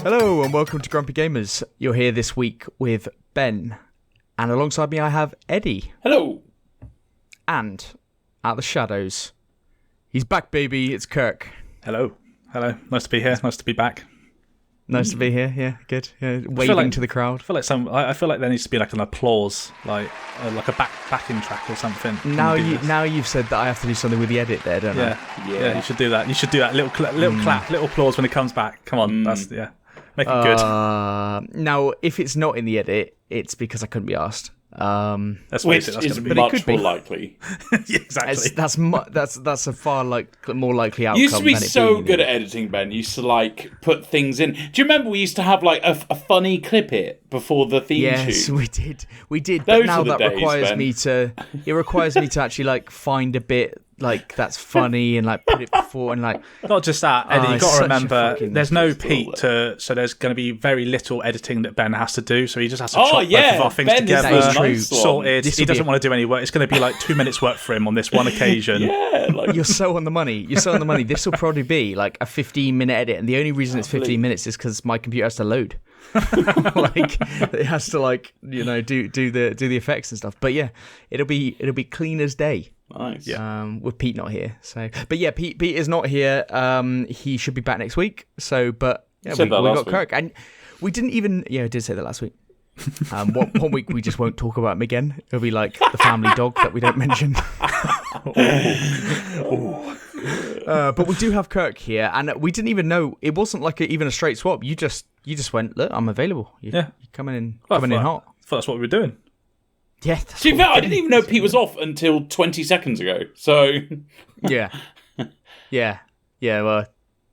Hello and welcome to Grumpy Gamers. You're here this week with Ben, and alongside me I have Eddie. Hello. And out the shadows, he's back, baby. It's Kirk. Hello. Nice to be here. Nice to be back. Nice to be here. Yeah, good. Yeah, waving to the crowd. I feel like there needs to be like an applause, like a backing track or something. Now you've said that I have to do something with the edit there, don't I? Yeah. You should do that. You should do that little clap, little applause when it comes back. Come on, make it good. Now, if it's not in the edit, it's because I couldn't be asked. Which is much more likely. Yeah, exactly. That's a far more likely outcome. You used to be than it so being good at editing, Ben. You used to put things in. Do you remember we used to have a funny clip hit before the theme tune? Yes, we did. Those but now are the that days, requires Ben. me to. It requires me to actually find a bit that's funny and put it before and Not just that, Eddie. You've got such to a remember, fucking there's no difficult Pete so there's going to be very little editing that Ben has to do. So he just has to Oh, chop yeah, both of our things Ben is together, the nice one. sorted. This He will be doesn't want to do any work. It's going to be 2 minutes work for him on this one occasion. Yeah, You're so on the money. This will probably be a 15-minute edit, and the only reason it's 15 minutes is because my computer has to load. It has to do the effects and stuff. But yeah, it'll be clean as day. nice. With Pete not here. So, but yeah, Pete is not here. He should be back next week. So, but yeah, we Said that got last Kirk, and we didn't even. Yeah, I did say that last week. One week we just won't talk about him again. It'll be like the family dog that we don't mention. But we do have Kirk here, and we didn't even know it wasn't even a straight swap. You just went, look, I'm available. You're coming in hot. I thought that's what we were doing. Yeah. To be fair, I didn't even know Pete was off until 20 seconds ago. So Yeah. Well,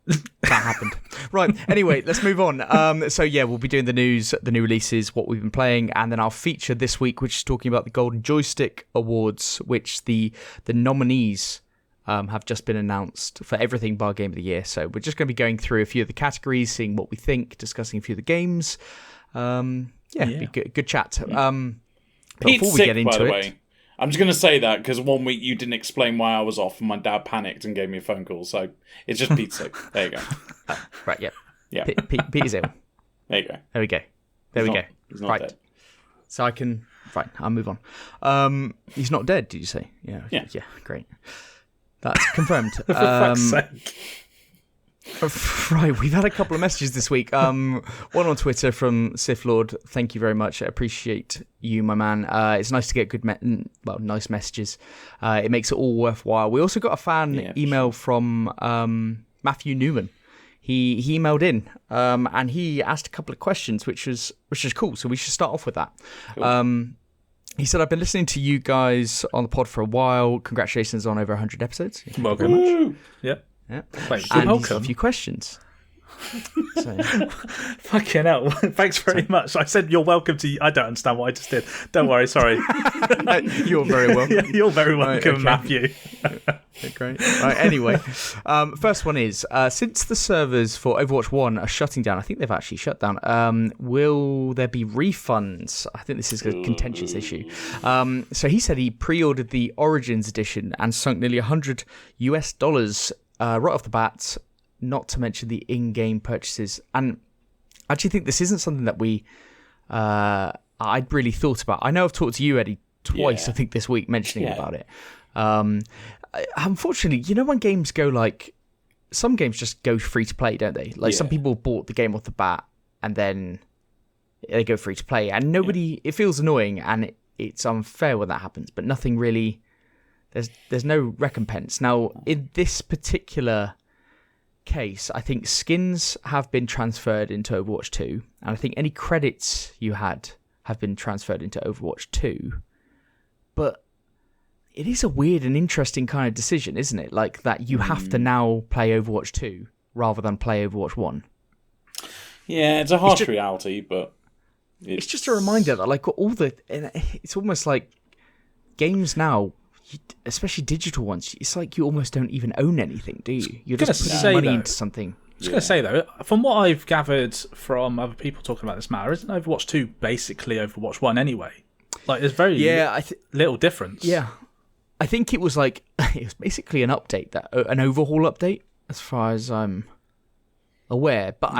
that happened. Right. Anyway, let's move on. So yeah, we'll be doing the news, the new releases, what we've been playing, and then our feature this week, which is talking about the Golden Joystick Awards, which the nominees have just been announced for everything bar Game of the Year. So we're just going to be going through a few of the categories, seeing what we think, discussing a few of the games. Be good chat. Pete's before we sick, get into by the it, way. I'm just going to say that because 1 week you didn't explain why I was off and my dad panicked and gave me a phone call. So it's just Pete's sick. There you go. right? Yeah. Yeah. Pete is ill. There you go. There we go. He's not Right. dead. So I can. Right, I'll move on. He's not dead, did you say? Yeah. Yeah. Yeah, great. That's confirmed. For fuck's sake. Right, we've had a couple of messages this week. One on Twitter from Sith Lord. Thank you very much. I appreciate you, my man. It's nice to get good, nice messages. It makes it all worthwhile. We also got a fan email from Matthew Newman. He emailed in and he asked a couple of questions, which is cool. So we should start off with that. Cool. He said, I've been listening to you guys on the pod for a while. Congratulations on over 100 episodes. Thank you very much. Yep. Yeah. Thanks. And he's got a few questions. So. Fucking hell. Thanks very much. I said you're welcome to... I don't understand what I just did. Don't worry, sorry. You're very welcome. You're very welcome, okay. Matthew. Okay, great. Right, anyway, first one is, since the servers for Overwatch 1 are shutting down, I think they've actually shut down, will there be refunds? I think this is a contentious issue. So he said he pre-ordered the Origins edition and sunk nearly $100 right off the bat, not to mention the in-game purchases. And I actually think this isn't something that I'd really thought about. I know I've talked to you, Eddie, twice, I think, this week, mentioning about it. Unfortunately, when games go some games just go free to play, don't they? Some people bought the game off the bat and then they go free to play, and nobody. It feels annoying and it's unfair when that happens, but nothing really. There's no recompense. Now, in this particular case, I think skins have been transferred into Overwatch 2, and I think any credits you had have been transferred into Overwatch 2. But it is a weird and interesting kind of decision, isn't it? That you have to now play Overwatch 2 rather than play Overwatch 1. Yeah, it's a harsh reality, but... It's just a reminder that it's almost like games now, especially digital ones, it's like you almost don't even own anything, do you? You're just putting money into something. I was going to say, though, from what I've gathered from other people talking about this matter, isn't Overwatch 2 basically Overwatch 1 anyway? There's very little difference. Yeah. I think it was it was basically an update, an overhaul update, as far as I'm aware. But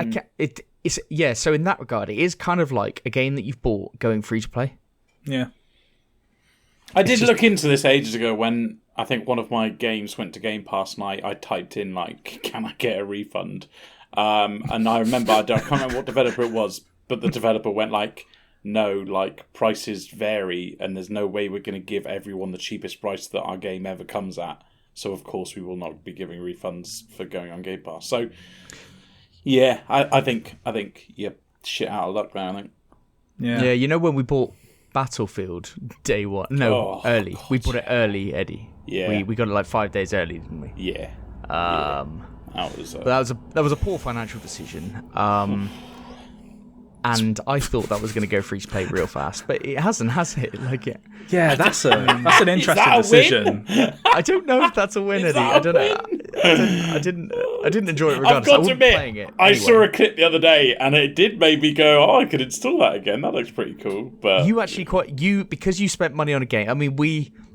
So in that regard, it is kind of like a game that you've bought going free to play. Yeah. I did look into this ages ago when I think one of my games went to Game Pass and I typed in, like, can I get a refund? And I remember, I can't remember what developer it was, but the developer went like, no, like, prices vary and there's no way we're going to give everyone the cheapest price that our game ever comes at. So, of course, we will not be giving refunds for going on Game Pass. So, yeah, I think you're shit out of luck there, I think. Yeah, you know when we bought Battlefield day one? No, early. God, we bought it early, Eddie. Yeah. We got it like 5 days early, didn't we? Yeah. That was a poor financial decision. And I thought that was going to go free to play real fast, but it hasn't, has it? Like, yeah, that's an interesting decision. I don't know if that's a win, Eddie. I don't know. I didn't enjoy it regardless. I've got to admit, I saw a clip the other day, and it did make me go, "Oh, I could install that again. That looks pretty cool." But you actually because you spent money on a game. I mean,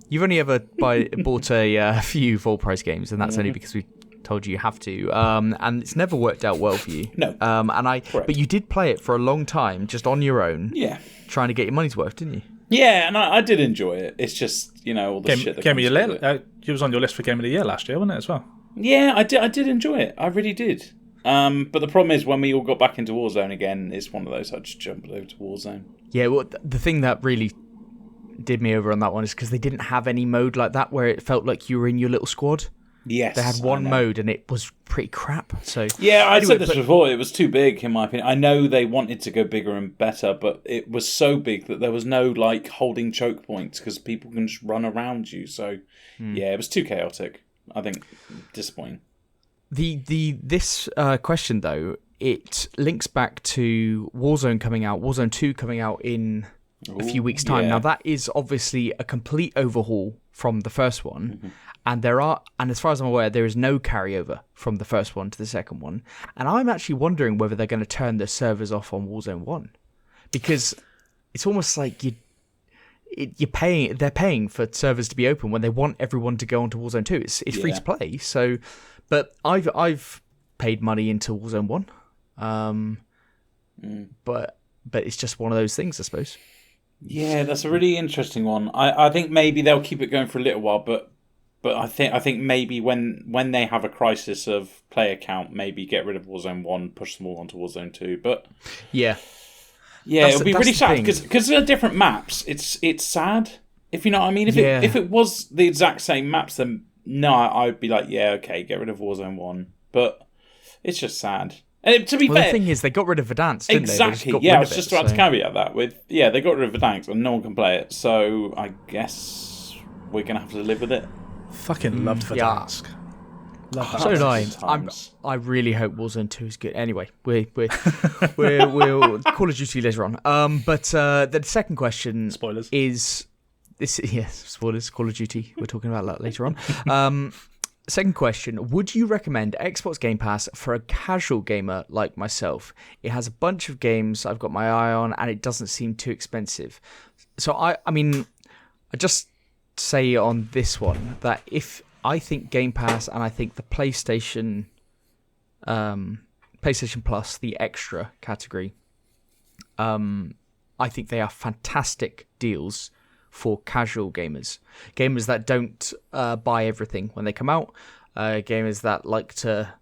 you've only ever bought a few full price games, and that's only because we told you have to, and it's never worked out well for you. No. But you did play it for a long time, just on your own. Yeah. Trying to get your money's worth, didn't you? Yeah, and I did enjoy it. It's just, all the shit that Game of the Year. It was on your list for Game of the Year last year, wasn't it, as well? Yeah, I did enjoy it. I really did. But the problem is, when we all got back into Warzone again, it's one of those, I just jumped over to Warzone. Yeah, well, the thing that really did me over on that one is because they didn't have any mode like that where it felt like you were in your little squad. Yes, they had one mode and it was pretty crap. So yeah, I said this before. It was too big, in my opinion. I know they wanted to go bigger and better, but it was so big that there was no like holding choke points because people can just run around you. So yeah, it was too chaotic. I think disappointing. This question though, it links back to Warzone 2 coming out in a few weeks' time. Yeah. Now that is obviously a complete overhaul from the first one. Mm-hmm. And as far as I'm aware, there is no carryover from the first one to the second one. And I'm actually wondering whether they're going to turn the servers off on Warzone 1. Because it's almost like they're paying for servers to be open when they want everyone to go onto Warzone 2. It's free to play. So, but I've paid money into Warzone 1. But it's just one of those things, I suppose. Yeah, that's a really interesting one. I think maybe they'll keep it going for a little while, but I think maybe when they have a crisis of player count, maybe get rid of Warzone 1, push them all onto Warzone 2. But yeah, it'll be really sad because they're different maps. It's sad, if you know what I mean. If it was the exact same maps, then no, I'd be like, yeah, okay, get rid of Warzone 1. But it's just sad. And to be fair, the thing is, they got rid of Verdansk, didn't exactly. they? Yeah, I was just about to caveat that with they got rid of Verdansk and no one can play it. So I guess we're gonna have to live with it. Fucking loved Verdansk. Yeah. So did I. I really hope Warzone 2 is good. Anyway, we'll Call of Duty later on. But the second question spoilers is this. Yes, spoilers. Call of Duty. We're talking about that later on. Second question: would you recommend Xbox Game Pass for a casual gamer like myself? It has a bunch of games I've got my eye on, and it doesn't seem too expensive. So I just say on this one that if I think Game Pass and I think the PlayStation Plus, the extra category, I think they are fantastic deals for casual gamers that don't buy everything when they come out, gamers that like to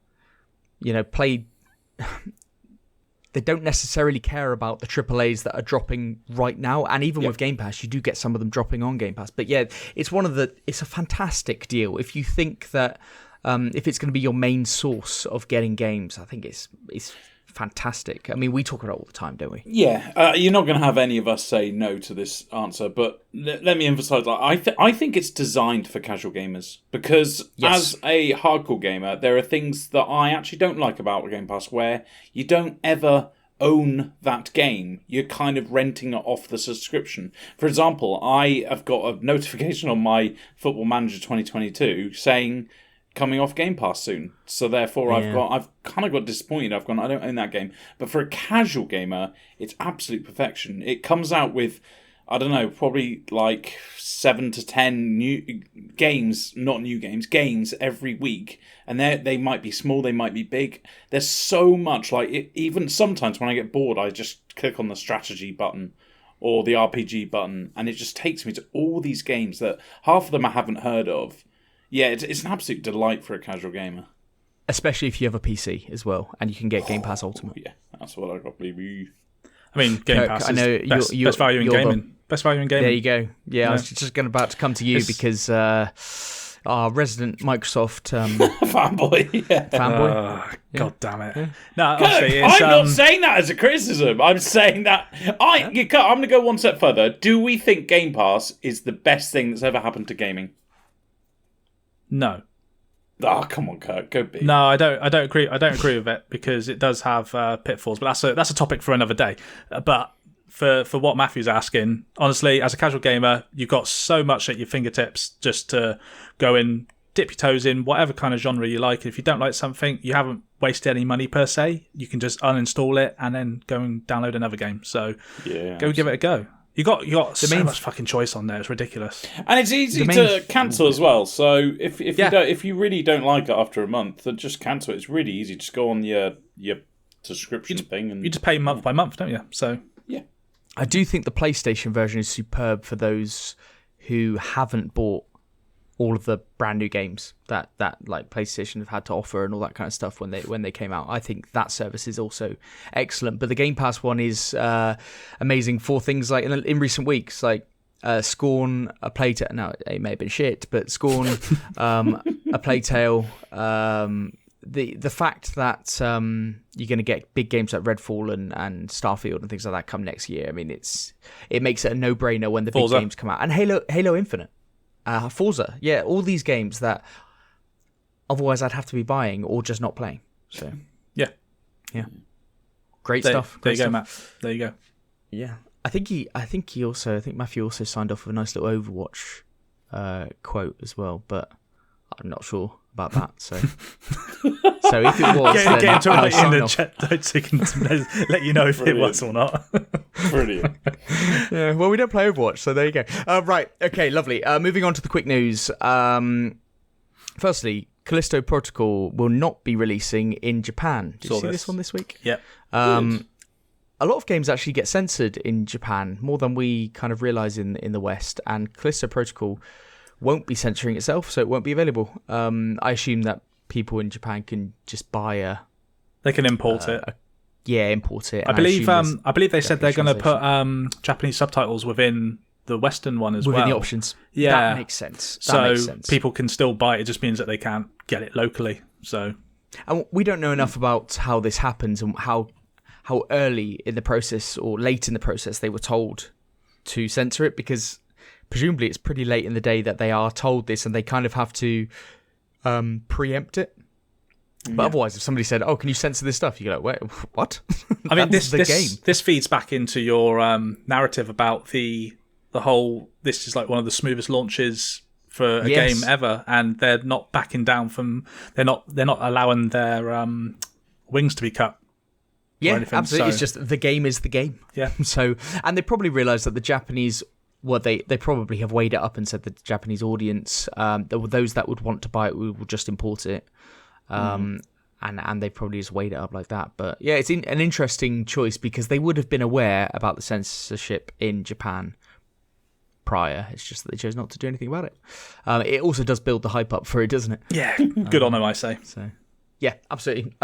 play. They don't necessarily care about the AAAs that are dropping right now, and even with Game Pass, you do get some of them dropping on Game Pass. But yeah, it's a fantastic deal if you think that if it's going to be your main source of getting games. I think it's fantastic. I mean, we talk about it all the time, don't we? Yeah, you're not going to have any of us say no to this answer, but let me emphasize that I think it's designed for casual gamers because as a hardcore gamer, there are things that I actually don't like about Game Pass where you don't ever own that game. You're kind of renting it off the subscription. For example, I have got a notification on my Football Manager 2022 saying coming off Game Pass soon. So therefore I've kind of got disappointed. I don't own that game. But for a casual gamer, it's absolute perfection. It comes out with I don't know, probably like 7 to 10 new games, not new games every week. And they might be small, they might be big. There's so much, like, even sometimes when I get bored, I just click on the strategy button or the RPG button, and it just takes me to all these games that half of them I haven't heard of. Yeah, it's an absolute delight for a casual gamer. Especially if you have a PC as well, and you can get Game Pass Ultimate. Yeah, that's what I got, baby. I mean, Game Pass is best value in gaming. Best value in gaming. There you go. Yeah, I was just about to come to you because our resident Microsoft fanboy. Yeah. Fanboy. God damn it. Yeah. No, honestly, I'm not saying that as a criticism. I'm saying that I'm going to go one step further. Do we think Game Pass is the best thing that's ever happened to gaming? No. Oh, come on, Kurt. Go big. No, I don't agree. I don't agree with it because it does have pitfalls. But that's a topic for another day. But for what Matthew's asking, honestly, as a casual gamer, you've got so much at your fingertips just to go and dip your toes in whatever kind of genre you like. If you don't like something, you haven't wasted any money per se. You can just uninstall it and then go and download another game. So go give it a go. You got so much fucking choice on there. It's ridiculous, and it's easy to cancel as well. So if you really don't like it after a month, then just cancel it. It's really easy. Just go on your subscription thing, and you just pay month by month, don't you? So yeah, I do think the PlayStation version is superb for those who haven't bought all of the brand new games that like PlayStation have had to offer and all that kind of stuff when they came out. I think that service is also excellent. But the Game Pass one is amazing for things like in recent weeks, like Scorn, A Plague Tale. Now it may have been shit, but Scorn, A Plague Tale. The fact that you're going to get big games like Redfall and Starfield and things like that come next year. I mean, it makes it a no-brainer when the big games come out. And Halo Infinite. Forza, yeah, all these games that otherwise I'd have to be buying or just not playing. So yeah, great stuff. There you go, Matt. There you go. Yeah, I think Matthew also signed off with a nice little Overwatch quote as well, but I'm not sure about that. So if it was, get to it in the chat so you can let you know if it was or not. Brilliant. Yeah, well, we don't play Overwatch, so there you go. Right, okay, lovely. Moving on to the quick news. Firstly, Callisto Protocol will not be releasing in Japan. Did you see this one this week? Yep. A lot of games actually get censored in Japan, more than we kind of realise in the West, and Callisto Protocol won't be censoring itself, so it won't be available. I assume that people in Japan can just buy they can import it. Import it. I believe they said they're going to put Japanese subtitles within the Western one as well. Within the options. Yeah. That makes sense. So people can still buy it. It just means that they can't get it locally. So, and we don't know enough about how this happens and how early in the process or late in the process they were told to censor it, because presumably it's pretty late in the day that they are told this and they kind of have to preempt it. But otherwise, if somebody said, "Oh, can you censor this stuff?" You go, "Wait, what?" I mean, this feeds back into your narrative about the whole. This is like one of the smoothest launches for a game ever, and they're not backing down from. They're not allowing their wings to be cut. Yeah, absolutely. So, it's just the game is the game. Yeah. So, and they probably realised that the Japanese. Well, they probably have weighed it up and said that the Japanese audience, those that would want to buy it, will just import it. And they probably just weighed it up like that. But yeah, it's an interesting choice because they would have been aware about the censorship in Japan prior. It's just that they chose not to do anything about it. It also does build the hype up for it, doesn't it? Yeah, good on them, I say. So yeah, absolutely.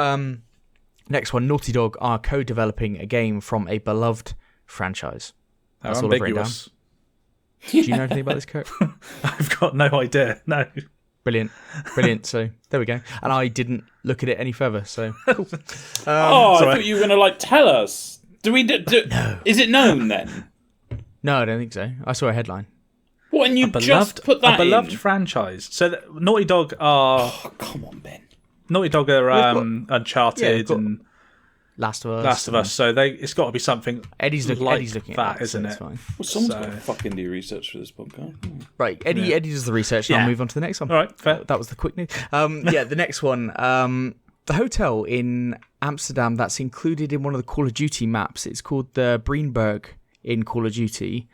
Next one, Naughty Dog are co-developing a game from a beloved franchise. That's all I've written down. Do you know anything about this, Kurt? I've got no idea. No. Brilliant. So there we go. And I didn't look at it any further. So cool. I thought you were going to tell us. Do we? No. Is it known then? No, I don't think so. I saw a headline. What? And you just put that a beloved franchise. So Naughty Dog are. Oh, come on, Ben. Naughty Dog are Uncharted and Last of Us. So it's got to be something. Eddie's looking that, at isn't it? Fine. Well, someone's got to fucking do research for this podcast. Right, Eddie does the research, and I'll move on to the next one. All right, fair. That was the quick news. The next one. The hotel in Amsterdam that's included in one of the Call of Duty maps. It's called the Breenberg in Call of Duty.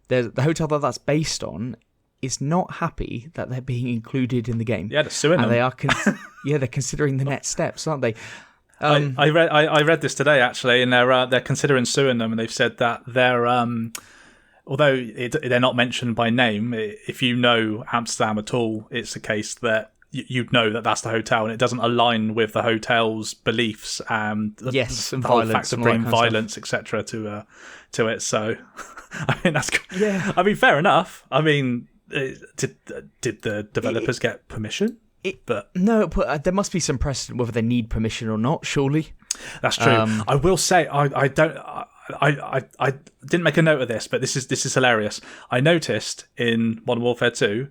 the hotel that's based on is not happy that they're being included in the game. Yeah, they're suing them. They are they're considering the next steps, aren't they? I read this today actually, and they're considering suing them, and they've said that they're although they're not mentioned by name, if you know Amsterdam at all, it's a case that you'd know that that's the hotel, and it doesn't align with the hotel's beliefs and the whole fact of bringing violence, etc. to it. So, I mean, that's I mean, fair enough. I mean, did the developers get permission? No, but there must be some precedent whether they need permission or not. Surely, that's true. I will say I didn't make a note of this, but this is hilarious. I noticed in Modern Warfare 2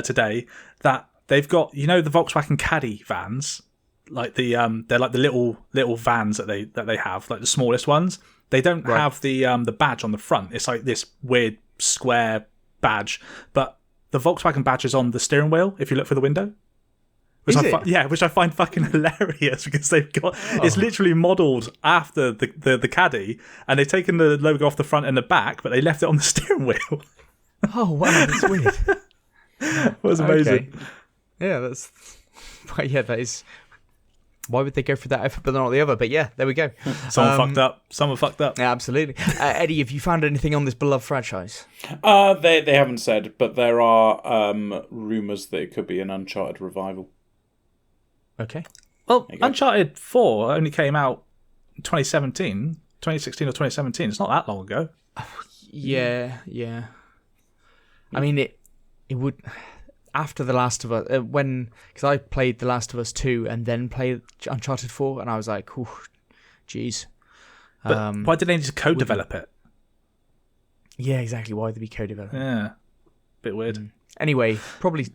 today that they've got, the Volkswagen Caddy vans, like they're like the little vans that they have, like the smallest ones. They don't have the badge on the front. It's like this weird square badge, but the Volkswagen badge is on the steering wheel if you look through the window. Which I find fucking hilarious because they've got it's literally modelled after the Caddy, and they've taken the logo off the front and the back, but they left it on the steering wheel. Oh wow, that's weird. That was amazing. Okay. Yeah, that is. Why would they go for that effort but not the other? But yeah, there we go. Someone fucked up. Yeah, absolutely. Eddie, have you found anything on this beloved franchise? They haven't said, but there are rumours that it could be an Uncharted revival. Okay. Well, Uncharted 4 only came out in 2016 or 2017. It's not that long ago. Yeah. I mean, it would... After The Last of Us, because I played The Last of Us 2 and then played Uncharted 4, and I was like, jeez. But why did they need to co-develop it? Yeah, exactly. Why would they be co-developing? Yeah, bit weird. Anyway, probably,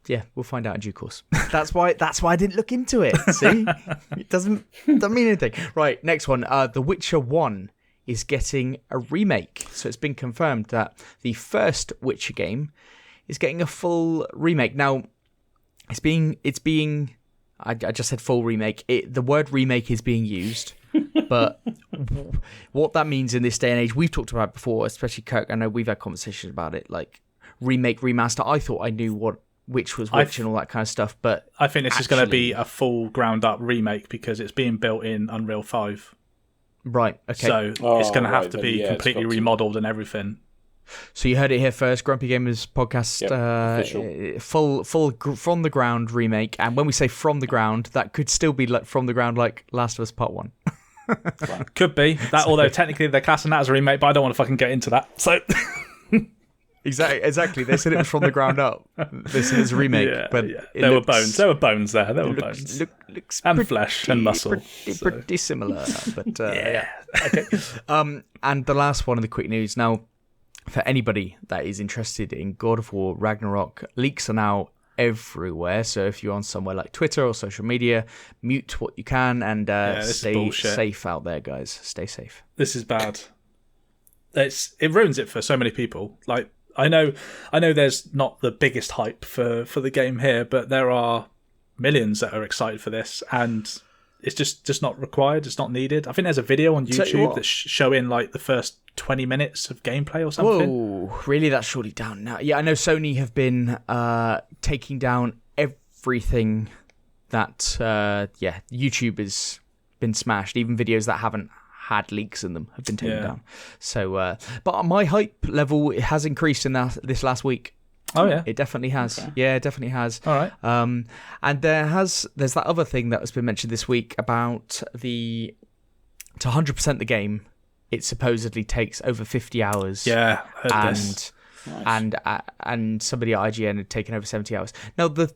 yeah, we'll find out in due course. That's why I didn't look into it. See, it doesn't mean anything. Right, next one. The Witcher 1 is getting a remake, so it's been confirmed that the first Witcher game is getting a full remake. Now, it's being. I just said full remake. The word remake is being used, but what that means in this day and age, we've talked about it before, especially Kirk. I know we've had conversations about it, like remake, remaster. I thought I knew which was which and all that kind of stuff, but I think this is going to be a full ground up remake because it's being built in Unreal 5. Right. Okay. So it's going to have to be completely remodeled and everything. So you heard it here first, Grumpy Gamers podcast, full from the ground remake. And when we say from the ground, that could still be like from the ground, like Last of Us Part 1. Could be that, although technically they're classing that as a remake, but I don't want to fucking get into that. So exactly, they said it was from the ground up. This is a remake, but there were bones. There were bones there. There were bones and pretty, flesh and muscle. Pretty similar, but yeah. Okay. And the last one of the quick news now. For anybody that is interested in God of War Ragnarok, leaks are now everywhere. So if you're on somewhere like Twitter or social media, mute what you can and stay safe out there, guys. Stay safe. This is bad. It ruins it for so many people. Like I know there's not the biggest hype for the game here, but there are millions that are excited for this, and it's just not required. It's not needed. I think there's a video on YouTube that's showing like the first 20 minutes of gameplay or something. Whoa, really? That's surely down now. Yeah, I know Sony have been taking down everything that YouTube has been smashed. Even videos that haven't had leaks in them have been taken down. So, but my hype level has increased in this last week. Oh yeah, it definitely has. Okay. Yeah, it definitely has. All right. And there's that other thing that has been mentioned this week about to 100% the game. It supposedly takes over 50 hours. Yeah, heard this. And somebody at IGN had taken over 70 hours. Now the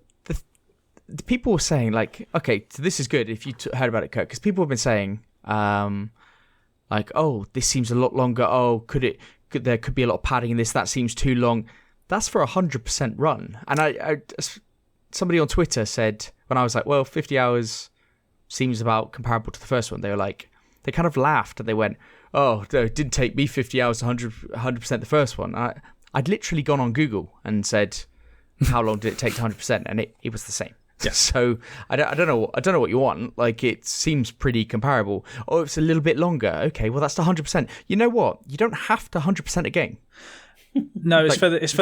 people were saying like, okay, so this is good if you heard about it, Kirk, because people have been saying like, oh, this seems a lot longer. Oh, there could be a lot of padding in this. That seems too long. That's for 100% run. And I somebody on Twitter said when I was like, well, 50 hours seems about comparable to the first one. They were like, they kind of laughed and they went, oh, no, it didn't take me 50 hours to 100% the first one. I'd literally gone on Google and said, how long did it take to 100%? And it was the same. Yeah. So I don't know what you want. Like, it seems pretty comparable. Oh, it's a little bit longer. Okay, well, that's the 100%. You know what? You don't have to 100% a game. No, it's Like, it's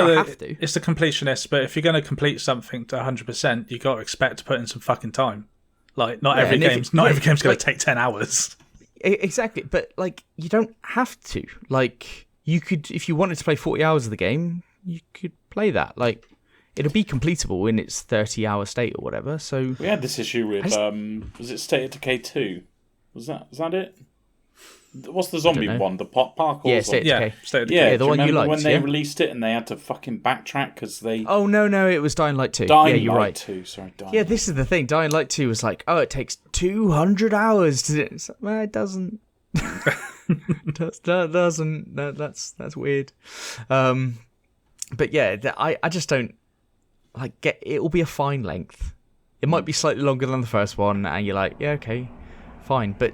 the completionist. But if you're going to complete something to 100%, you got to expect to put in some fucking time. Like, not every game's going to take 10 hours. Exactly, but like, you don't have to. Like, you could, if you wanted to play 40 hours of the game, you could play that. Like, it'll be completable in its 30-hour state or whatever. So we had this issue with was it State of Decay 2? Was that it? What's the zombie one? The parkour? Yeah, State of Decay. State of Decay. Yeah, the one you liked. When they released it and they had to fucking backtrack because they. Oh no, it was Dying Light 2. Dying you're Light right. 2. Sorry, Dying Yeah, Light. this is the thing. Dying Light 2 was like, oh, it takes 200 hours to do it. It's like, well, it doesn't. Doesn't. No, that's weird. But yeah, I just don't like get. It will be a fine length. It might be slightly longer than the first one, and you're like, yeah, okay, fine. But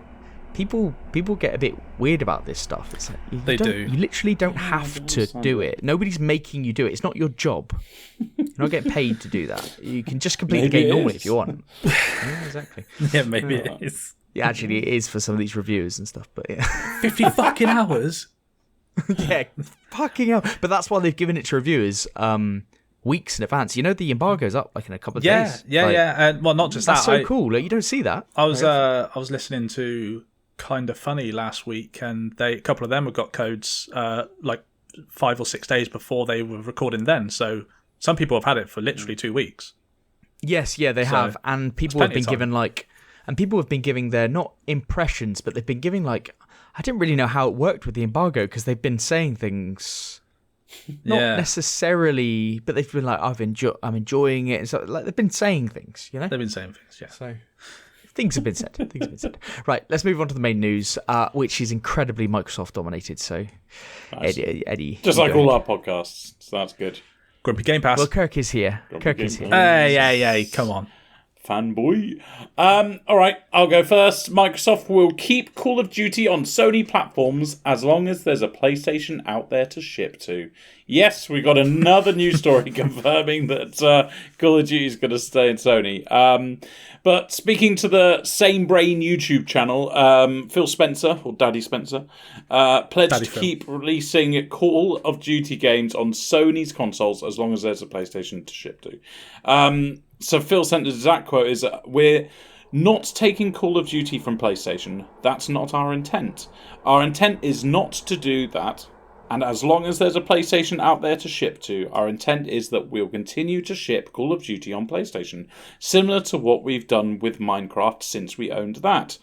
people get a bit weird about this stuff. It's like, They do. You literally don't have to do it. Nobody's making you do it. It's not your job. You're not getting paid to do that. You can just complete the game normally if you want. Yeah, exactly. Yeah, maybe it is. Yeah, actually, it is for some of these reviewers and stuff. But yeah, 50 fucking hours. yeah, fucking hell. But that's why they've given it to reviewers weeks in advance. You know, the embargo's up like in a couple of days. Yeah. And well, not just That's that. so cool. Like, you don't see that. I was listening to Kind of Funny last week, and a couple of them have got codes like 5 or 6 days before they were recording then. So some people have had it for literally 2 weeks. Yes, yeah, they have. And people have been given like, and people have been giving their, not impressions, but they've been giving like, I didn't really know how it worked with the embargo because they've been saying things, not necessarily, but they've been like, I'm enjoying it. And so like, they've been saying things, you know? They've been saying things, yeah. So things have been said. Right, let's move on to the main news, which is incredibly Microsoft dominated. So, Nice. Eddie, Just like all our podcasts, so that's good. Grumpy Game Pass. Well, Kirk is here. Hey, come on. Fanboy. All right, I'll go first. Microsoft will keep Call of Duty on Sony platforms as long as there's a PlayStation out there to ship to. Yes, we got another news story confirming that Call of Duty is going to stay in Sony. But speaking to the Same Brain YouTube channel, Phil Spencer, or Daddy Spencer, pledged to keep releasing Call of Duty games on Sony's consoles as long as there's a PlayStation to ship to. So Phil sent the exact quote is, we're not taking Call of Duty from PlayStation. That's not our intent. Our intent is not to do that. And as long as there's a PlayStation out there to ship to, our intent is that we'll continue to ship Call of Duty on PlayStation, similar to what we've done with Minecraft since we owned that.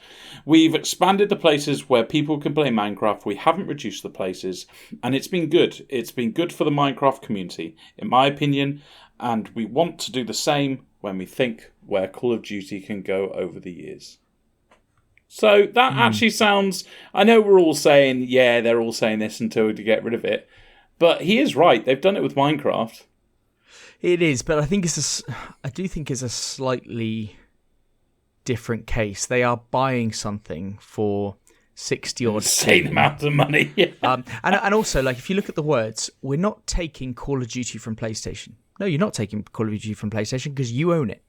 We've expanded the places where people can play Minecraft. We haven't reduced the places, and it's been good. It's been good for the Minecraft community, in my opinion, and we want to do the same when we think where Call of Duty can go over the years. So that actually sounds... I know we're all saying, yeah, they're all saying this until to get rid of it. But he is right. They've done it with Minecraft. It is, but I do think it's a slightly different case. They are buying something for 60 odd insane amount of money. Yeah. And also, like, if you look at the words, we're not taking Call of Duty from PlayStation. No, you're not taking Call of Duty from PlayStation because you own it.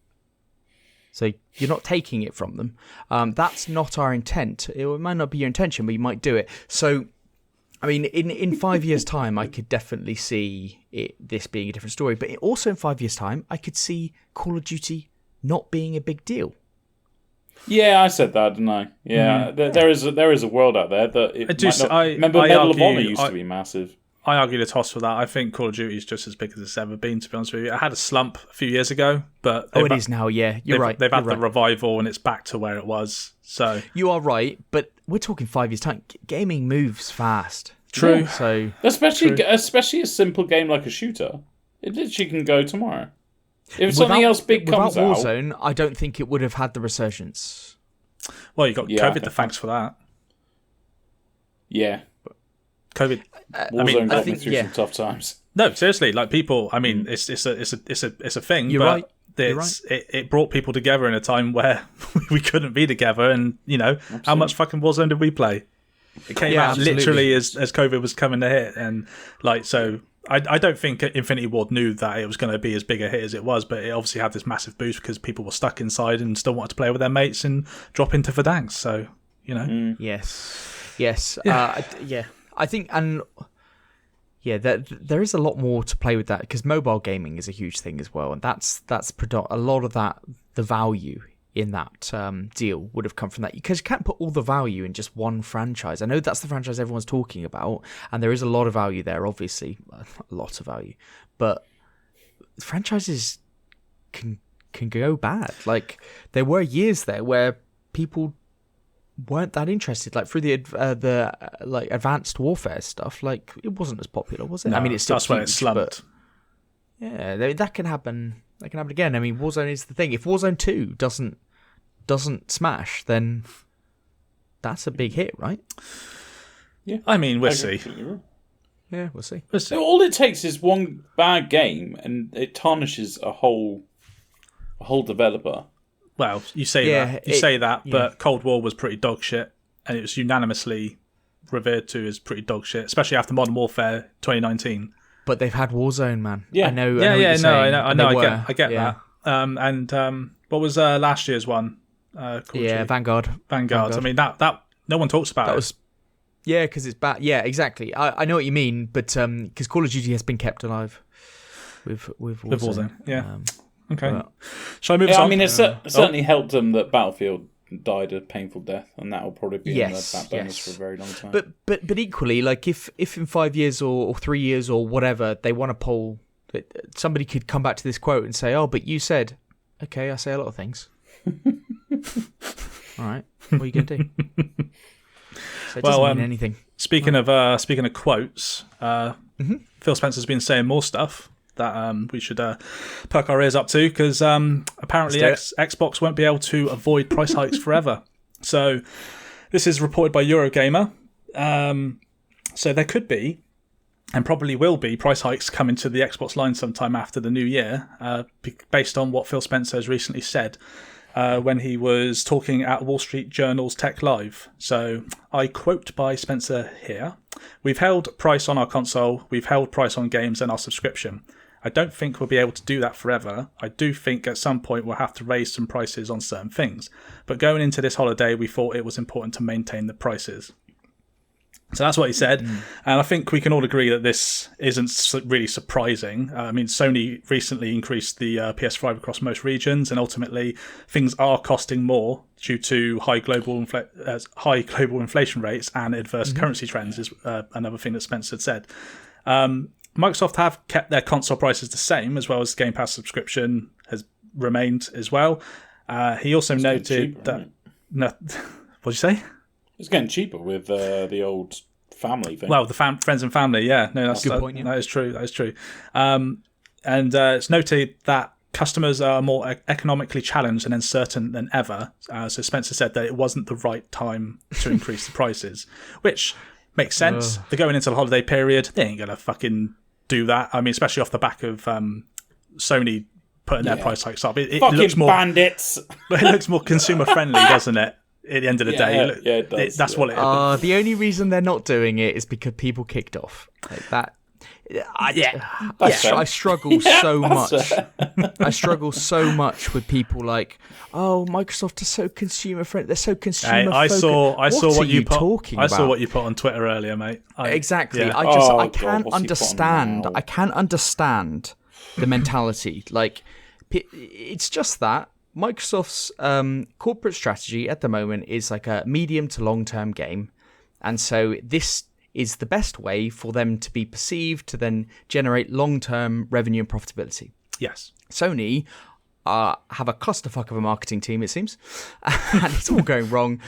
So you're not taking it from them. That's not our intent. It might not be your intention, but you might do it. So, I mean, in 5 years' time, I could definitely see this being a different story. But also in 5 years' time, I could see Call of Duty not being a big deal. Yeah, I said that, didn't I? Yeah, there is a world out there that remember Medal of Honor used to be massive. I argue the toss for that. I think Call of Duty is just as big as it's ever been, to be honest with you. I had a slump a few years ago, but... it is now, yeah. You're right. They've had the revival and it's back to where it was, so... You are right, but we're talking 5 years' time. Gaming moves fast. True. Yeah. So Especially a simple game like a shooter. It literally can go tomorrow. If something else big comes out... Without Warzone, I don't think it would have had the resurgence. Well, you got COVID to thanks for that. Yeah. COVID. Warzone got me through some tough times. No, seriously, like people. I mean, it's a thing. You're right. It brought people together in a time where we couldn't be together, and Absolutely. How much fucking Warzone did we play? It came out literally as COVID was coming to hit, and so I don't think Infinity Ward knew that it was going to be as big a hit as it was, but it obviously had this massive boost because people were stuck inside and still wanted to play with their mates and drop into Verdansk. So, Yes. Yeah. I think, and there is a lot more to play with that because mobile gaming is a huge thing as well, and that's a lot of that. The value in that deal would have come from that, because you can't put all the value in just one franchise. I know that's the franchise everyone's talking about, and there is a lot of value there, obviously, a lot of value, but franchises can go bad. Like, there were years there where people weren't that interested, like through the like Advanced Warfare stuff. Like, it wasn't as popular, was it? No, I mean, it's still that's when it huge, slumped. but yeah, that can happen. That can happen again. I mean, Warzone is the thing. If Warzone 2 doesn't smash, then that's a big hit, right? Yeah, I mean, we'll see. Yeah, we'll see. So all it takes is one bad game, and it tarnishes a whole developer. Well, you say that, but Cold War was pretty dog shit, and it was unanimously revered to as pretty dog shit, especially after Modern Warfare 2019. But they've had Warzone, man. Yeah, I know. I get that. And what was last year's one? Vanguard. I mean, that no one talks about. That was because it's bad. Yeah, exactly. I know what you mean, but because Call of Duty has been kept alive with Warzone. Yeah. Okay. But, shall I move on? I mean, it certainly helped them that Battlefield died a painful death, and that will probably be in the back bonus for a very long time. But equally, like if in 5 years or 3 years or whatever they want to poll, somebody could come back to this quote and say, "Oh, but you said," okay, I say a lot of things. All right, what are you gonna do? So it doesn't mean anything. Speaking of quotes, Phil Spencer's been saying more stuff that we should perk our ears up to, because apparently Xbox won't be able to avoid price hikes forever. So this is reported by Eurogamer. So there could be, and probably will be, price hikes coming to the Xbox line sometime after the new year, based on what Phil Spencer has recently said when he was talking at Wall Street Journal's Tech Live. So I quote by Spencer here: "We've held price on our console, we've held price on games and our subscription. I don't think we'll be able to do that forever. I do think at some point we'll have to raise some prices on certain things. But going into this holiday, we thought it was important to maintain the prices." So that's what he said. And I think we can all agree that this isn't really surprising. I mean, Sony recently increased the PS5 across most regions, and ultimately things are costing more due to high global inflation rates and adverse currency trends, is another thing that Spencer had said. Microsoft have kept their console prices the same, as well as the Game Pass subscription has remained as well. He also noted that... No, what'd you say? It's getting cheaper with the old family thing. Well, the friends and family, yeah. No, that's a good point. Yeah. That is true. And it's noted that customers are more economically challenged and uncertain than ever. So Spencer said that it wasn't the right time to increase the prices, which makes sense. They're going into the holiday period. They ain't going to fucking do that. I mean, especially off the back of Sony putting their price hikes up. It looks more bandits. But it looks more consumer friendly, doesn't it? At the end of the day, it does. That's what it is. The only reason they're not doing it is because people kicked off like that. I struggle so much. I struggle so much with people like, "Oh, Microsoft is so consumer friendly. They're so consumer focused." I saw what you put. I saw what you put on Twitter earlier, mate. Exactly. Yeah. I can't understand. I can't understand the mentality. Like, it's just that Microsoft's corporate strategy at the moment is like a medium to long term game, and so this is the best way for them to be perceived to then generate long-term revenue and profitability. Yes. Sony have a clusterfuck of a marketing team, it seems, and it's all going wrong.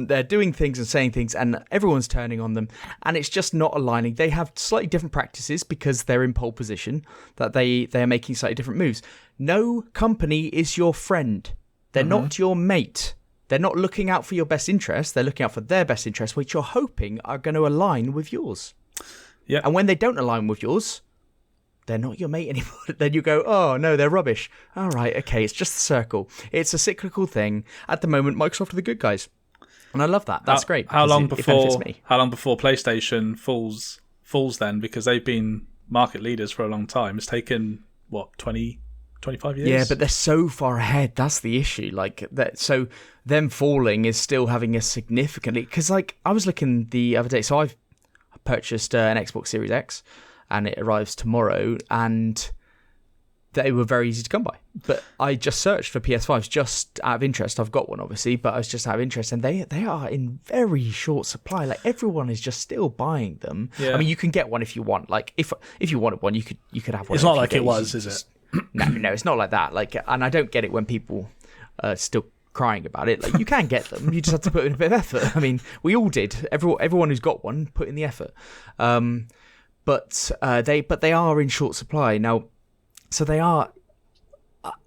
They're doing things and saying things, and everyone's turning on them, and it's just not aligning. They have slightly different practices because they're in pole position, that they are making slightly different moves. No company is your friend. They're not your mate. They're not looking out for your best interest. They're looking out for their best interest, which you're hoping are going to align with yours. Yeah. And when they don't align with yours, they're not your mate anymore. Then you go, "Oh, no, they're rubbish." All right, okay, it's just a circle. It's a cyclical thing. At the moment, Microsoft are the good guys. And I love that. That's great. How long before PlayStation falls then? Because they've been market leaders for a long time. It's taken, 25 years? Yeah, but they're so far ahead. That's the issue. Like that, so them falling is still having a significantly, because like I was looking the other day. So I've purchased an Xbox Series X, and it arrives tomorrow, and they were very easy to come by. But I just searched for PS5s just out of interest. I've got one, obviously, but I was just out of interest, and they are in very short supply. Like everyone is just still buying them. Yeah. I mean, you can get one if you want. Like if you wanted one, you could have one. It's not like it was, is it? No, it's not like that. Like, and I don't get it when people are still crying about it. Like, you can get them. You just have to put in a bit of effort. I mean, we all did. Everyone who's got one put in the effort. But they are in short supply now. So they are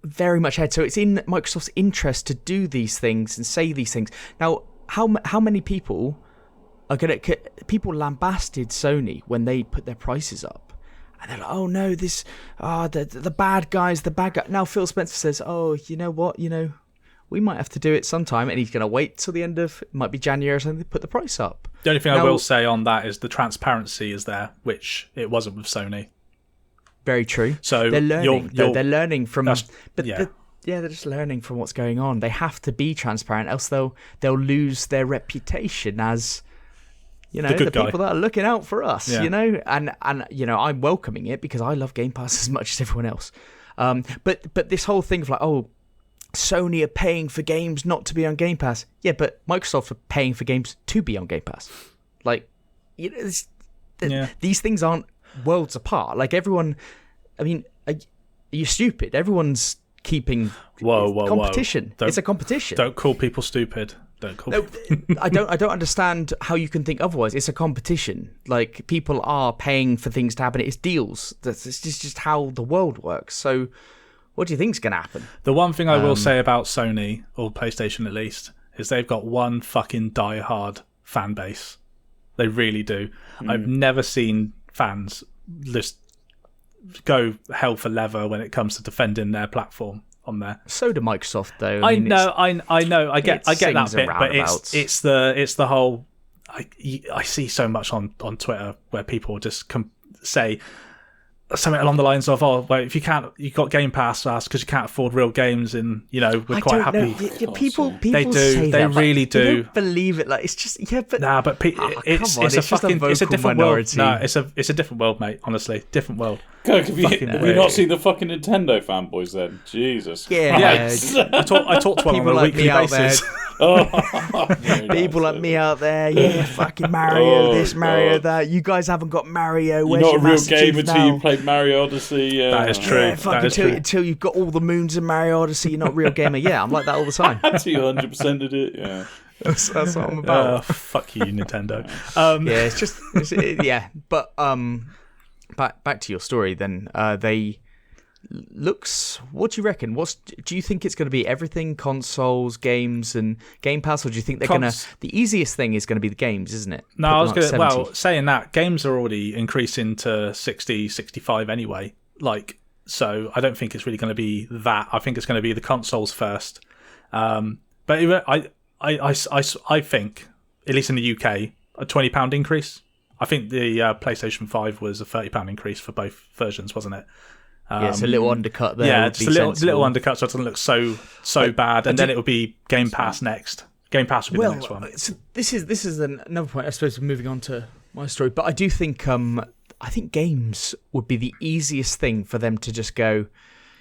very much ahead. So it's in Microsoft's interest to do these things and say these things. Now, how many people are people lambasted Sony when they put their prices up? And they're like, oh no, the bad guys, the bad guy. Now Phil Spencer says, oh, you know what, we might have to do it sometime, and he's going to wait till the end of, it might be January or something, to put the price up. The only thing I will say on that is the transparency is there, which it wasn't with Sony. Very true. So they're learning. They're learning from, they're just learning from what's going on. They have to be transparent, else they'll lose their reputation as, the people that are looking out for us, and I'm welcoming it because I love Game Pass as much as everyone else. But this whole thing of like, oh, Sony are paying for games not to be on Game Pass. Yeah, but Microsoft are paying for games to be on Game Pass. Like, these things aren't worlds apart. Like everyone, I mean, are you stupid? Everyone's keeping competition. It's a competition. Don't call people stupid. I don't understand how you can think otherwise. It's a competition. Like people are paying for things to happen. It's deals. It's just how the world works. So, what do you think's going to happen? The one thing I will say about Sony, or PlayStation at least, is they've got one fucking die-hard fan base. They really do. I've never seen fans just go hell for leather when it comes to defending their platform on there. So do Microsoft, though. I know. I get that bit, but it's the whole. I see so much on Twitter where people just say something along the lines of, "Oh, well, if you got Game Pass because you can't afford real games, and we're quite happy." People they do. Say they that, really do. They don't believe it. Like it's just but it's a different minority. world. No, it's a different world, mate. Honestly, different world. Kirk, have you not seen the fucking Nintendo fanboys then? Jesus. Yeah. I talk to one on a weekly basis. People like me out there, fucking Mario this, Mario that. You guys haven't got Mario. Where's You're not your a real gamer until you played Mario Odyssey. That is true. Until you've got all the moons in Mario Odyssey, you're not a real gamer. Yeah, I'm like that all the time. Until you 100%ed it, yeah. That's what I'm about. Fuck you, Nintendo. But back to your story then. They looks. What do you reckon? Do you think it's going to be everything, consoles, games, and Game Pass, or do you think they're gonna? The easiest thing is going to be the games, isn't it? No, I was going to. Well, saying that, games are already increasing to 60, 65 anyway. Like, so I don't think it's really going to be that. I think it's going to be the consoles first. But I think, at least in the UK, a £20 increase. I think the PlayStation 5 was a £30 increase for both versions, wasn't it? It's a little undercut there. Yeah, just a little undercut so it doesn't look so bad. And then it will be Game Pass next. Game Pass will be the next one. So this is another point, I suppose, moving on to my story. But I do think games would be the easiest thing for them to just go,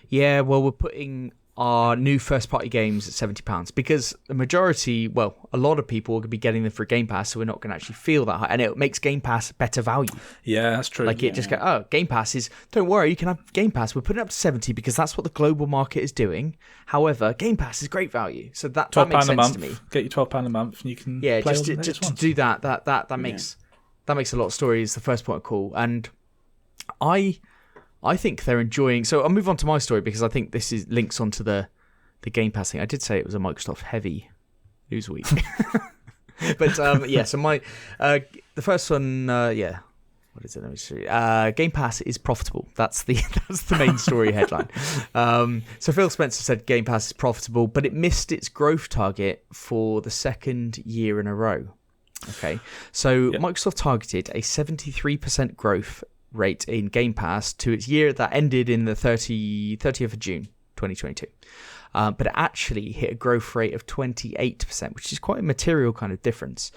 yeah, well, we're putting our new first-party games at £70 because the majority, a lot of people are going to be getting them for Game Pass, so we're not going to actually feel that high, and it makes Game Pass better value. Yeah, that's true. Like, it just go, oh, Game Pass is, don't worry, you can have Game Pass. We're putting it up to 70 because that's what the global market is doing. However, Game Pass is great value, so that makes sense to me. Get you £12 a month, and you can play just to do that. That makes a lot of stories. The first point of call, and I think they're enjoying. So I'll move on to my story because I think this links onto the Game Pass thing. I did say it was a Microsoft heavy news week, but So my the first one, what is it? Let me see. Game Pass is profitable. That's the main story headline. So Phil Spencer said Game Pass is profitable, but it missed its growth target for the second year in a row. Okay, so Microsoft targeted a 73% growth rate in Game Pass to its year that ended in the 30th of June 2022. But it actually hit a growth rate of 28%, which is quite a material kind of difference.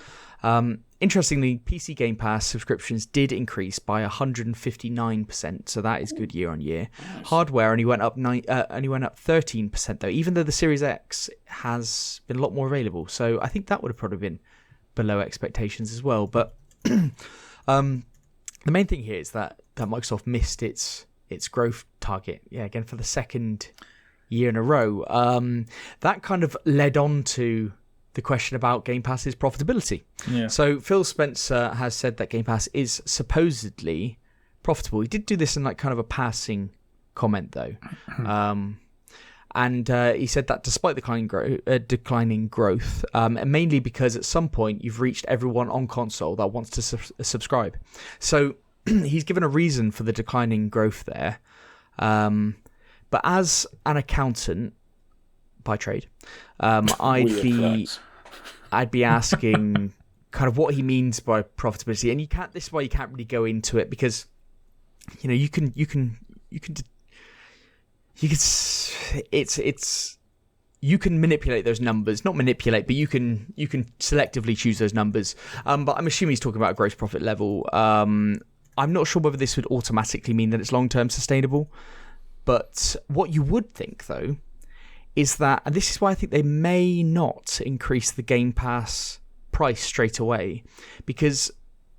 Interestingly, PC Game Pass subscriptions did increase by 159%, so that is good year on year. Nice. Hardware only went up 13% though, even though the Series X has been a lot more available. So I think that would have probably been below expectations as well. But the main thing here is that Microsoft missed its growth target. Yeah, again for the second year in a row. That kind of led on to the question about Game Pass's profitability. Yeah. So Phil Spencer has said that Game Pass is supposedly profitable. He did do this in like kind of a passing comment though. And he said that despite the declining growth, mainly because at some point you've reached everyone on console that wants to subscribe. So he's given a reason for the declining growth there. But as an accountant by trade, I'd be asking kind of what he means by profitability, and this is why you can't really go into it because you can manipulate those numbers, not manipulate, but you can selectively choose those numbers. But I'm assuming he's talking about a gross profit level. I'm not sure whether this would automatically mean that it's long-term sustainable. But what you would think, though, is that, and this is why I think they may not increase the Game Pass price straight away, because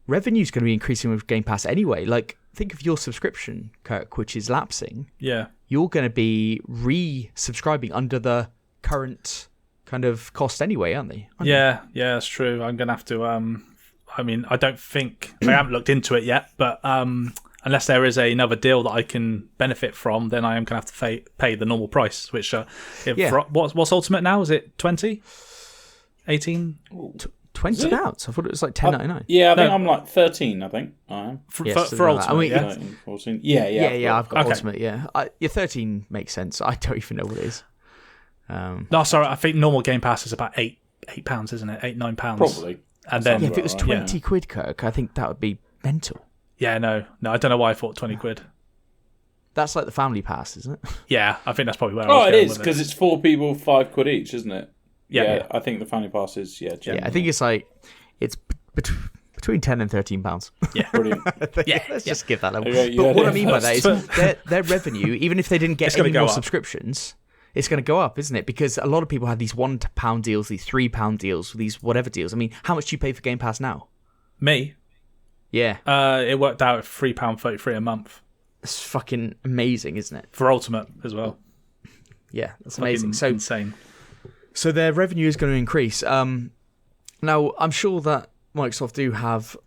revenue is going to be increasing with Game Pass anyway. Like, think of your subscription, Kirk, which is lapsing. Yeah. You're going to be re-subscribing under the current kind of cost anyway, aren't they? Yeah, that's true. I'm going to have to... I don't think... I haven't looked into it yet, but... unless there is another deal that I can benefit from, then I am going to have to pay the normal price, which... what's Ultimate now? Is it 20? 18? 20 pounds? I thought it was like $10.99. Yeah, I think I'm like 13, I think. I am. For Ultimate, I mean, yeah? 13, 14. Yeah, I've got Ultimate, yeah. 13 makes sense. I don't even know what it is. No, sorry, I think normal Game Pass is about £8, isn't it? £8-9. Probably. And then... Yeah, if it was 20 quid, Kirk, I think that would be mental. Yeah, no, I don't know why I thought 20 quid. That's like the family pass, isn't it? Yeah, I think that's probably where I was going it is, because it's 4 people, £5 each, isn't it? Yeah. I think the family pass is, Yeah, I think it's like, it's between £10 and £13. Yeah. Brilliant. Let's just give that level. Okay, but what I mean by that is their revenue, even if they didn't get any more up. subscriptions, it's going to go up, isn't it? Because a lot of people have these £1 deals, these £3 deals, these whatever deals. I mean, how much do you pay for Game Pass now? Me? Yeah. It worked out at £3.33 a month. It's fucking amazing, isn't it? For Ultimate as well. Yeah, that's amazing. So insane. So their revenue is going to increase. Now, I'm sure that Microsoft do have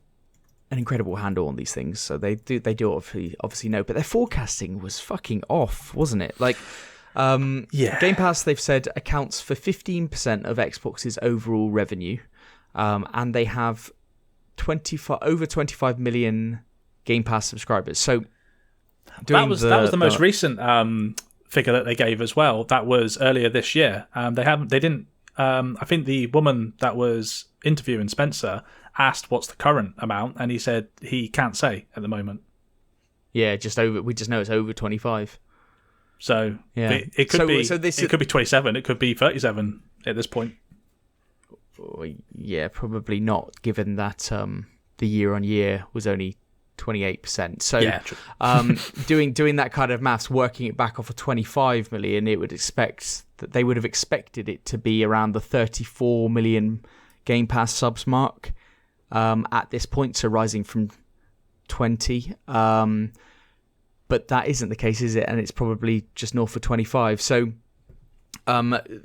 an incredible handle on these things, so they do obviously know. But their forecasting was fucking off, wasn't it? Like, Game Pass, they've said, accounts for 15% of Xbox's overall revenue, and they have over 25 million Game Pass subscribers. So that was the most recent figure that they gave as well. That was earlier this year. I think the woman that was interviewing Spencer asked what's the current amount, and he said he can't say at the moment. Yeah, we just know it's over 25. So yeah, it could be 27. It could be 37 at this point. Yeah, probably not, given that the year-on-year was only 28%. So yeah, doing that kind of maths, working it back off of 25 million, they would have expected it to be around the 34 million Game Pass subs mark at this point, so rising from 20. But that isn't the case, is it? And it's probably just north of 25. So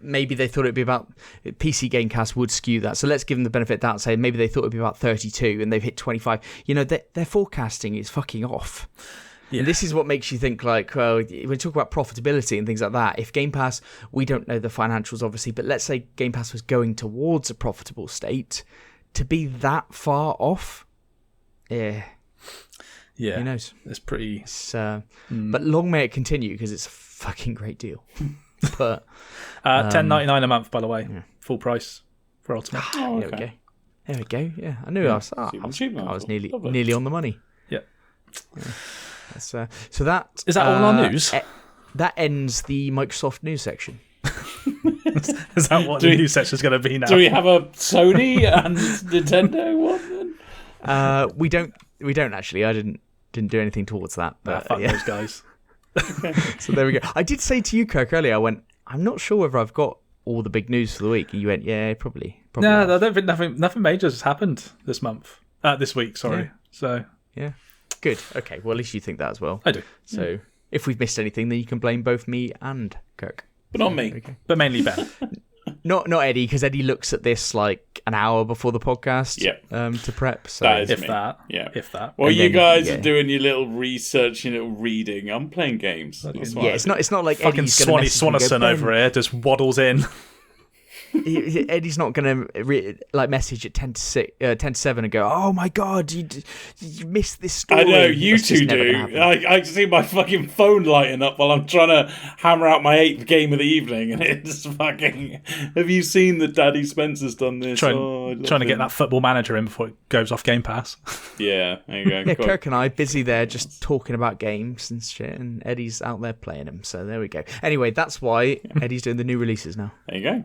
maybe they thought it'd be about PC Gamecast would skew that. So let's give them the benefit of that and say maybe they thought it'd be about 32 and they've hit 25. You know, their forecasting is fucking off. Yeah. And this is what makes you think, like, well, when we talk about profitability and things like that, if Game Pass, we don't know the financials obviously, but let's say Game Pass was going towards a profitable state, to be that far off, yeah. Who knows? It's pretty... But long may it continue, because it's a fucking great deal. But $10.99 a month, by the way. Yeah. Full price for Ultimate. There we go. Yeah, I knew I was nearly on the money. Yeah. So that Is that all our news? That ends the Microsoft news section. Is that what the news section is going to be now? Do we have a Sony and Nintendo one then? We don't actually. I didn't do anything towards that. But Fuck those guys. So there we go. I did say to you, Kirk, earlier, I went, I'm not sure whether I've got all the big news for the week. And you went, yeah, probably. No, have. I don't think nothing major has happened this week, sorry. Yeah. So yeah. Good. Okay. Well, at least you think that as well. I do. So if we've missed anything, then you can blame both me and Kirk. But not me. Okay. But mainly Ben. Not Eddie, because Eddie looks at this like an hour before the podcast to prep. So That is if me. that. Yeah. If that. Well, And you then, guys are doing your little research, your little reading. I'm playing games. That's why. yeah, it's not like Fucking Eddie's gonna message me and go, Swanison "Ben, over here just waddles in. Eddie's not going to message at 10 to 7 and go, oh my god, you missed this story. I know, you That's just two never do. gonna happen. I see my fucking phone lighting up while I'm trying to hammer out my 8th game of the evening, and it's fucking... Have you seen that Daddy Spencer's done this? Trying to get that Football Manager in before it goes off Game Pass. Yeah, there you go. Yeah, Cool. Kirk and I busy there just talking about games and shit, and Eddie's out there playing them, so there we go. Anyway, that's why Eddie's doing the new releases now. There you go.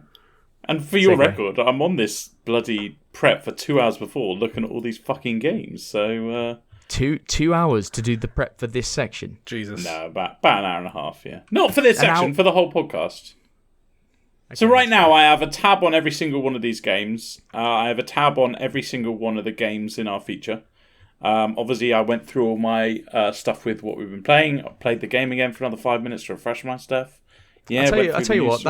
And for your Segue. record, I'm on this bloody prep for 2 hours before looking at all these fucking games, so... 2 hours to do the prep for this section. Jesus. No, about an hour and a half, yeah. Not for this section, hour- for the whole podcast. So Okay, right that's now I have a tab on every single one of these games. I have a tab on every single one of the games in our feature. Obviously, I went through all my stuff with what we've been playing. I played the game again for another 5 minutes to refresh my stuff. Yeah, I'll tell you what,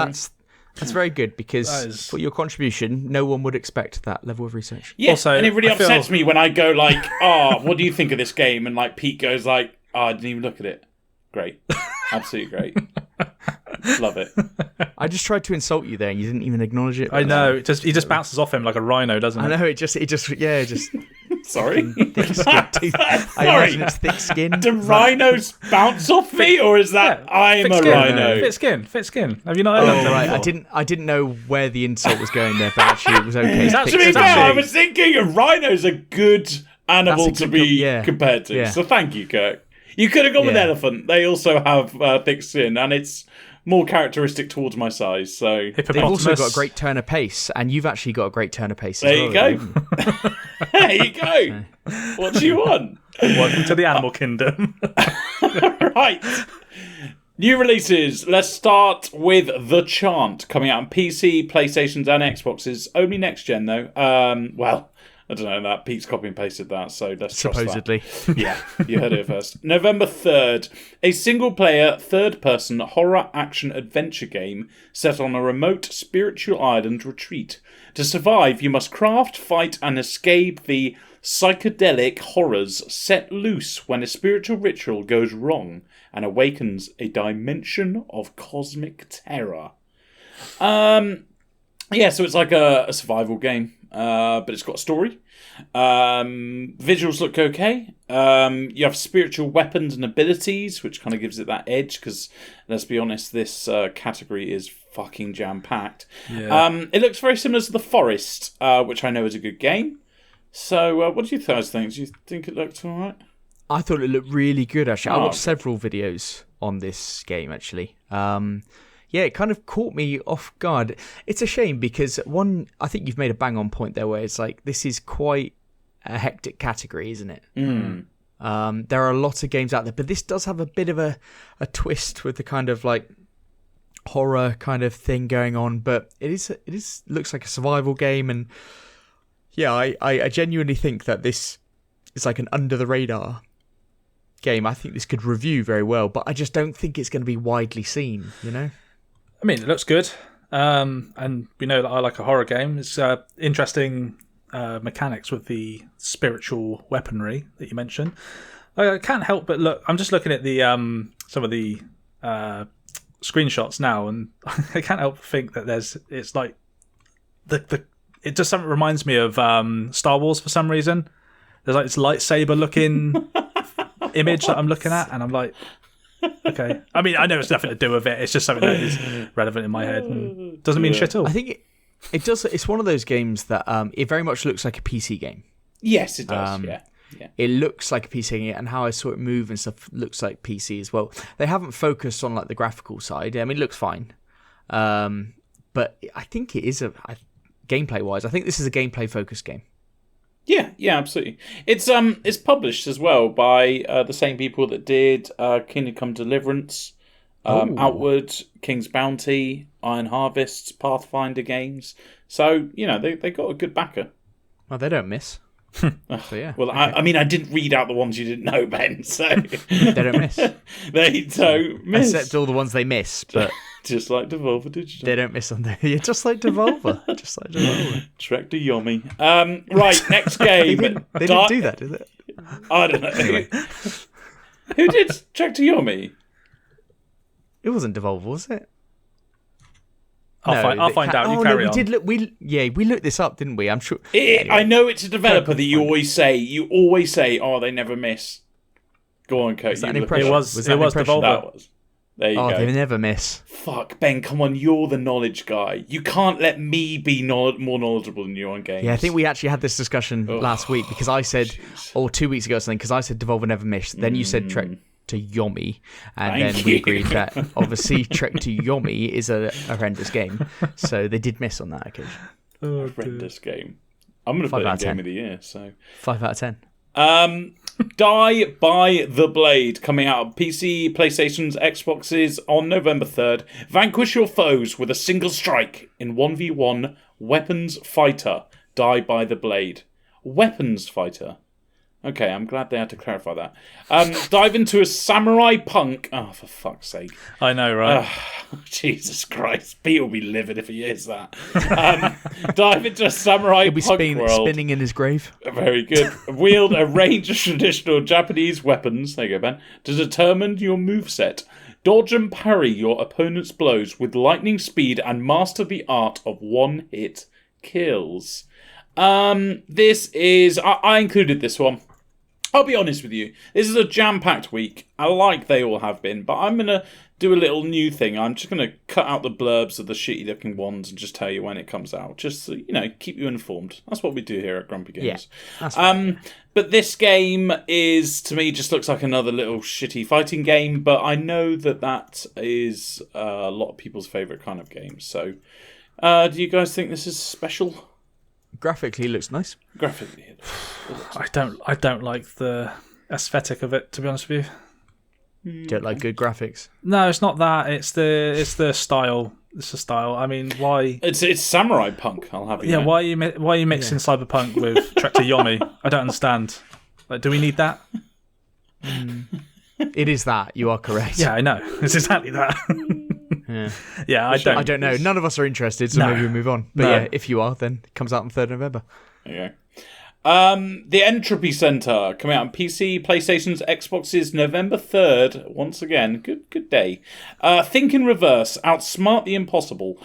that's very good, because is- for your contribution, no one would expect that level of research. Yeah, Also, and it really I feel- upsets me when I go like, "Oh, what do you think of this game?" And like Pete goes like, "Oh, I didn't even look at it. Great, absolutely great, love it." I just tried to insult you there, and you didn't even acknowledge it. I know. He just bounces off him like a rhino, doesn't I it? know, it just Sorry, I imagine it's thick skin. Do rhinos bounce off me, or is that I'm a rhino? Fit skin. Have you not heard that? Oh right, before? I didn't know where the insult was going there, but actually it was okay. It's To actually- be It's fair, I actually- was thinking a rhino's a good animal That's a to good be compared to. Yeah. So thank you, Kirk. You could have gone with Yeah. elephant. They also have thick skin, and it's more characteristic towards my size. So They've also got a great turn of pace, and you've actually got a great turn of pace. there you as well, go. There you go. What do you want? Welcome to the animal kingdom. Right. New releases. Let's start with The Chant, coming out on PC, PlayStations, and Xboxes. Only next gen, though. Well, I don't know. That Pete's copy and pasted that, so let's trust that. supposedly. Yeah, you heard it first. November 3rd, a single-player, third-person horror action adventure game set on a remote spiritual island retreat. To survive, you must craft, fight, and escape the psychedelic horrors set loose when a spiritual ritual goes wrong and awakens a dimension of cosmic terror. Yeah, so it's like a survival game, but it's got a story. Visuals look okay. You have spiritual weapons and abilities, which kind of gives it that edge, because, let's be honest, this category is fucking jam-packed. Yeah. It looks very similar to The Forest, which I know is a good game. So, what do you guys think? Do you think it looked alright? I thought it looked really good, actually. I Oh, watched okay. several videos on this game, actually. Yeah, it kind of caught me off guard. It's a shame because, I think you've made a bang-on point there where it's like, this is quite a hectic category, isn't it? There are a lot of games out there, but this does have a bit of a twist with the kind of like horror kind of thing going on, but it is looks like a survival game, and yeah, I genuinely think that this is like an under-the-radar game. I think this could review very well, but I just don't think it's going to be widely seen, you know? I mean, it looks good. And we know that I like a horror game. It's interesting mechanics with the spiritual weaponry that you mentioned. I can't help but look. I'm just looking at the some of the screenshots now, and I can't help but think that it's like it just something reminds me of Star Wars for some reason. There's like this lightsaber looking image that I'm looking at, and I'm like, okay. I mean, I know it's nothing to do with it. It's just something that is relevant in my head and doesn't mean shit at all. I think it does. It's one of those games that it very much looks like a PC game. Yes, it does, yeah. Yeah. it looks like a PC game, and how I saw it move and stuff looks like PC as well. They haven't focused on like the graphical side. I mean, it looks fine, but I think it is gameplay wise. I think this is a gameplay focused game. Yeah, absolutely. It's published as well by the same people that did Kingdom Come Deliverance, Outward, King's Bounty, Iron Harvests, Pathfinder games. So they got a good backer. Well, they don't miss. So yeah. Well, okay. I mean, I didn't read out the ones you didn't know, Ben. So they don't miss. They don't miss, except all the ones they miss. But just like Devolver Digital, they don't miss on there. Yeah, just like Devolver. Just like Devolver. Trek to Yomi. Right, next game. they didn't do that, did it? I don't know. Anyway, who did Trek to Yomi? It wasn't Devolver, was it? I'll find out. You carry on. We looked this up, didn't we? I'm sure. Anyway. I know it's a developer that you always say, oh, they never miss. Go on, Kurt. It was Devolver. There you go. They never miss. Fuck, Ben, come on, you're the knowledge guy. You can't let me be more knowledgeable than you on games. Yeah, I think we actually had this discussion last week because I said, or 2 weeks ago or something, because I said Devolver never missed. Then you said Trek to Yomi, and then we agreed that obviously Trek to Yomi is a horrendous game, so they did miss on that occasion. Horrendous game. I'm going to put it in Game of the Year. So 5 out of 10. Die by the Blade, coming out of PC, PlayStations, Xboxes on November 3rd. Vanquish your foes with a single strike in 1v1 weapons fighter. Die by the Blade. Weapons fighter. Okay, I'm glad they had to clarify that. Dive into a samurai punk. Oh, for fuck's sake. I know, right? Jesus Christ. Pete will be livid if he hears that. Dive into a samurai punk world. Spinning in his grave. Very good. Wield a range of traditional Japanese weapons, there you go, Ben, to determine your moveset. Dodge and parry your opponent's blows with lightning speed and master the art of one-hit kills. This is... I included this one. I'll be honest with you. This is a jam-packed week, like they all have been, but I'm going to do a little new thing. I'm just going to cut out the blurbs of the shitty-looking ones and just tell you when it comes out. Just so, keep you informed. That's what we do here at Grumpy Games. Yeah, that's right. But this game is, to me, just looks like another little shitty fighting game, but I know that is a lot of people's favourite kind of game. So, do you guys think this is special? Graphically, it looks nice. Graphically, it looks I don't like the aesthetic of it, to be honest with you. You don't like good graphics? No, it's not that. It's the style. It's the style. I mean, why? It's samurai punk. I'll have it. Yeah, why are you mixing cyberpunk with Trek to Yomi? I don't understand. Like, do we need that? It is that. You are correct. Yeah, I know. It's exactly that. Yeah, I don't know. None of us are interested, so maybe we move on. But yeah, if you are, then it comes out on 3rd November. There you go. The Entropy Center coming out on PC, PlayStations, Xboxes, November 3rd. Once again, good day. Think in reverse, outsmart the impossible.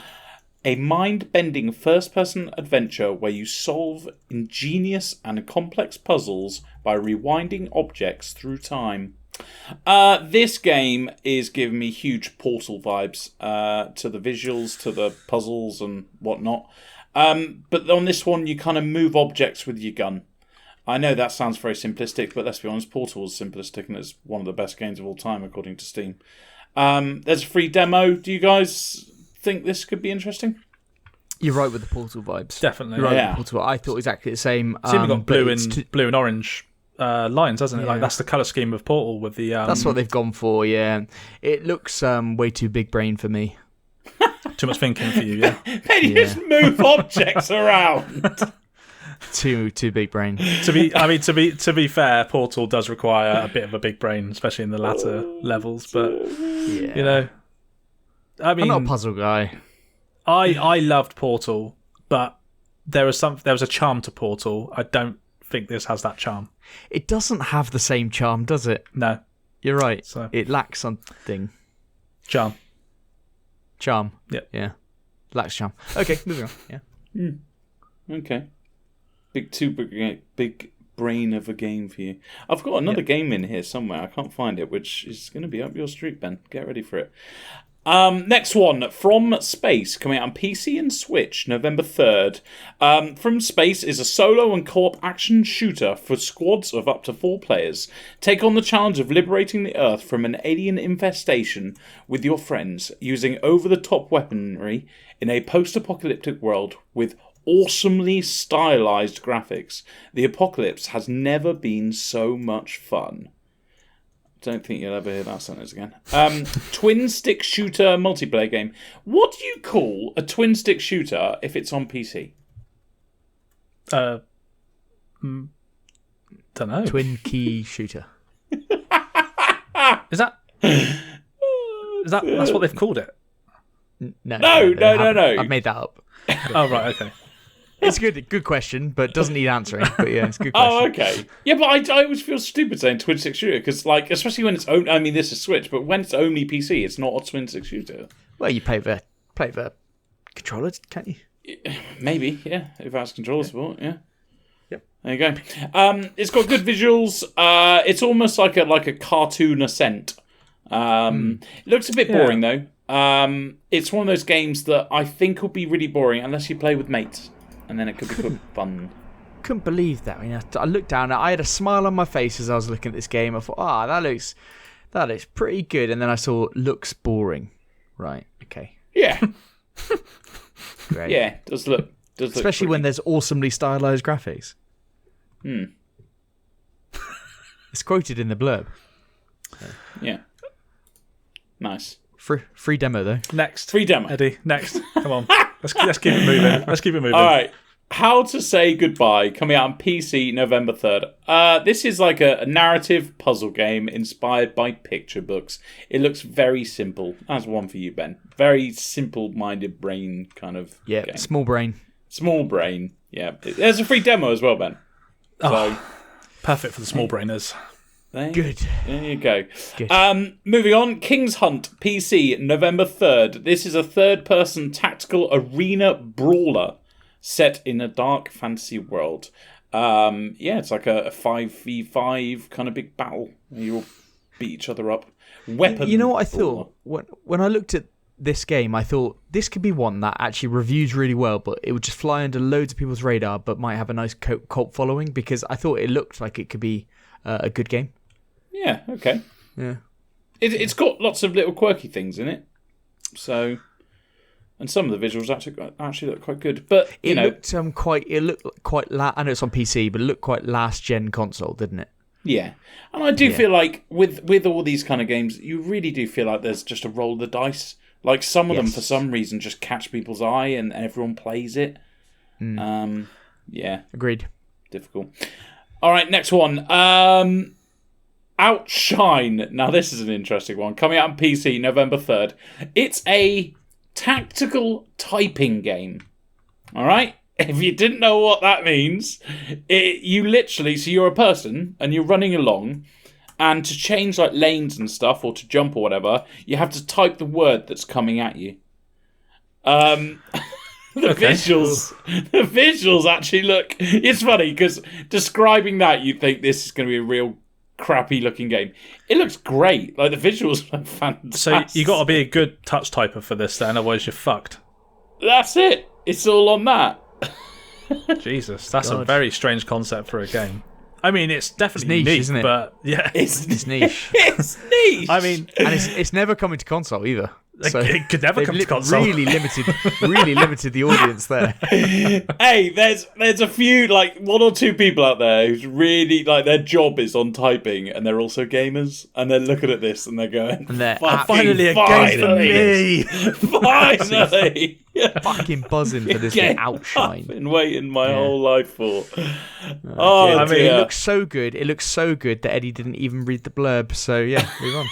A mind-bending first-person adventure where you solve ingenious and complex puzzles by rewinding objects through time. This game is giving me huge Portal vibes to the visuals, to the puzzles and whatnot. But on this one, you kind of move objects with your gun. I know that sounds very simplistic, but let's be honest, Portal is simplistic and it's one of the best games of all time, according to Steam. There's a free demo. Do you guys think this could be interesting? You're right with the Portal vibes. Definitely. You're right with the Portal. I thought exactly the same. We've got blue and orange lines, hasn't it? Like that's the colour scheme of Portal with the. That's what they've gone for. Yeah, it looks way too big brain for me. Too much thinking for you, yeah. Then you just move objects around. Too big brain. To be fair, Portal does require a bit of a big brain, especially in the latter levels. But I'm not a puzzle guy. I loved Portal, but there was a charm to Portal. I don't think this has that charm. It doesn't have the same charm, does it? No. You're right. So it lacks something. Charm. Yep. Yeah. Lacks charm. Okay, moving on. Yeah. Okay. Big brain of a game for you. I've got another game in here somewhere. I can't find it, which is going to be up your street, Ben. Get ready for it. Next one, From Space, coming out on PC and Switch, November 3rd. From Space is a solo and co-op action shooter for squads of up to 4 players. Take on the challenge of liberating the Earth from an alien infestation with your friends, using over-the-top weaponry in a post-apocalyptic world with awesomely stylized graphics. The apocalypse has never been so much fun. Don't think you'll ever hear that sentence again. Twin stick shooter multiplayer game. What do you call a twin stick shooter if it's on PC? Don't know. Twin key shooter. Is that that's what they've called it? No. No. I've made that up. Oh right, okay. It's good question, but doesn't need answering. But yeah, it's a good question. Oh, okay. Yeah, but I always feel stupid saying twin stick shooter because, like, especially when it's only. I mean, this is Switch, but when it's only PC, it's not a twin stick shooter. Well, you play the controller, can't you? Maybe, yeah. If that's controller support, yeah. Yep. There you go. It's got good visuals. It's almost like a cartoon Ascent. It looks a bit boring though. It's one of those games that I think will be really boring unless you play with mates. And then it could be fun. Couldn't believe that. I mean, I looked down. I had a smile on my face as I was looking at this game. I thought, that looks pretty good. And then I saw looks boring. Right. Okay. Yeah. Great. Yeah. Does look. Especially when there's awesomely stylized graphics. It's quoted in the blurb. Yeah. Nice. Free demo though. Next. Free demo. Eddie. Next. Come on. Let's keep it moving. Let's keep it moving. All right. How to Say Goodbye, coming out on PC November 3rd. This is like a narrative puzzle game inspired by picture books. It looks very simple. That's one for you, Ben. Very simple-minded brain kind of game. Small brain. Small brain, yeah. There's a free demo as well, Ben. So, perfect for the small brainers. Good. There you go. Good. Moving on, King's Hunt, PC, November 3rd. This is a third-person tactical arena brawler set in a dark fantasy world. It's like a 5v5 kind of big battle. You all beat each other up. Weapon. You know what I thought? When I looked at this game, I thought this could be one that actually reviews really well, but it would just fly under loads of people's radar, but might have a nice cult following, because I thought it looked like it could be a good game. Yeah, okay. Yeah. It's got lots of little quirky things in it. So, and some of the visuals actually look quite good. But it looked quite. I know it's on PC, but it looked quite last gen console, didn't it? Yeah, and I do feel like with all these kind of games, you really do feel like there's just a roll of the dice. Like some of them, for some reason, just catch people's eye, and everyone plays it. Yeah, agreed. Difficult. All right, next one. Outshine. Now, this is an interesting one. Coming out on PC, November 3rd. It's a tactical typing game. All right? If you didn't know what that means, you're a person, and you're running along, and to change like lanes and stuff, or to jump or whatever, you have to type the word that's coming at you. The visuals actually look. It's funny because describing that, you think this is going to be a real crappy looking game. It looks great. Like the visuals look fantastic. So you got to be a good touch typer for this, then, otherwise you're fucked. That's it. It's all on that. Jesus, that's a very strange concept for a game. I mean, it's definitely niche, isn't it? But yeah, it's niche. It's niche. I mean, and it's never coming to console either. So it could never come to console. Really limited the audience there. Hey, there's a few, like one or two people out there who's really like their job is on typing, and they're also gamers, and they're looking at this and they're going, and they're finally a game for me. Finally. Fucking buzzing for this game. Outshine. I've been waiting my whole life for. I mean, it looks so good. It looks so good that Eddie didn't even read the blurb. So yeah, move on.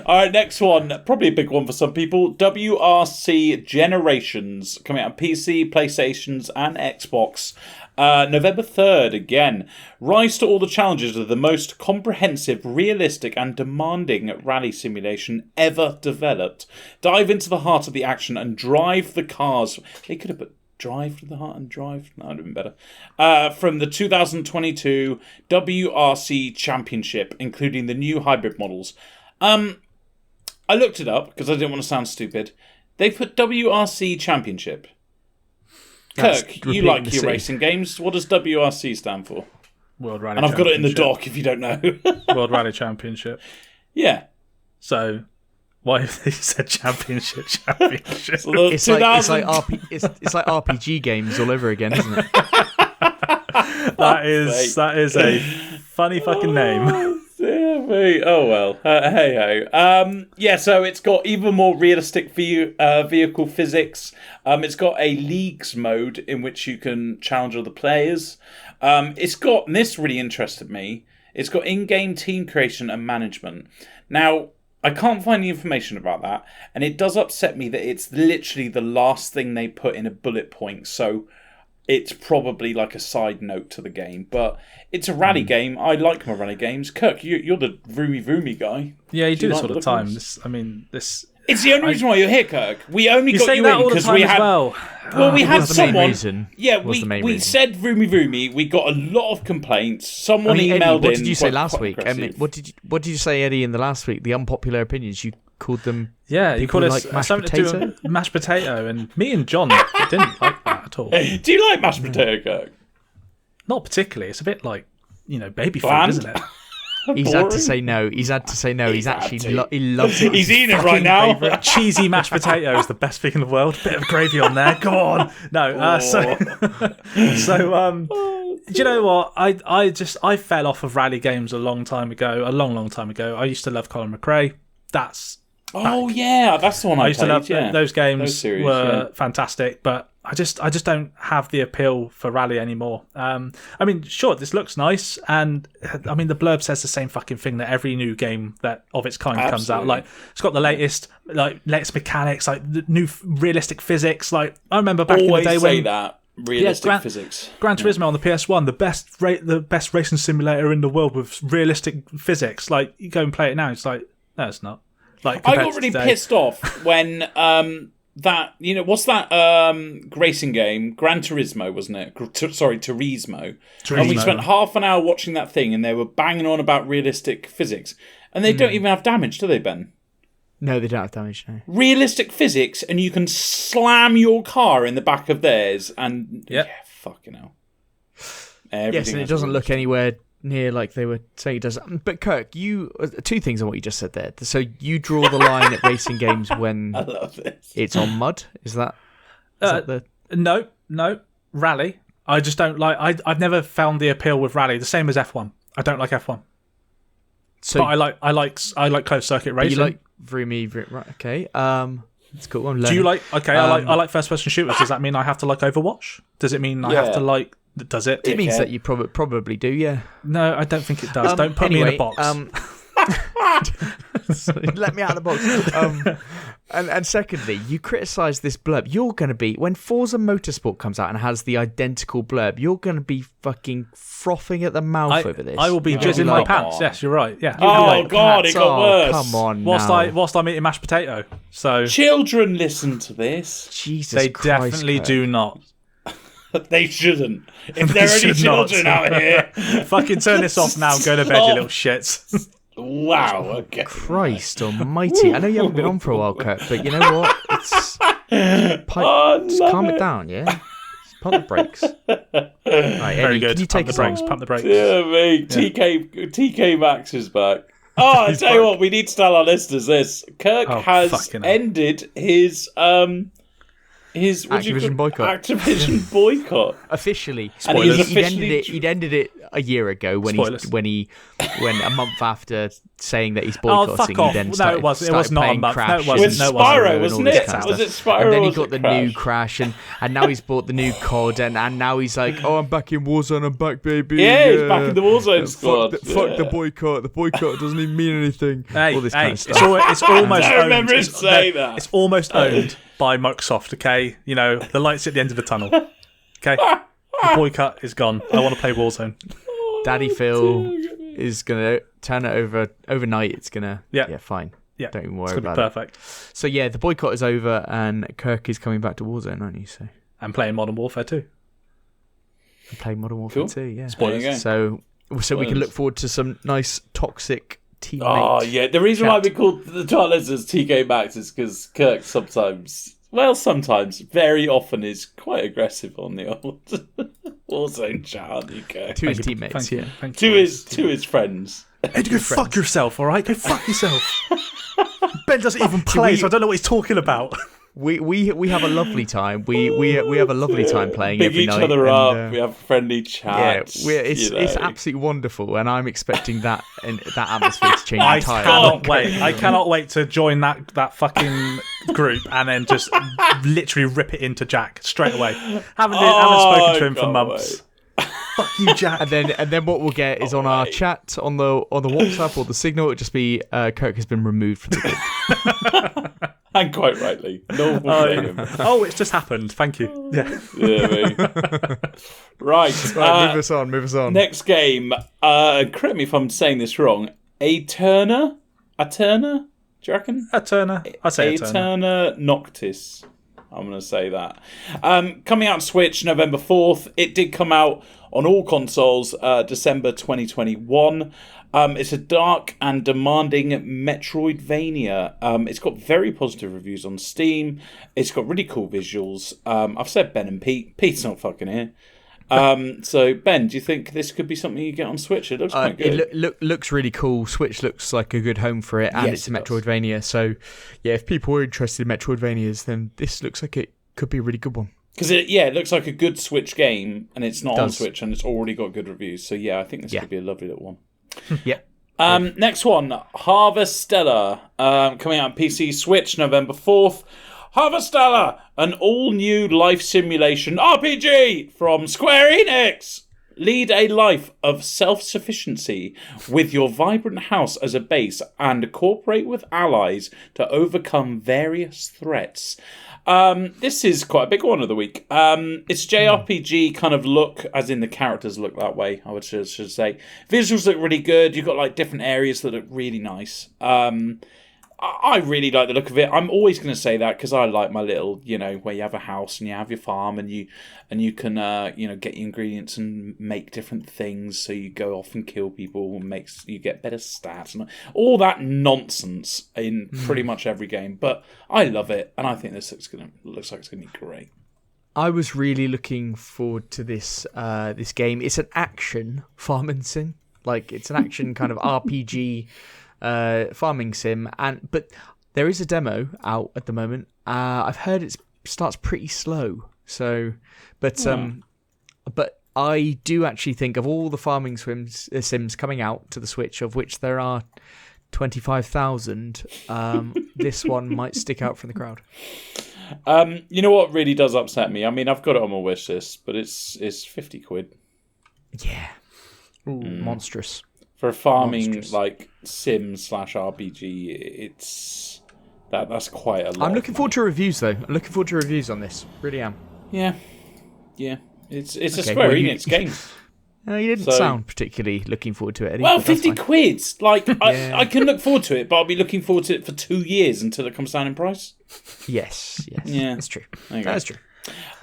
All right, next one. Probably a big one for some people. WRC Generations, coming out on PC, PlayStations, and Xbox. November 3rd, again. Rise to all the challenges of the most comprehensive, realistic, and demanding rally simulation ever developed. Dive into the heart of the action and drive the cars. They could have put Drive to the Heart and Drive? No, that would have been better. From the 2022 WRC Championship, including the new hybrid models. I looked it up because I didn't want to sound stupid. They put WRC Championship. Kirk, you like your racing games. What does WRC stand for? World Rally And I've got it in the Championship. doc if you don't know. World Rally Championship. Yeah. So, why have they said championship? Championship. So the It's like 2000 it's like RPG games all over again, isn't it? That is a funny fucking name. Dear me. Oh well. Hey ho. Yeah. So it's got even more realistic vehicle physics. It's got a leagues mode in which you can challenge other players. It's got, and this really interested me. It's got in-game team creation and management. Now, I can't find the information about that, and it does upset me that it's literally the last thing they put in a bullet point. So it's probably like a side note to the game, but it's a rally game. I like my rally games. Kirk, you're the roomy guy. Yeah, you do this like all the the time. looks? It's the only reason why you're here, Kirk. We only You got say you that in all the because time we as had. well. Well, we had was the main someone. reason. Yeah, Was the main we reason. said roomy. We got a lot of complaints. Someone emailed Eddie, what in. did you say quite- last quite week? aggressive. What did you say, Eddie, in the last week? The unpopular opinions. You called them. Yeah, you People call it like mashed something to do potato? with mashed potato, and me and John didn't like that at all. Do you like mashed potato, Kirk? Not particularly. It's a bit like, baby food, Bland? isn't it? He's had to Boring. say no. He's had to say no. He's had actually to. he loves it. He's eating it Fucking right now. favourite. Cheesy mashed potato is the best thing in the world. Bit of gravy on there. Go on. No. Do you know what? I fell off of rally games a long time ago. A long time ago. I used to love Colin McRae. Oh yeah, that's the one I used to played. love Yeah. those games. Those series, were fantastic, but I just don't have the appeal for rally anymore. Sure, this looks nice, and the blurb says the same fucking thing that every new game that of its kind comes out. Absolutely. Like, it's got the latest mechanics, like the new realistic physics. Like, I remember back Always in the day say when that realistic Gran- physics. Gran Turismo on the PS1, the best racing simulator in the world with realistic physics. Like, you go and play it now, it's like, no, it's not. Like, I compared got to really today. pissed off when that what's that racing game? Gran Turismo, wasn't it? Turismo. And we Turismo. spent half an hour watching that thing, and they were banging on about realistic physics, and they don't even have damage, do they, Ben? No, they don't have damage. No. Realistic physics, and you can slam your car in the back of theirs, and Yep. yeah, fucking hell. Yes, Everything and it has doesn't look realistic. anywhere near like they were saying it does. But Kirk, you two things on what you just said there. So you draw the line at racing games when I love this. it's on mud. Is that the? No, rally. I just don't like. I've never found the appeal with rally. The same as F1. I don't like F1, So but I like closed circuit but racing. you like Vroomy, right? Okay. It's cool. I'm learning. Do you like? Okay, I like first person shooters. Does that mean I have to like Overwatch? Does it mean I have to like? Does it? It means Dickhead. that you probably do. Yeah. No, I don't think it does. Don't put me in a box. Let me out of the box. And secondly, you criticise this blurb. You're going to be, when Forza Motorsport comes out and has the identical blurb, you're going to be fucking frothing at the mouth over this. I will be You're jizzing gonna my be pants. Yes, you're right. Yeah. Oh God, it got worse. Come on, Whilst I'm eating mashed potato. So Children listen to this. Jesus they Christ, definitely Kirk. do not. They shouldn't. If there are any should not. children out here, Fucking turn this off now and go to bed, you little shits. wow. Okay. Christ almighty. I know you haven't been on for a while, Kirk, but you know what? It's just calm it down, yeah? Just pump the brakes. Right, Very Eddie, good. can you take us on? Pump the brakes. Dear me, TK Maxx is back. Oh, I tell you what, we need to tell our listeners this. Kirk has fucking hell. ended his Activision boycott. Activision boycott. Officially. And he's He'd officially he'd ended it a year ago when Spoilers. when a month after saying that he's Oh, boycotting, fuck off. he then No, started, it wasn't started not a playing month. No, it Crash wasn't. With No, it wasn't. Spyro, and all wasn't this it? kind of Was stuff. it Spyro And then or he was got it the Crash? new Crash, and now he's bought the new COD, and now he's like, oh, I'm back in Warzone, I'm back, baby. Yeah, he's back in the Warzone squad. Fuck the boycott. The boycott doesn't even mean anything. Hey, all this kind of stuff. it's almost I remember owned. him saying that. It's almost owned by Microsoft, okay? You know, the light's at the end of the tunnel. Okay? The boycott is gone. I want to play Warzone. Daddy Phil is gonna turn it over overnight. It's gonna fine. Yeah. Don't even It's worry going to about be it. perfect. So yeah, the boycott is over, and Kirk is coming back to Warzone, aren't you? So and playing Modern Warfare 2. And play Modern Warfare Cool. 2, yeah. Spoilers. So we can look forward to some nice toxic teammate. Oh, yeah. The reason why we called the Twilight Lizards TK Maxx is because Kirk sometimes, very often is quite aggressive on the old Warzone chat, aren't you, Kirk? To his teammates, yeah. Thank you. To his friends. Hey, go fuck yourself, all right? Go fuck yourself. Ben doesn't even play, so I don't know what he's talking about. We have a lovely time. We have a lovely time playing Big every each night. other up. We have friendly chats. Yeah, it's absolutely wonderful, and I'm expecting that atmosphere to change I entirely. cannot wait to join that fucking group and then just literally rip it into Jack straight away. Haven't spoken to him for months. Fuck you, Jack. And then what we'll get is on our chat on the WhatsApp or the Signal. It'll just be Kirk has been removed from the group. And quite rightly. No one will blame him. Oh, it's just happened. Thank you. Yeah. Right. Move us on. Next game. Correct me if I'm saying this wrong. Aeterna? Do you reckon? Eterna. I say Eterna. Aeterna Noctis. I'm going to say that. Coming out on Switch November 4th. It did come out on all consoles December 2021. It's a dark and demanding Metroidvania. It's got very positive reviews on Steam. It's got really cool visuals. I've said Ben and Pete. Pete's not fucking here. So, Ben, do you think this could be something you get on Switch? It looks quite good. It looks really cool. Switch looks like a good home for it, and it's a Metroidvania. So, yeah, if people are interested in Metroidvanias, then this looks like it could be a really good one. Because it looks like a good Switch game, and it's not on Switch, and it's already got good reviews. So, yeah, I think this could be a lovely little one. Yeah. Next one, Harvestella, coming out on PC, Switch, November 4th. Harvestella, an all-new life simulation RPG from Square Enix. Lead a life of self-sufficiency with your vibrant house as a base and cooperate with allies to overcome various threats. This is quite a big one of the week. It's JRPG kind of look, as in the characters look that way, I should say. Visuals look really good. You've got like different areas that look really nice. I really like the look of it. I'm always going to say that because I like my little, where you have a house and you have your farm and you can, get your ingredients and make different things. So you go off and kill people and you get better stats and all that nonsense in pretty much every game. But I love it, and I think this looks like it's going to be great. I was really looking forward to this this game. It's an action farming sim, like it's an action kind of RPG. Farming sim, but there is a demo out at the moment. I've heard it starts pretty slow, but I do actually think of all the farming sims coming out to the Switch, of which there are 25,000, this one might stick out from the crowd. You know what really does upset me? I mean, I've got it on my wish list, but it's 50 quid. Yeah. Ooh, monstrous. For a farming like sim/RPG, it's that's quite a lot. I'm looking forward to reviews though. I'm looking forward to reviews on this. Really am. Yeah. It's a Square Enix game. You didn't sound particularly looking forward to it, Eddie. Well, 50 quid. Like I can look forward to it, but I'll be looking forward to it for 2 years until it comes down in price. Yes. Yeah, that's true. That's true.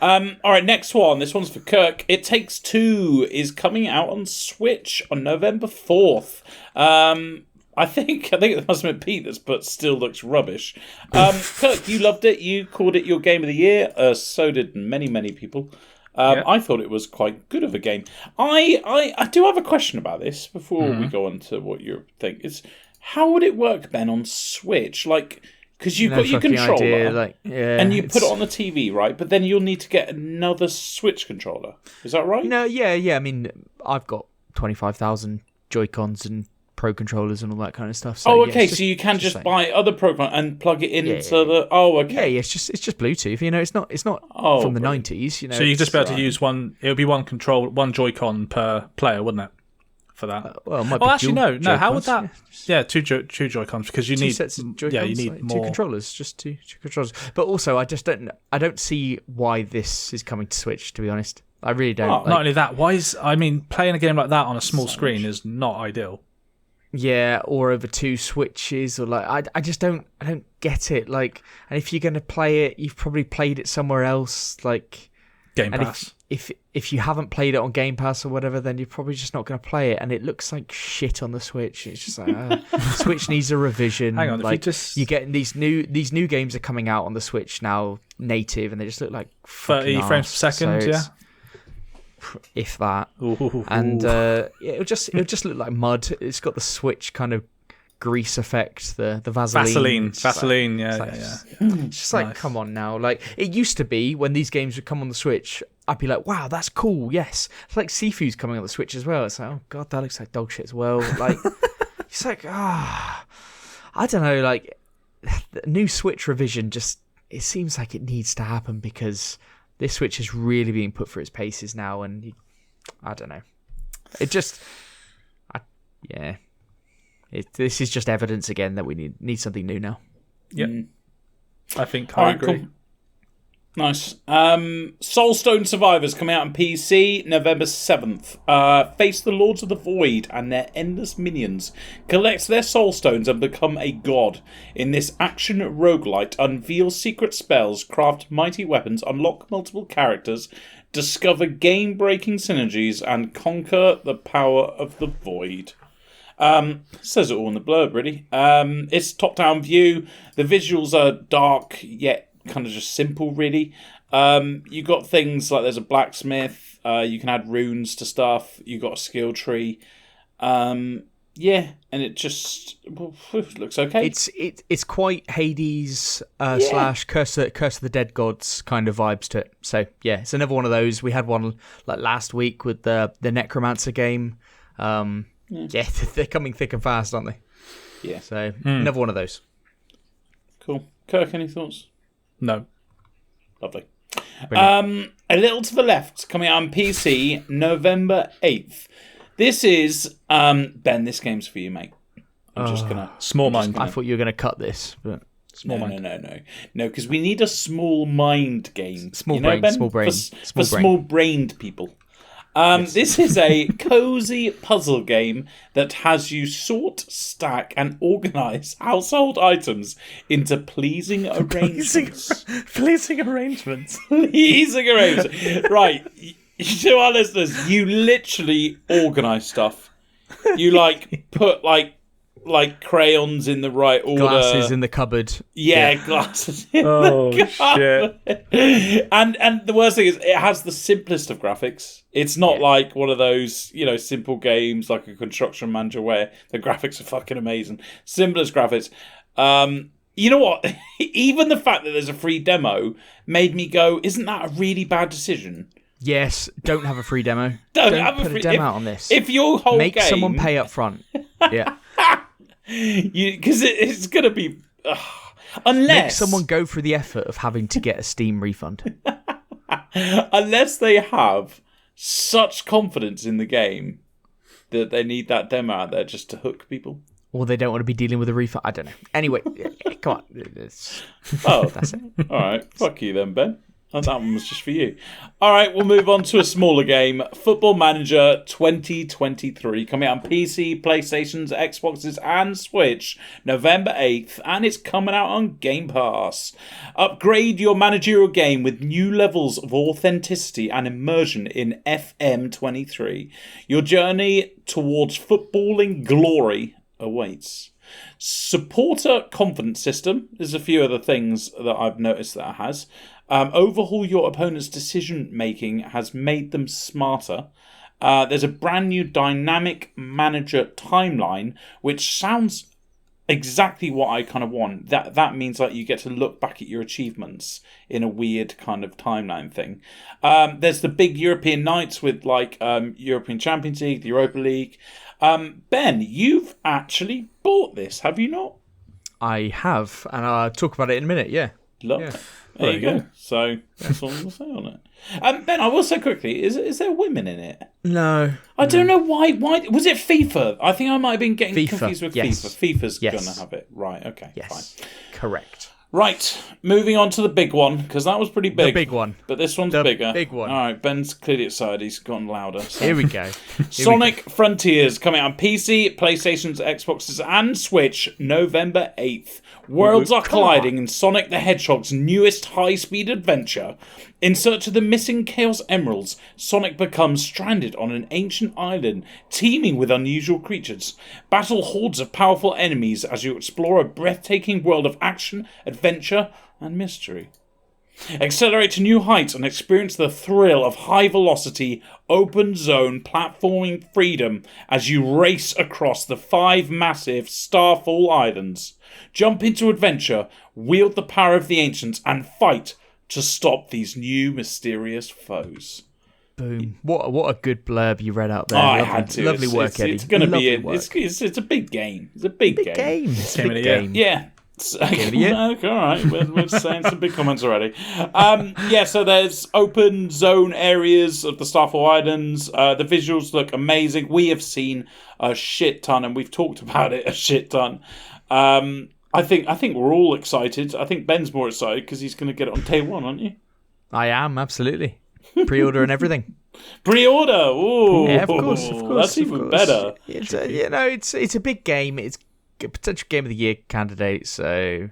All right, next one. This one's for Kirk. It Takes Two is coming out on Switch on November 4th. I think it must have been Pete but still looks rubbish. Kirk, you loved it. You called it your game of the year. So did many people. I thought it was quite good of a game. I do have a question about this before we go on to what you think. Is how would it work, Ben, on Switch? Like, because you've got your controller, and you put it on the TV, right? But then you'll need to get another Switch controller. Is that right? No, yeah. I mean, I've got 25,000 Joy-Cons and Pro controllers and all that kind of stuff. So, so you can just buy other Pro and plug it into the. Oh, okay. Yeah, it's just Bluetooth. It's not from the 90s. So you just be able to use one. It would be one Joy-Con per player, wouldn't it? For that. Actually, no. How would that? Yeah, two Joy-Cons because you need sets of Joy-Cons. Yeah, you need more. Two controllers, just two controllers. But also, I don't see why this is coming to Switch. To be honest, I really don't. Not only that, playing a game like that on a small screen is not ideal. Yeah, or over two Switches, or I don't get it. Like, and if you're going to play it, you've probably played it somewhere else. Like, Game And Pass. if you haven't played it on Game Pass or whatever, then you're probably just not going to play it. And it looks like shit on the Switch. It's just like Switch needs a revision. Hang on, like you get these new games are coming out on the Switch now native, and they just look like 30 frames per second, so yeah. If that, Ooh. and it'll just look like mud. It's got the Switch kind of grease effect, the Vaseline. Vaseline, yeah. It's just like, Nice. come on now. Like, it used to be when these games would come on the Switch, I'd be like, wow, that's cool, yes. It's like Sifu's coming on the Switch as well. It's like, oh god, that looks like dog shit as well. Like, it's like, I don't know, like, the new Switch revision just, it seems like it needs to happen because this Switch is really being put through its paces now, and I don't know. It just, this is just evidence again that we need something new now. Yep. I think All I right, agree. cool. Nice. Soulstone Survivors coming out on PC November 7th. Face the Lords of the Void and their endless minions. Collect their soulstones and become a god. In this action roguelite, unveil secret spells, craft mighty weapons, unlock multiple characters, discover game-breaking synergies, and conquer the power of the void. Says it all in the blurb, really. It's top-down view. The visuals are dark, yet kind of just simple, really. You got things like there's a blacksmith. You can add runes to stuff. You got a skill tree. And it just looks okay. It's quite Hades slash Curse of the Dead Gods kind of vibes to it. So yeah, it's another one of those. We had one like last week with the Necromancer game. Yeah, they're coming thick and fast, aren't they? Yeah. So another one of those. Cool. Kirk, any thoughts? No. Lovely. A Little to the Left, coming out on PC November 8th. This is Ben, this game's for you, mate. I'm just gonna Small mind. I thought you were going to cut this, but No, because we need a small mind game. Small you know, brain, Ben? small brain, for small brain. small-brained people. This is a cozy puzzle game that has you sort, stack, and organise household items into pleasing arrangements. Pleasing arrangements. Pleasing arrangements. Right. To our listeners, you literally organise stuff. You put crayons in the right order. Glasses in the cupboard. Yeah, glasses in Oh, the cupboard. And the worst thing is it has the simplest of graphics. It's not like one of those, simple games like a construction manager where the graphics are fucking amazing. Simplest graphics. You know what? Even the fact that there's a free demo made me go, isn't that a really bad decision? Yes, don't have a free demo. Don't have put a free a demo out on this. If your whole Make game... someone pay up front. Yeah. Because it's going to be... unless... Make someone go through the effort of having to get a Steam refund. Unless they have such confidence in the game that they need that demo out there just to hook people. Or they don't want to be dealing with a refund. I don't know. Anyway, come on. That's it. All right. Fuck you then, Ben. That one was just for you. All right, we'll move on to a smaller game. Football Manager 2023, coming out on PC, PlayStations, Xboxes, and Switch, November 8th, and it's coming out on Game Pass. Upgrade your managerial game with new levels of authenticity and immersion in FM23. Your journey towards footballing glory awaits. Supporter confidence system. There's a few other things that I've noticed that it has. Overhaul your opponent's decision making has made them smarter. There's a brand new dynamic manager timeline, which sounds exactly what I kind of want. That means like you get to look back at your achievements in a weird kind of timeline thing. There's the big European nights with European Champions League, the Europa League. Ben, you've actually bought this, have you not? I have, and I'll talk about it in a minute, yeah. Look. Yeah. There you go. So that's all I'm going to say on it. Ben, I will say quickly, is there women in it? No. I don't know why. Why was it FIFA? I think I might have been getting FIFA, confused with yes. FIFA. FIFA's Yes. going to have it. Right, okay, Yes. fine. Correct. Right, moving on to the big one, because that was pretty big. The big one. But this one's The bigger. big one. All right, Ben's clearly excited. He's gotten louder. So. Here we go. Sonic Frontiers coming out on PC, PlayStations, Xboxes, and Switch November 8th. Worlds are colliding in Sonic the Hedgehog's newest high-speed adventure. In search of the missing Chaos Emeralds, Sonic becomes stranded on an ancient island teeming with unusual creatures. Battle hordes of powerful enemies as you explore a breathtaking world of action, adventure, and mystery. Accelerate to new heights and experience the thrill of high-velocity, open-zone platforming freedom as you race across the 5 massive Starfall Islands. Jump into adventure, wield the power of the ancients, and fight to stop these new mysterious foes. Boom! What a good blurb you read out there. I had to. Lovely work, Eddie. It's going to be Lovely it. It's a big game. It's a big game. It's a big game. Yeah. Okay, all right. We're saying some big comments already. So there's open zone areas of the Starfall Islands. The visuals look amazing. We have seen a shit ton, and we've talked about it a shit ton. I think we're all excited. I think Ben's more excited because he's going to get it on day one, aren't you? I am, absolutely. Pre-order and everything. Pre-order. Ooh, yeah, of course. That's even better. It's a big game. It's a potential game of the year candidate. So,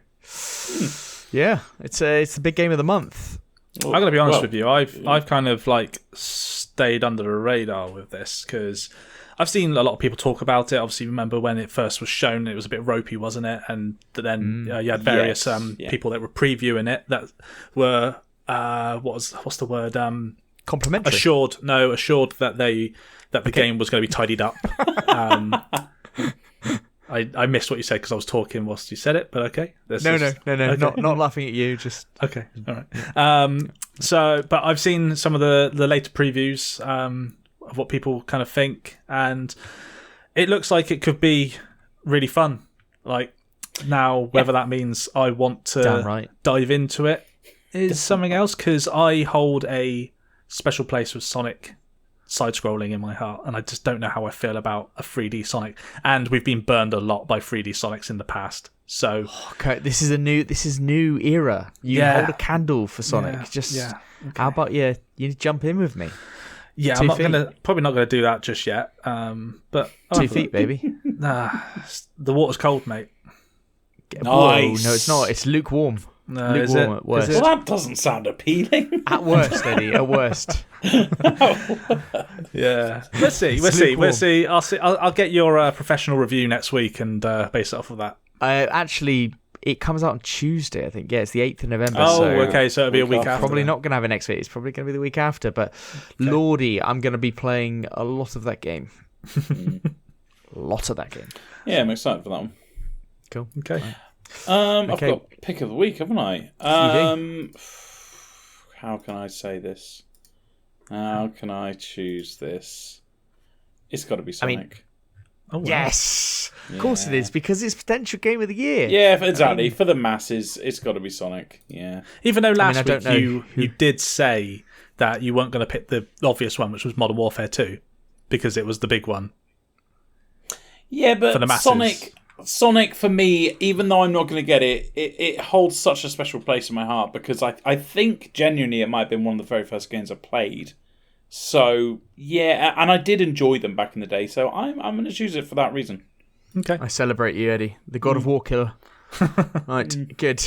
yeah, it's the big game of the month. I'm going to be honest with you. I've kind of like stayed under the radar with this because I've seen a lot of people talk about it. Obviously, remember when it first was shown, it was a bit ropey, wasn't it? And then you had various people that were previewing it that were what's the word? Complimentary. Assured that the game was going to be tidied up. I missed what you said because I was talking whilst you said it, but okay. No, okay. Not laughing at you. Just okay. All right. But I've seen some of the later previews of what people kind of think, and it looks like it could be really fun. Like now, whether that means I want to dive into it is something else, because I hold a special place with Sonic side-scrolling in my heart, and I just don't know how I feel about a 3D Sonic. And we've been burned a lot by 3D Sonics in the past. So okay, this is new era. You hold a candle for Sonic. How about you jump in with me? Yeah, probably not gonna do that just yet. But 2 feet, baby. Nah, the water's cold, mate. Nice. Whoa, no, it's not. It's lukewarm. No, lukewarm at worst. Well, that doesn't sound appealing. At worst, Eddie. At worst. Yeah. Let's see. I'll get your professional review next week and base it off of that. Actually, it comes out on Tuesday, I think. Yeah, it's the 8th of November. Oh, okay. So it'll be a week after. Probably not going to have it next week. It's probably going to be the week after. But Lordy, I'm going to be playing a lot of that game. Lots of that game. Yeah, I'm excited for that one. Cool. Okay. I've got pick of the week, haven't I? How can I say this? How can I choose this? It's got to be Sonic. Yes, of course it is, because it's potential game of the year. Yeah, exactly. For the masses, it's got to be Sonic. Yeah. Even though last week you did say that you weren't going to pick the obvious one, which was Modern Warfare 2, because it was the big one. Yeah, but for the masses. Sonic for me, even though I'm not going to get it, it holds such a special place in my heart, because I think genuinely it might have been one of the very first games I played. So, yeah, and I did enjoy them back in the day, so I'm going to choose it for that reason. Okay. I celebrate you, Eddie, the God of War killer. Right, good.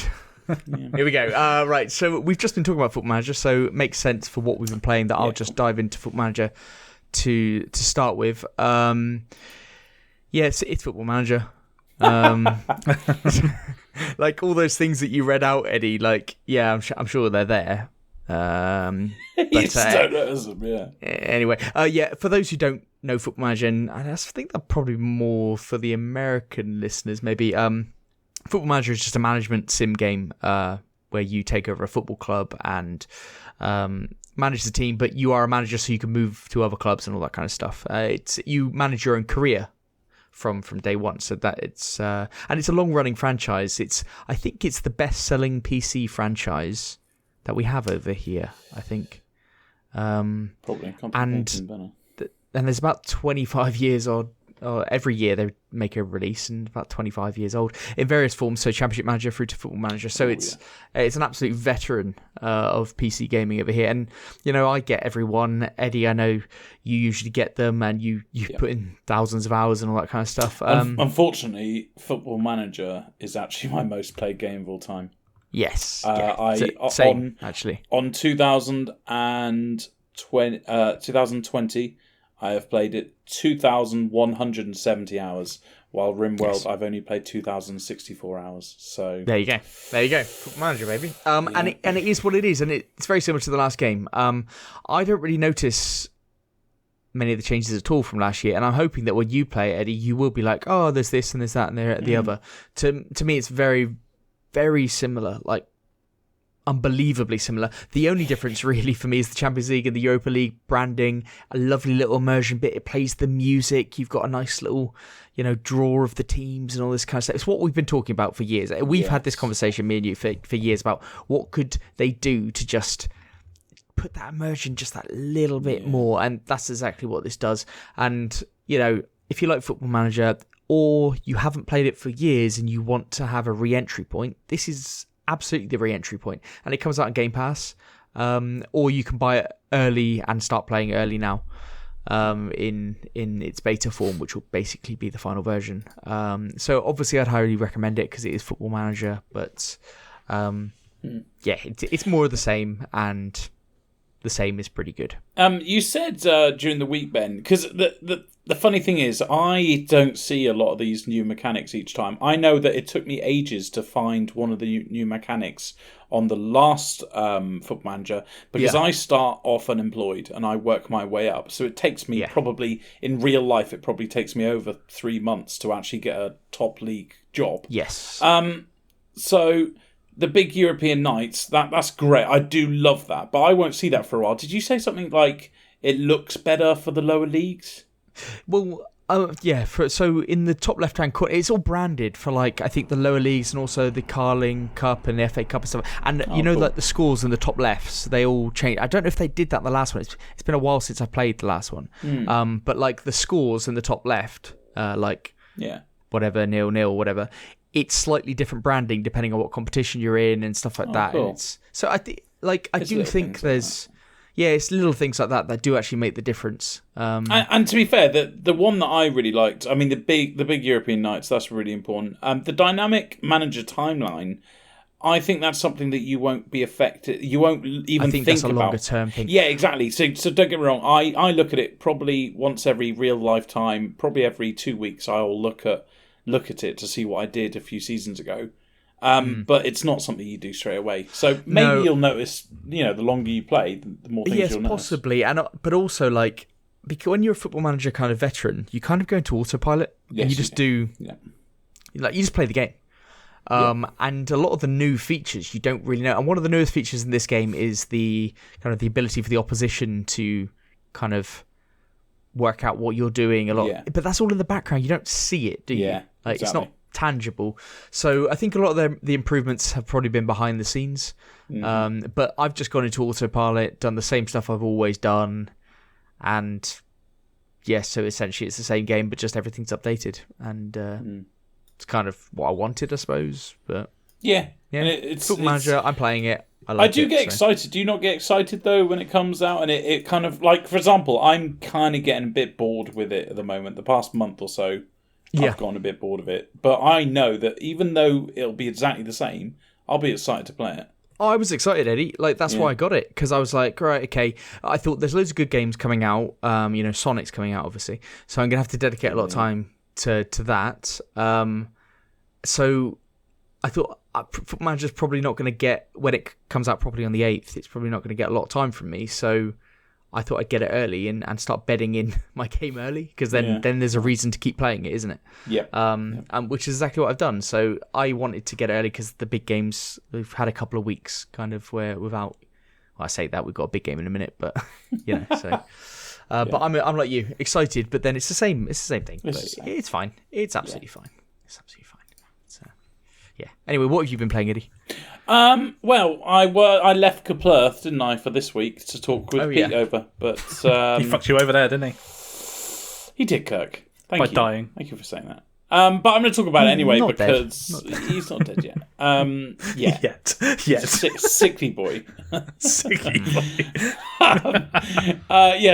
Yeah. Here we go. Right, so we've just been talking about Football Manager, so it makes sense for what we've been playing that I'll just dive into Football Manager to start with. It's Football Manager. Like all those things that you read out, Eddie, like, yeah, I'm sure they're there. But, anyway, for those who don't know Football Manager, and I think they're probably more for the American listeners, maybe. Football Manager is just a management sim game where you take over a football club and manage the team, but you are a manager, so you can move to other clubs and all that kind of stuff. You manage your own career from day one, so that it's and it's a long running franchise. I think it's the best selling PC franchise that we have over here, I think. Probably. And there's about 25 years odd every year they make a release, and about 25 years old in various forms. So Championship Manager through to Football Manager. So it's an absolute veteran of PC gaming over here. And I get everyone. Eddie, I know you usually get them, and you put in thousands of hours and all that kind of stuff. Unfortunately, Football Manager is actually my most played game of all time. Yes, same actually. On 2020, I have played it 2,170 hours, while RimWorld I've only played 2,064 hours. So there you go, Football Manager, baby. And it is what it is, and it's very similar to the last game. I don't really notice many of the changes at all from last year, and I'm hoping that when you play it, Eddie, you will be like, oh, there's this and there's that and there the other. To me, it's very, very similar, like unbelievably similar. The only difference really for me is the Champions League and the Europa League branding. A lovely little immersion bit. It plays the music. You've got a nice little, draw of the teams and all this kind of stuff. It's what we've been talking about for years. We've had this conversation, me and you, for years about what could they do to just put that immersion just that little bit more, and that's exactly what this does. And if you like Football Manager, or you haven't played it for years and you want to have a re-entry point, this is absolutely the re-entry point. And it comes out on Game Pass, or you can buy it early and start playing early now in its beta form, which will basically be the final version. So obviously I'd highly recommend it because it is Football Manager, but it's more of the same, and the same is pretty good. You said during the week, Ben, because the funny thing is, I don't see a lot of these new mechanics each time. I know that it took me ages to find one of the new mechanics on the last Football Manager, because I start off unemployed and I work my way up. So it takes me probably, in real life, it probably takes me over 3 months to actually get a top league job. Yes. So the big European nights, that's great. I do love that, but I won't see that for a while. Did you say something like it looks better for the lower leagues? Well, so in the top left-hand corner, it's all branded for, I think the lower leagues and also the Carling Cup and the FA Cup and stuff. And cool. The scores in the top lefts, they all change. I don't know if they did that the last one. It's been a while since I played the last one. But the scores in the top left, whatever, 0-0, whatever, it's slightly different branding depending on what competition you're in and stuff like that. Cool. And so I think, I do think there's. Yeah, it's little things like that do actually make the difference. And to be fair, the one that I really liked, I mean, the big European nights, that's really important. The dynamic manager timeline, I think that's something that you won't be affected. You won't even think that's a about. Longer term thing. Yeah, exactly. So don't get me wrong. I look at it probably once every real lifetime, probably every 2 weeks. I'll look at it to see what I did a few seasons ago. But it's not something you do straight away. So maybe you'll notice, the longer you play, the more things you'll notice. Yes, possibly. But also, because when you're a Football Manager kind of veteran, you kind of go into autopilot, and you just do, you just play the game. And a lot of the new features you don't really know. And one of the newest features in this game is the kind of the ability for the opposition to kind of work out what you're doing a lot. Yeah. But that's all in the background. You don't see it, do you? Yeah, exactly. It's not tangible. So I think a lot of the improvements have probably been behind the scenes. But I've just gone into autopilot, done the same stuff I've always done, and so essentially it's the same game, but just everything's updated, and it's kind of what I wanted, I suppose. But it's Football Manager. I'm playing it. I do get excited. Do you not get excited though when it comes out? And it kind of for example, I'm kind of getting a bit bored with it at the moment. The past month or so, I've gone a bit bored of it. But I know that even though it'll be exactly the same, I'll be excited to play it. Oh, I was excited, Eddie. That's why I got it, because I was like, right, okay. I thought there's loads of good games coming out. Sonic's coming out, obviously. So I'm gonna have to dedicate a lot of time to that. So I thought Football Manager's probably not going to get, when it comes out properly on the 8th, it's probably not going to get a lot of time from me. So I thought I'd get it early and start bedding in my game early, because then there's a reason to keep playing it, isn't it? Yeah. Which is exactly what I've done. So I wanted to get it early because the big games, we've had a couple of weeks kind of where without, well, I say that, we've got a big game in a minute, but, so... But I'm like you, excited, but then it's the same thing. It's fine. It's absolutely fine. It's absolutely fine. So, Anyway, what have you been playing, Eddie? Well, I left Kaplurth, didn't I, for this week to talk with Pete over. But he fucked you over there, didn't he? He did, Kirk. by dying. Thank you for saying that. But I'm going to talk about it anyway Not because he's not dead yet. Yet. Sickly boy. Sickly boy.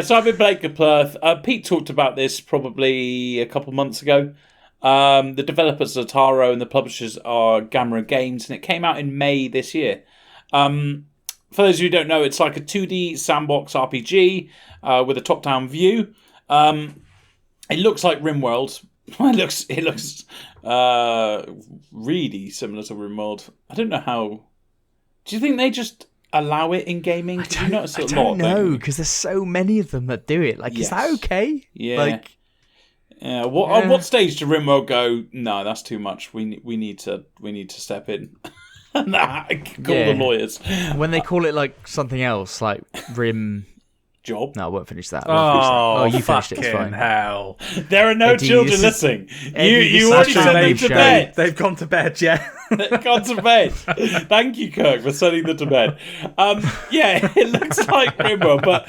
So I've been playing Perth. Pete talked about this probably a couple months ago. The developers are Taro and the publishers are Gamera Games, and it came out in May this year. For those who don't know, it's like a 2D sandbox RPG with a top-down view. It looks like RimWorld. It looks really similar to RimWorld. I don't know how. Do you think they just allow it in gaming? I don't know, because there's so many of them that do it. Like, Yes. is that okay? Yeah. At what stage do RimWorld go? No, that's too much. We need to step in. Call the lawyers When they call it like something else, like Rim. Job. No, I won't finish that. You finished it. It's fine. Hell. There are no children listening. You already sent them to bed. They've gone to bed, yeah. They've gone to bed. Thank you, Kirk, for sending them to bed. It looks like RimWorld, but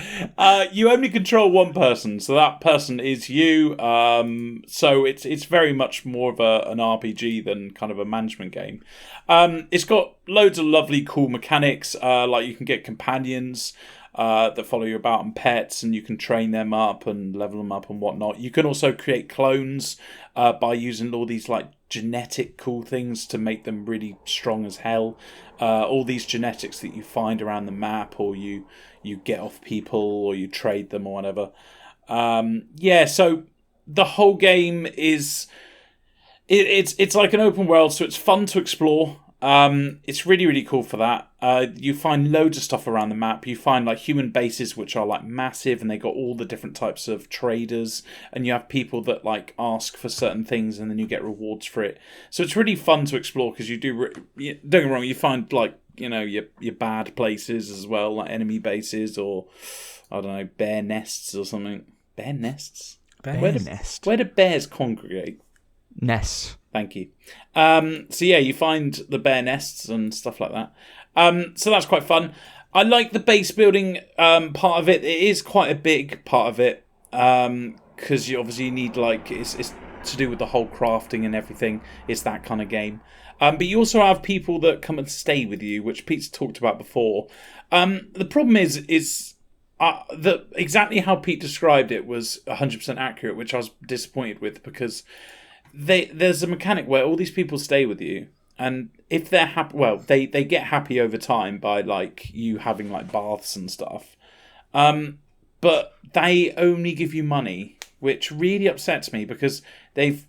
you only control one person, so that person is you. So it's very much more of an RPG than kind of a management game. It's got loads of lovely, cool mechanics. Like you can get companions that follow you about and pets, and you can train them up and level them up and whatnot. You can also create clones by using all these like genetic cool things to make them really strong as hell. All these genetics that you find around the map, or you get off people, or you trade them or whatever. So the whole game is it's like an open world, so it's fun to explore. It's really, really cool for that. You find loads of stuff around the map. You find like human bases which are like massive, and they got all the different types of traders, and you have people that like ask for certain things, and then you get rewards for it. So it's really fun to explore because you do. Don't get me wrong, you find like your bad places as well, like enemy bases, or I don't know, bear nests or something. Bear nests. Where do bears congregate? Nests. Thank you. You find the bear nests and stuff like that. So that's quite fun. I like the base building part of it. It is quite a big part of it because you obviously need it's to do with the whole crafting and everything. It's that kind of game. But you also have people that come and stay with you, which Pete's talked about before. The problem is that exactly how Pete described it was 100% accurate, which I was disappointed with because there's a mechanic where all these people stay with you, and if they're happy, they get happy over time by like you having like baths and stuff. But they only give you money, which really upsets me because they've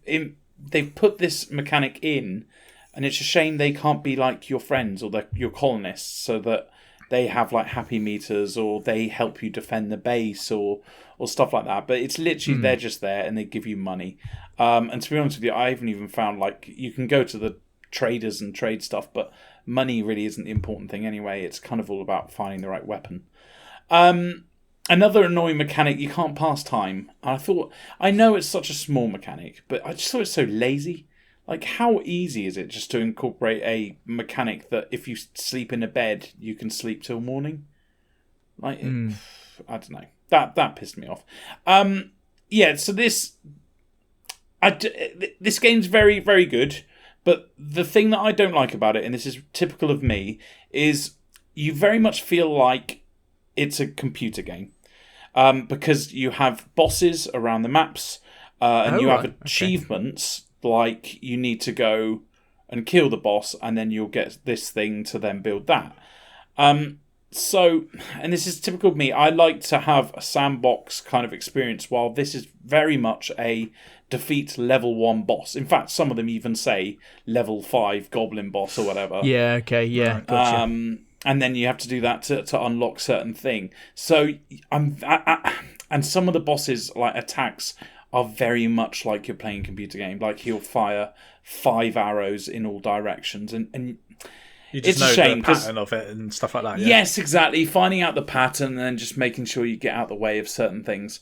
put this mechanic in, and it's a shame they can't be like your friends or your colonists, so that they have like happy meters, or they help you defend the base, or stuff like that. But it's literally they're just there and they give you money. And to be honest with you, I haven't even found like you can go to the traders and trade stuff, but money really isn't the important thing anyway. It's kind of all about finding the right weapon. Another annoying mechanic, you can't pass time. And I know it's such a small mechanic, but I just thought it's so lazy. Like, how easy is it just to incorporate a mechanic that if you sleep in a bed, you can sleep till morning? Like, I don't know. That pissed me off. So this game's very, very good. But the thing that I don't like about it, and this is typical of me, is you very much feel like it's a computer game. Because you have bosses around the maps, and you have achievements. Like you need to go and kill the boss, and then you'll get this thing to then build that. And this is typical of me. I like to have a sandbox kind of experience, while this is very much a defeat level 1 boss. In fact, some of them even say level 5 goblin boss or whatever. Yeah. Okay. Yeah. Gotcha. And then you have to do that to unlock certain thing. So and some of the bosses like attacks are very much like you're playing a computer game. Like he'll fire 5 arrows in all directions, and you just know the pattern of it and stuff like that. Yeah? Yes, exactly. Finding out the pattern and then just making sure you get out of the way of certain things,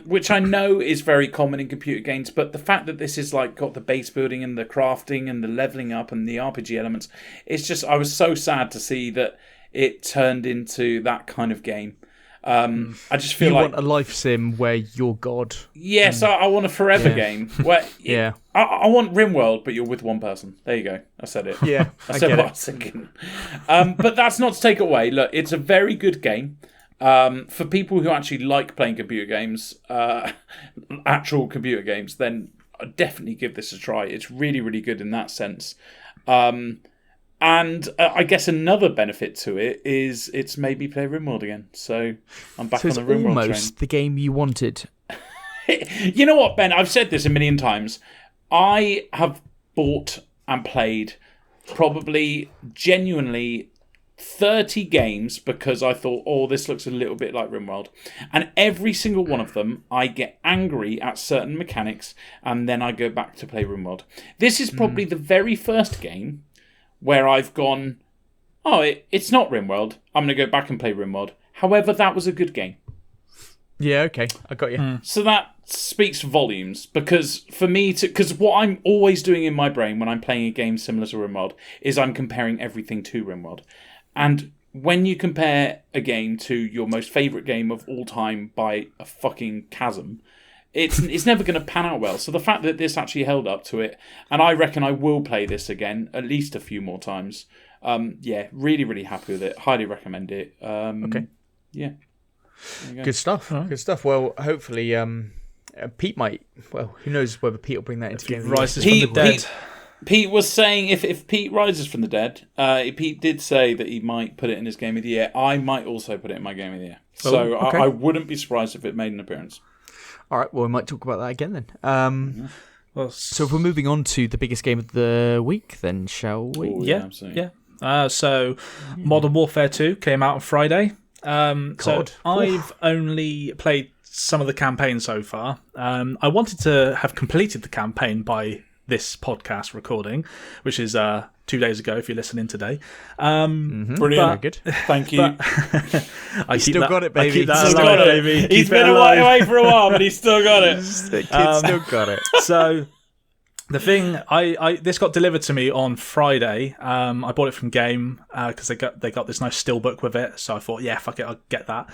which I know is very common in computer games. But the fact that this is like got the base building and the crafting and the leveling up and the RPG elements, it's just I was so sad to see that it turned into that kind of game. I just feel you like want a life sim where you're God. yes, I want a forever game where Yeah. I want RimWorld, but you're with one person. There you go. I said it. Yeah, I I said get what I it. was thinking. But that's not to take it away. Look, it's a very good game. For people who actually like playing computer games, actual computer games, then I'd definitely give this a try. It's really, really good in that sense. And I guess another benefit to it is it's made me play RimWorld again. So I'm back So on it's the RimWorld almost the game you wanted. train. You know what, Ben? I've said this a million times. I have bought and played probably genuinely 30 games because I thought, oh, this looks a little bit like RimWorld. And every single one of them, I get angry at certain mechanics and then I go back to play RimWorld. This is probably the very first game where I've gone, oh, it's not RimWorld. I'm going to go back and play RimWorld. However, that was a good game. Yeah, okay. I got you. So that speaks volumes because for me, because what I'm always doing in my brain when I'm playing a game similar to RimWorld is I'm comparing everything to RimWorld. And when you compare a game to your most favourite game of all time by a fucking chasm, it's never going to pan out well. So the fact that this actually held up to it, and I reckon I will play this again at least a few more times. Yeah, really, really happy with it. Highly recommend it. Okay. Yeah. Good stuff. Right. Good stuff. Well, hopefully Pete might... Well, who knows whether Pete will bring that into game. Rises from the dead. Pete was saying if Pete rises from the dead, Pete did say that he might put it in his game of the year. I might also put it in my game of the year. So okay. I wouldn't be surprised if it made an appearance. All right, well, we might talk about that again then. So if we're moving on to the biggest game of the week, then shall we? Oh, yeah, absolutely. Yeah. So Modern Warfare 2 came out on Friday. So I've only played some of the campaign so far. I wanted to have completed the campaign by this podcast recording, which is 2 days ago if you're listening today. Brilliant. Very good. Thank you. I still got it, baby. I keep that alive, baby. He's been away for a while, but he's still got it. The kid still got it. So the thing, this got delivered to me on Friday. I bought it from Game because they got this nice steelbook with it. So I thought, yeah, fuck it, I'll get that.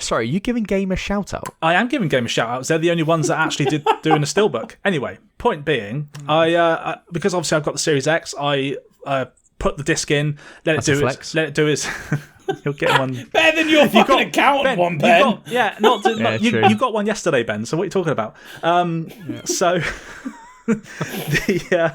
Sorry, are you giving Game a shout out? I am giving Game a shout out. They're the only ones that actually did doing a steelbook. Anyway, point being, I because obviously I've got the Series X, I put the disc in, let it do its. You'll get one better than your fucking account, Ben, one Ben. You got one yesterday, Ben. So what are you talking about? So. I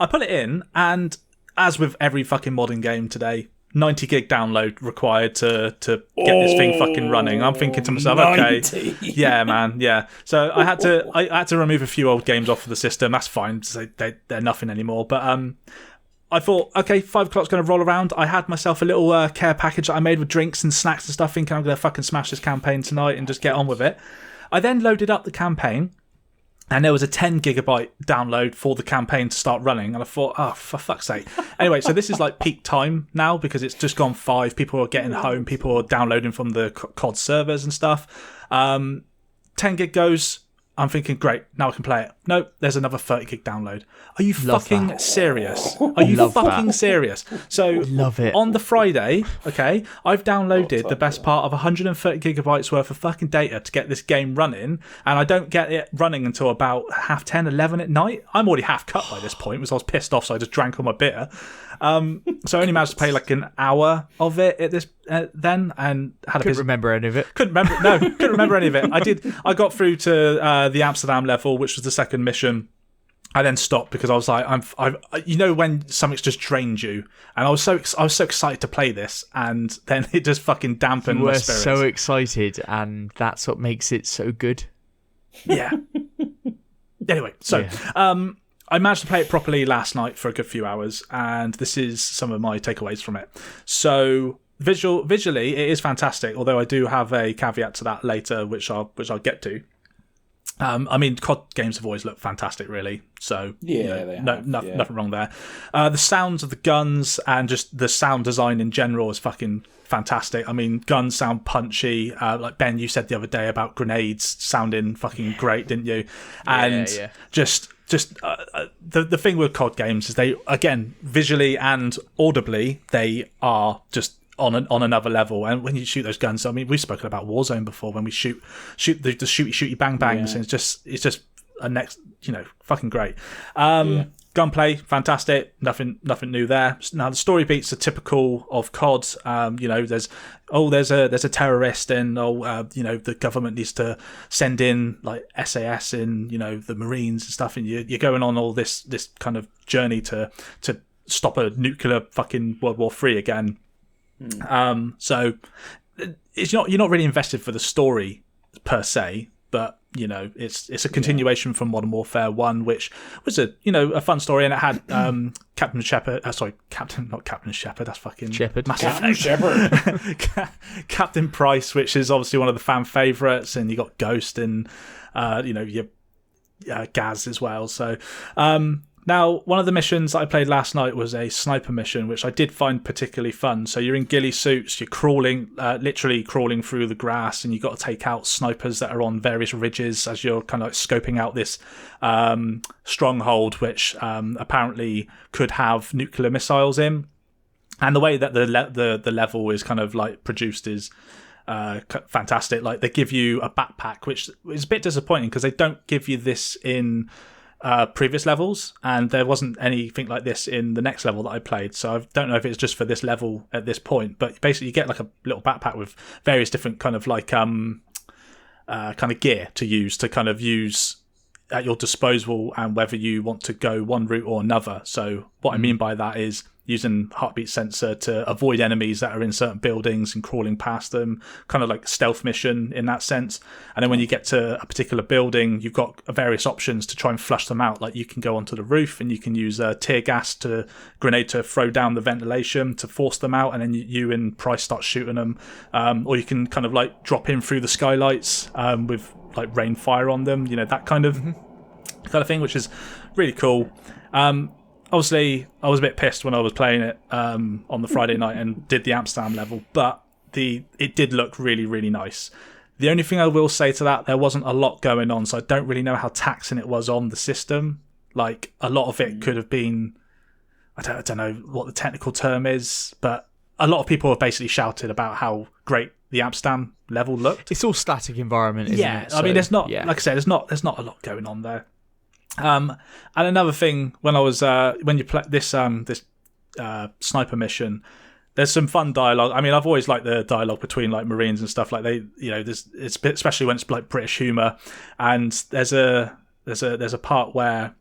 put it in, and as with every fucking modern game today, 90 gig download required to get this thing fucking running. I'm thinking to myself, 90. Okay, yeah, man, yeah. So I had to remove a few old games off of the system. That's fine. So they're nothing anymore. But I thought, okay, 5 o'clock's going to roll around. I had myself a little care package that I made with drinks and snacks and stuff, thinking I'm going to fucking smash this campaign tonight and just get on with it. I then loaded up the campaign. And there was a 10 gigabyte download for the campaign to start running. And I thought, oh, for fuck's sake. Anyway, so this is like peak time now because it's just gone 5. People are getting home. People are downloading from the COD servers and stuff. 10 gig goes. I'm thinking, great, now I can play it. Nope, there's another 30 gig download. Are you fucking serious? Are you fucking serious? So love it. On the Friday, okay, I've downloaded the best part of 130 gigabytes worth of fucking data to get this game running, and I don't get it running until about 10:30, 11 at night. I'm already half cut by this point because I was pissed off, so I just drank all my beer. So I only managed to play like an hour of it at this then, and couldn't remember any of it. Couldn't remember any of it. I got through to the Amsterdam level, which was the second mission. I then stopped because I was like, you know, when something's just drained you, and I was so excited to play this, and then it just fucking dampened my spirits. You were so excited, and that's what makes it so good. Yeah. Anyway, so I managed to play it properly last night for a good few hours, and this is some of my takeaways from it. So visually, it is fantastic. Although I do have a caveat to that later, which I'll get to. I mean, COD games have always looked fantastic, really. So nothing wrong there. The sounds of the guns and just the sound design in general is fucking fantastic. I mean, guns sound punchy. Like Ben, you said the other day about grenades sounding fucking great, didn't you? And just the thing with COD games is they, again, visually and audibly, they are just on another level. And when you shoot those guns, I mean, we've spoken about Warzone before, when we shoot the shooty bang bangs, and it's just a next, fucking great. Gunplay, fantastic. Nothing new there. Now the story beats are typical of COD. There's a terrorist, and the government needs to send in like SAS and the Marines and stuff, and you're going on all this kind of journey to stop a nuclear fucking World War III again. So you're not really invested for the story per se, but it's a continuation from Modern Warfare 1, which was a fun story, and it had Captain Shepard. Not Captain Shepard. That's fucking Shepard. Captain Shepard. Captain Price, which is obviously one of the fan favourites, and you got Ghost and your Gaz as well. So now, one of the missions that I played last night was a sniper mission, which I did find particularly fun. So you're in ghillie suits, you're crawling, literally crawling through the grass, and you've got to take out snipers that are on various ridges as you're kind of like scoping out this stronghold, which apparently could have nuclear missiles in. And the way that the level is kind of like produced is fantastic. Like, they give you a backpack, which is a bit disappointing because they don't give you this in previous levels, and there wasn't anything like this in the next level that I played, so I don't know if it's just for this level at this point, but basically you get like a little backpack with various different kind of like kind of gear to use at your disposal, and whether you want to go one route or another. So what I mean by that is using heartbeat sensor to avoid enemies that are in certain buildings and crawling past them, kind of like stealth mission in that sense. And then when you get to a particular building, you've got various options to try and flush them out. Like, you can go onto the roof and you can use tear gas grenade to throw down the ventilation to force them out, and then you and Price start shooting them. Or you can kind of like drop in through the skylights with like rain fire on them, that kind of thing, which is really cool. Obviously, I was a bit pissed when I was playing it on the Friday night and did the Amsterdam level, but it did look really, really nice. The only thing I will say to that, there wasn't a lot going on, so I don't really know how taxing it was on the system. Like, a lot of it could have been, I don't know what the technical term is, but a lot of people have basically shouted about how great the Amsterdam level looked. It's all static environment, isn't it? I mean, there's not, like I said, there's not a lot going on there. And another thing, when I was when you play this sniper mission, there's some fun dialogue. I mean, I've always liked the dialogue between like Marines and stuff. Like, especially when it's like British humour. And there's a part where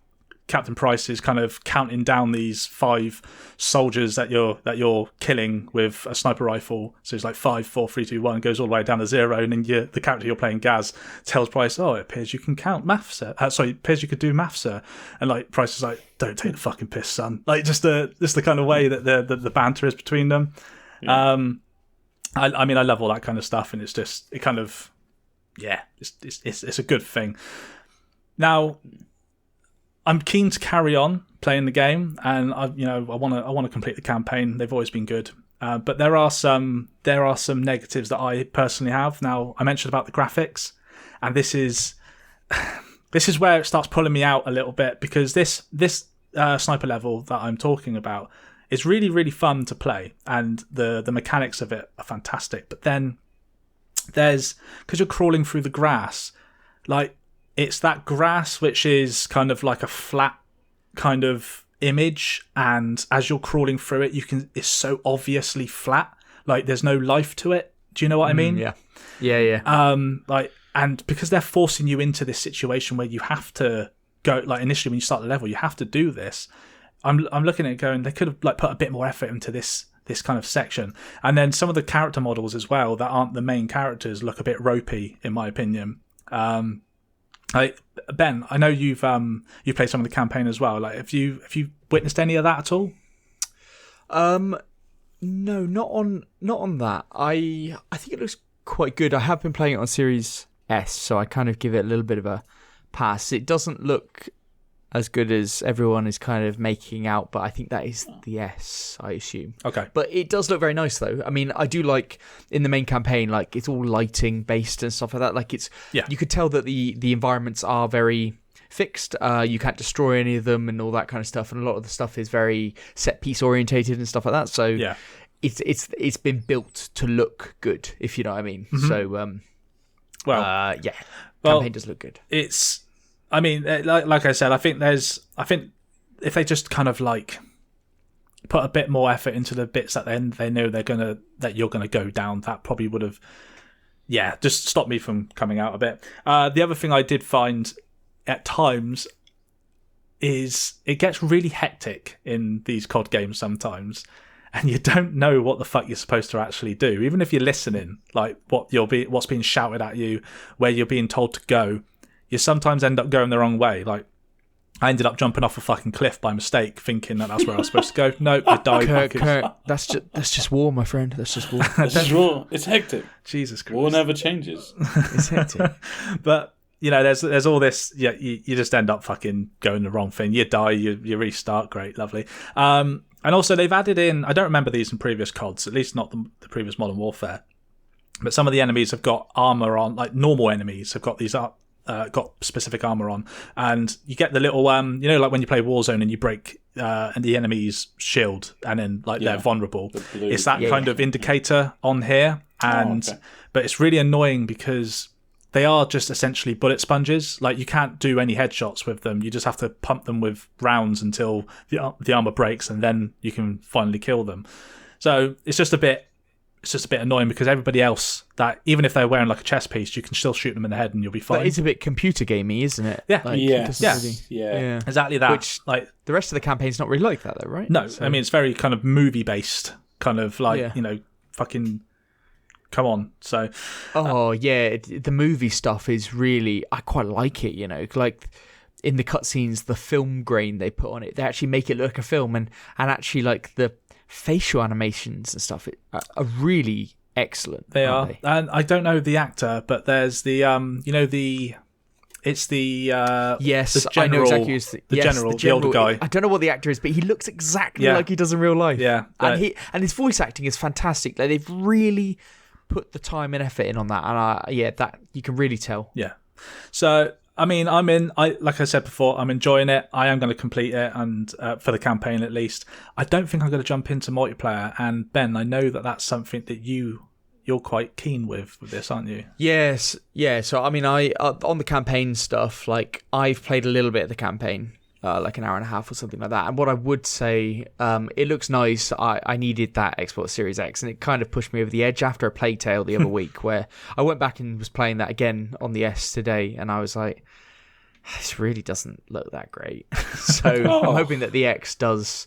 Captain Price is kind of counting down these 5 soldiers that you're killing with a sniper rifle. So it's like 5, 4, 3, 2, 1, goes all the way down to 0, and then the character you're playing, Gaz, tells Price, "Oh, it appears you can count math, sir. It appears you could do math, sir." And like, Price is like, "Don't take the fucking piss, son." Like, just the kind of way that the banter is between them. Yeah. I mean, I love all that kind of stuff, and it's just, it kind of, it's a good thing. Now, I'm keen to carry on playing the game, and I want to complete the campaign. They've always been good, but there are some negatives that I personally have. Now, I mentioned about the graphics, and this is where it starts pulling me out a little bit, because this sniper level that I'm talking about is really, really fun to play, and the mechanics of it are fantastic. But then because you're crawling through the grass, like, it's that grass which is kind of like a flat kind of image, and as you're crawling through it, it's so obviously flat. Like, there's no life to it. Do you know what I mean? Yeah. And because they're forcing you into this situation where you have to go, like, initially when you start the level, you have to do this. I'm looking at it going, they could have like put a bit more effort into this kind of section. And then some of the character models as well that aren't the main characters look a bit ropey, in my opinion. Ben, I know you played some of the campaign as well. Like, have you witnessed any of that at all? No, not on that. I think it looks quite good. I have been playing it on Series S, so I kind of give it a little bit of a pass. It doesn't look as good as everyone is kind of making out, but I think that is the S, I assume. Okay. But it does look very nice, though. I mean, I do like, in the main campaign, like, it's all lighting based and stuff like that. Like, you could tell that the environments are very fixed. You can't destroy any of them and all that kind of stuff. And a lot of the stuff is very set piece orientated and stuff like that. So it's been built to look good, if you know what I mean. So campaign does look good. It's, I mean, like I said, I think if they just kind of like put a bit more effort into the bits that they know that you're gonna go down, that probably would have just stopped me from coming out a bit. The other thing I did find at times is it gets really hectic in these COD games sometimes, and you don't know what the fuck you're supposed to actually do. Even if you're listening, like what's being shouted at you, where you're being told to go, you sometimes end up going the wrong way. Like, I ended up jumping off a fucking cliff by mistake, thinking that's where I was supposed to go. Nope, I died. Kirk, that's just war, my friend. That's just war. That's just war. It's hectic. Jesus Christ. War never changes. It's hectic. But there's all this. Yeah, you just end up fucking going the wrong thing. You die. You restart. Great, lovely. And also they've added in. I don't remember these in previous CODs, at least not the previous Modern Warfare. But some of the enemies have got armor on. Like normal enemies have got these got specific armor on, and you get the little like when you play Warzone and you break and the enemy's shield, and then they're vulnerable. It's that kind of indicator on here, and but it's really annoying because they are just essentially bullet sponges. Like, you can't do any headshots with them. You just have to pump them with rounds until the armor breaks, and then you can finally kill them. So it's just a bit annoying because everybody else, that even if they're wearing like a chest piece, you can still shoot them in the head and you'll be fine. But it's a bit computer gamey, isn't it? Yeah. Yeah. Exactly that. Which, like, the rest of the campaign's not really like that, though, right? No, so... I mean, it's very kind of movie based, kind of like fucking come on. So the movie stuff is really, I quite like it. Like in the cutscenes, the film grain they put on it, they actually make it look like a film, and actually like the facial animations and stuff are really excellent. They are. And I don't know the actor, but there's the it's the yes, the general, I know exactly who's the older guy. I don't know what the actor is, but he looks exactly like he does in real life. Yeah, and his voice acting is fantastic. Like, they've really put the time and effort in on that, and that you can really tell. Yeah. So I mean, like I said before, I'm enjoying it. I am going to complete it, and for the campaign at least. I don't think I'm going to jump into multiplayer. And Ben, I know that that's something that you're quite keen with this, aren't you? Yes, yeah. So I mean, I on the campaign stuff, like, I've played a little bit of the campaign, like an hour and a half or something like that. And what I would say, it looks nice. I needed that Xbox Series X, and it kind of pushed me over the edge after a Plague Tale the other week, where I went back and was playing that again on the S today, and I was like, this really doesn't look that great. So I'm hoping that the X does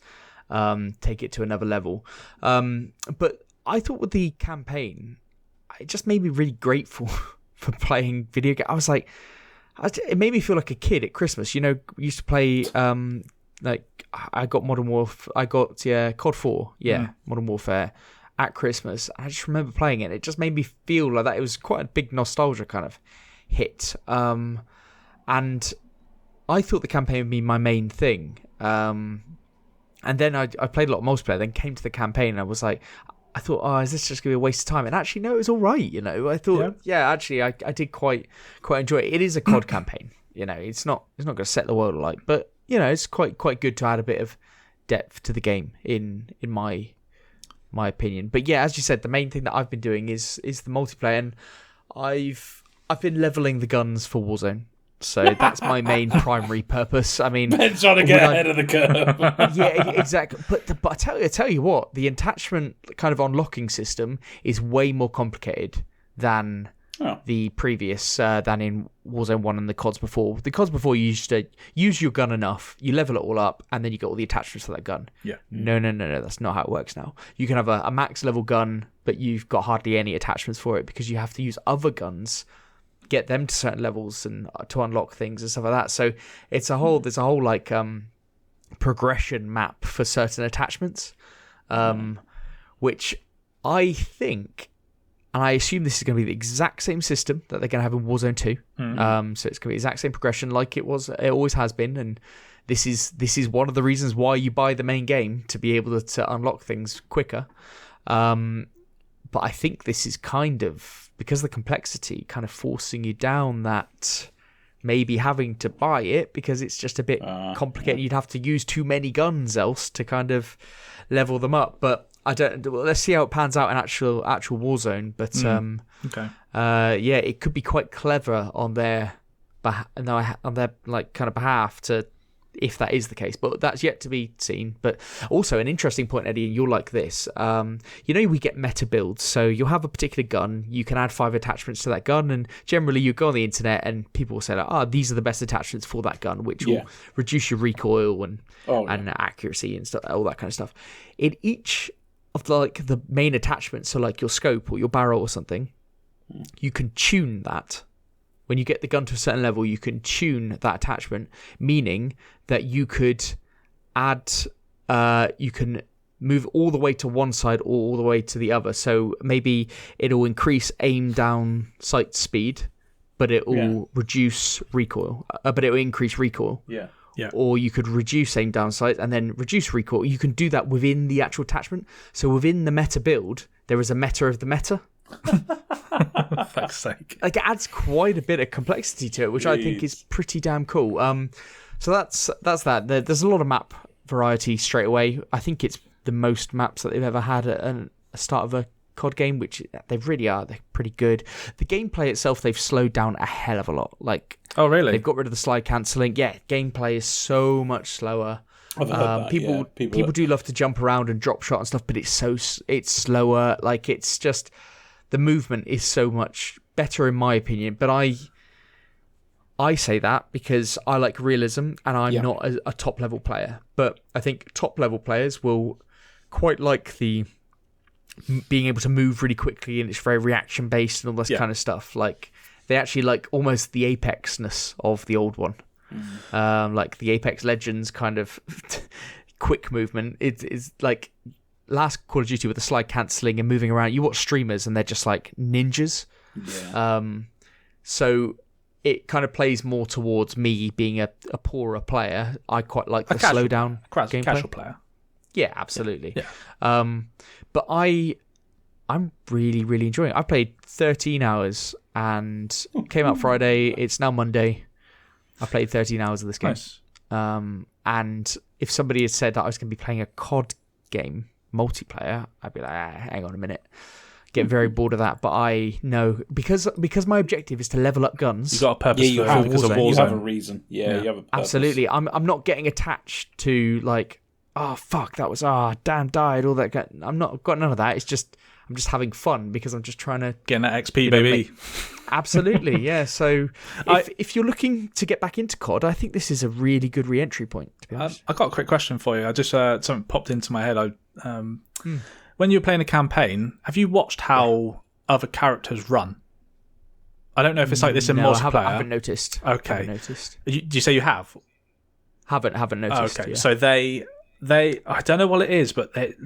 take it to another level. But I thought with the campaign, it just made me really grateful for playing video games. I was like, it made me feel like a kid at Christmas. We used to play, like, I got Modern Warfare, I got COD 4, Modern Warfare at Christmas. I just remember playing it. It just made me feel like that. It was quite a big nostalgia kind of hit. And I thought the campaign would be my main thing. And then I played a lot of multiplayer, then came to the campaign, and I was like, I thought, is this just going to be a waste of time? And actually, no, it was all right. I thought, actually, I did quite enjoy it. It is a COD campaign. It's not going to set the world alight, but it's quite good to add a bit of depth to the game in my opinion. But yeah, as you said, the main thing that I've been doing is the multiplayer, and I've been leveling the guns for Warzone. So that's my main primary purpose. I mean, Ben's trying to get ahead of the curve. Yeah, exactly. But I tell you what, the attachment kind of unlocking system is way more complicated than the previous, than in Warzone 1 and the CODs before. The CODs before, you used to use your gun enough, you level it all up, and then you get all the attachments for that gun. Yeah. No, that's not how it works now. You can have a max level gun, but you've got hardly any attachments for it because you have to use other guns, get them to certain levels and to unlock things and stuff like that. So there's a whole like progression map for certain attachments, which I think, and I assume this is going to be the exact same system that they're going to have in Warzone 2. So it's going to be the exact same progression like it always has been, and this is one of the reasons why you buy the main game, to be able to unlock things quicker. But I think this is kind of, because of the complexity, kind of forcing you down that maybe having to buy it because it's just a bit complicated. You'd have to use too many guns else to kind of level them up. But I don't. Well, let's see how it pans out in actual Warzone. But Okay. yeah, it could be quite clever on their like kind of behalf to, if that is the case, but that's yet to be seen. But also an interesting point, Eddie, and you'll like this. We get meta builds, so you'll have a particular gun, you can add 5 attachments to that gun, and generally you go on the internet and people will say like, these are the best attachments for that gun, which will reduce your recoil and accuracy and stuff, all that kind of stuff. In each of the main attachments, so like your scope or your barrel or something, you can tune that. When you get the gun to a certain level, you can tune that attachment, meaning that you could you can move all the way to one side or all the way to the other. So maybe it'll increase aim down sight speed, but it will reduce recoil, but it will increase recoil. Yeah. Yeah. Or you could reduce aim down sight and then reduce recoil. You can do that within the actual attachment. So within the meta build, there is a meta of the meta. Fuck's sake. Like, it adds quite a bit of complexity to it, which I think is pretty damn cool. So that's that. There's a lot of map variety straight away. I think it's the most maps that they've ever had at a start of a COD game, which they really are. They're pretty good. The gameplay itself, they've slowed down a hell of a lot. Like, oh really? They've got rid of the slide cancelling. Yeah, gameplay is so much slower. People do love to jump around and drop shot and stuff, but it's slower. Like, it's just, the movement is so much better in my opinion. But I say that because I like realism and I'm not a top level player. But I think top level players will quite like the being able to move really quickly, and it's very reaction based and all this kind of stuff. Like, they actually like almost the Apex-ness of the old one. Like the Apex Legends kind of quick movement. It's like last Call of Duty with the slide cancelling and moving around. You watch streamers and they're just like ninjas. Yeah. So it kind of plays more towards me being a poorer player. I quite like the slow down gameplay. Casual player. Yeah, absolutely. Yeah. But I'm really, really enjoying it. I played 13 hours and came out Friday. It's now Monday. I played 13 hours of this game. Nice. And if somebody had said that I was going to be playing a COD game multiplayer, I'd be like, hang on a minute. Get very bored of that. But I know, because my objective is to level up guns. You got a purpose because of Warzone. You have a Warzone. reason. Yeah, you have a purpose. Absolutely. I'm not getting attached to like, oh fuck, that was damn died, all that. I've got none of that. It's just, I'm just having fun because I'm just trying to getting that XP, baby. Absolutely, yeah. So if you're looking to get back into COD, I think this is a really good re-entry point, to be honest. I got a quick question for you. I just something popped into my head. When you were playing a campaign, have you watched how other characters run? I don't know if it's like this in multiplayer. I haven't noticed. Okay. Haven't noticed. Do you say you have? Haven't noticed. Okay, yeah. so they I don't know what it is, but it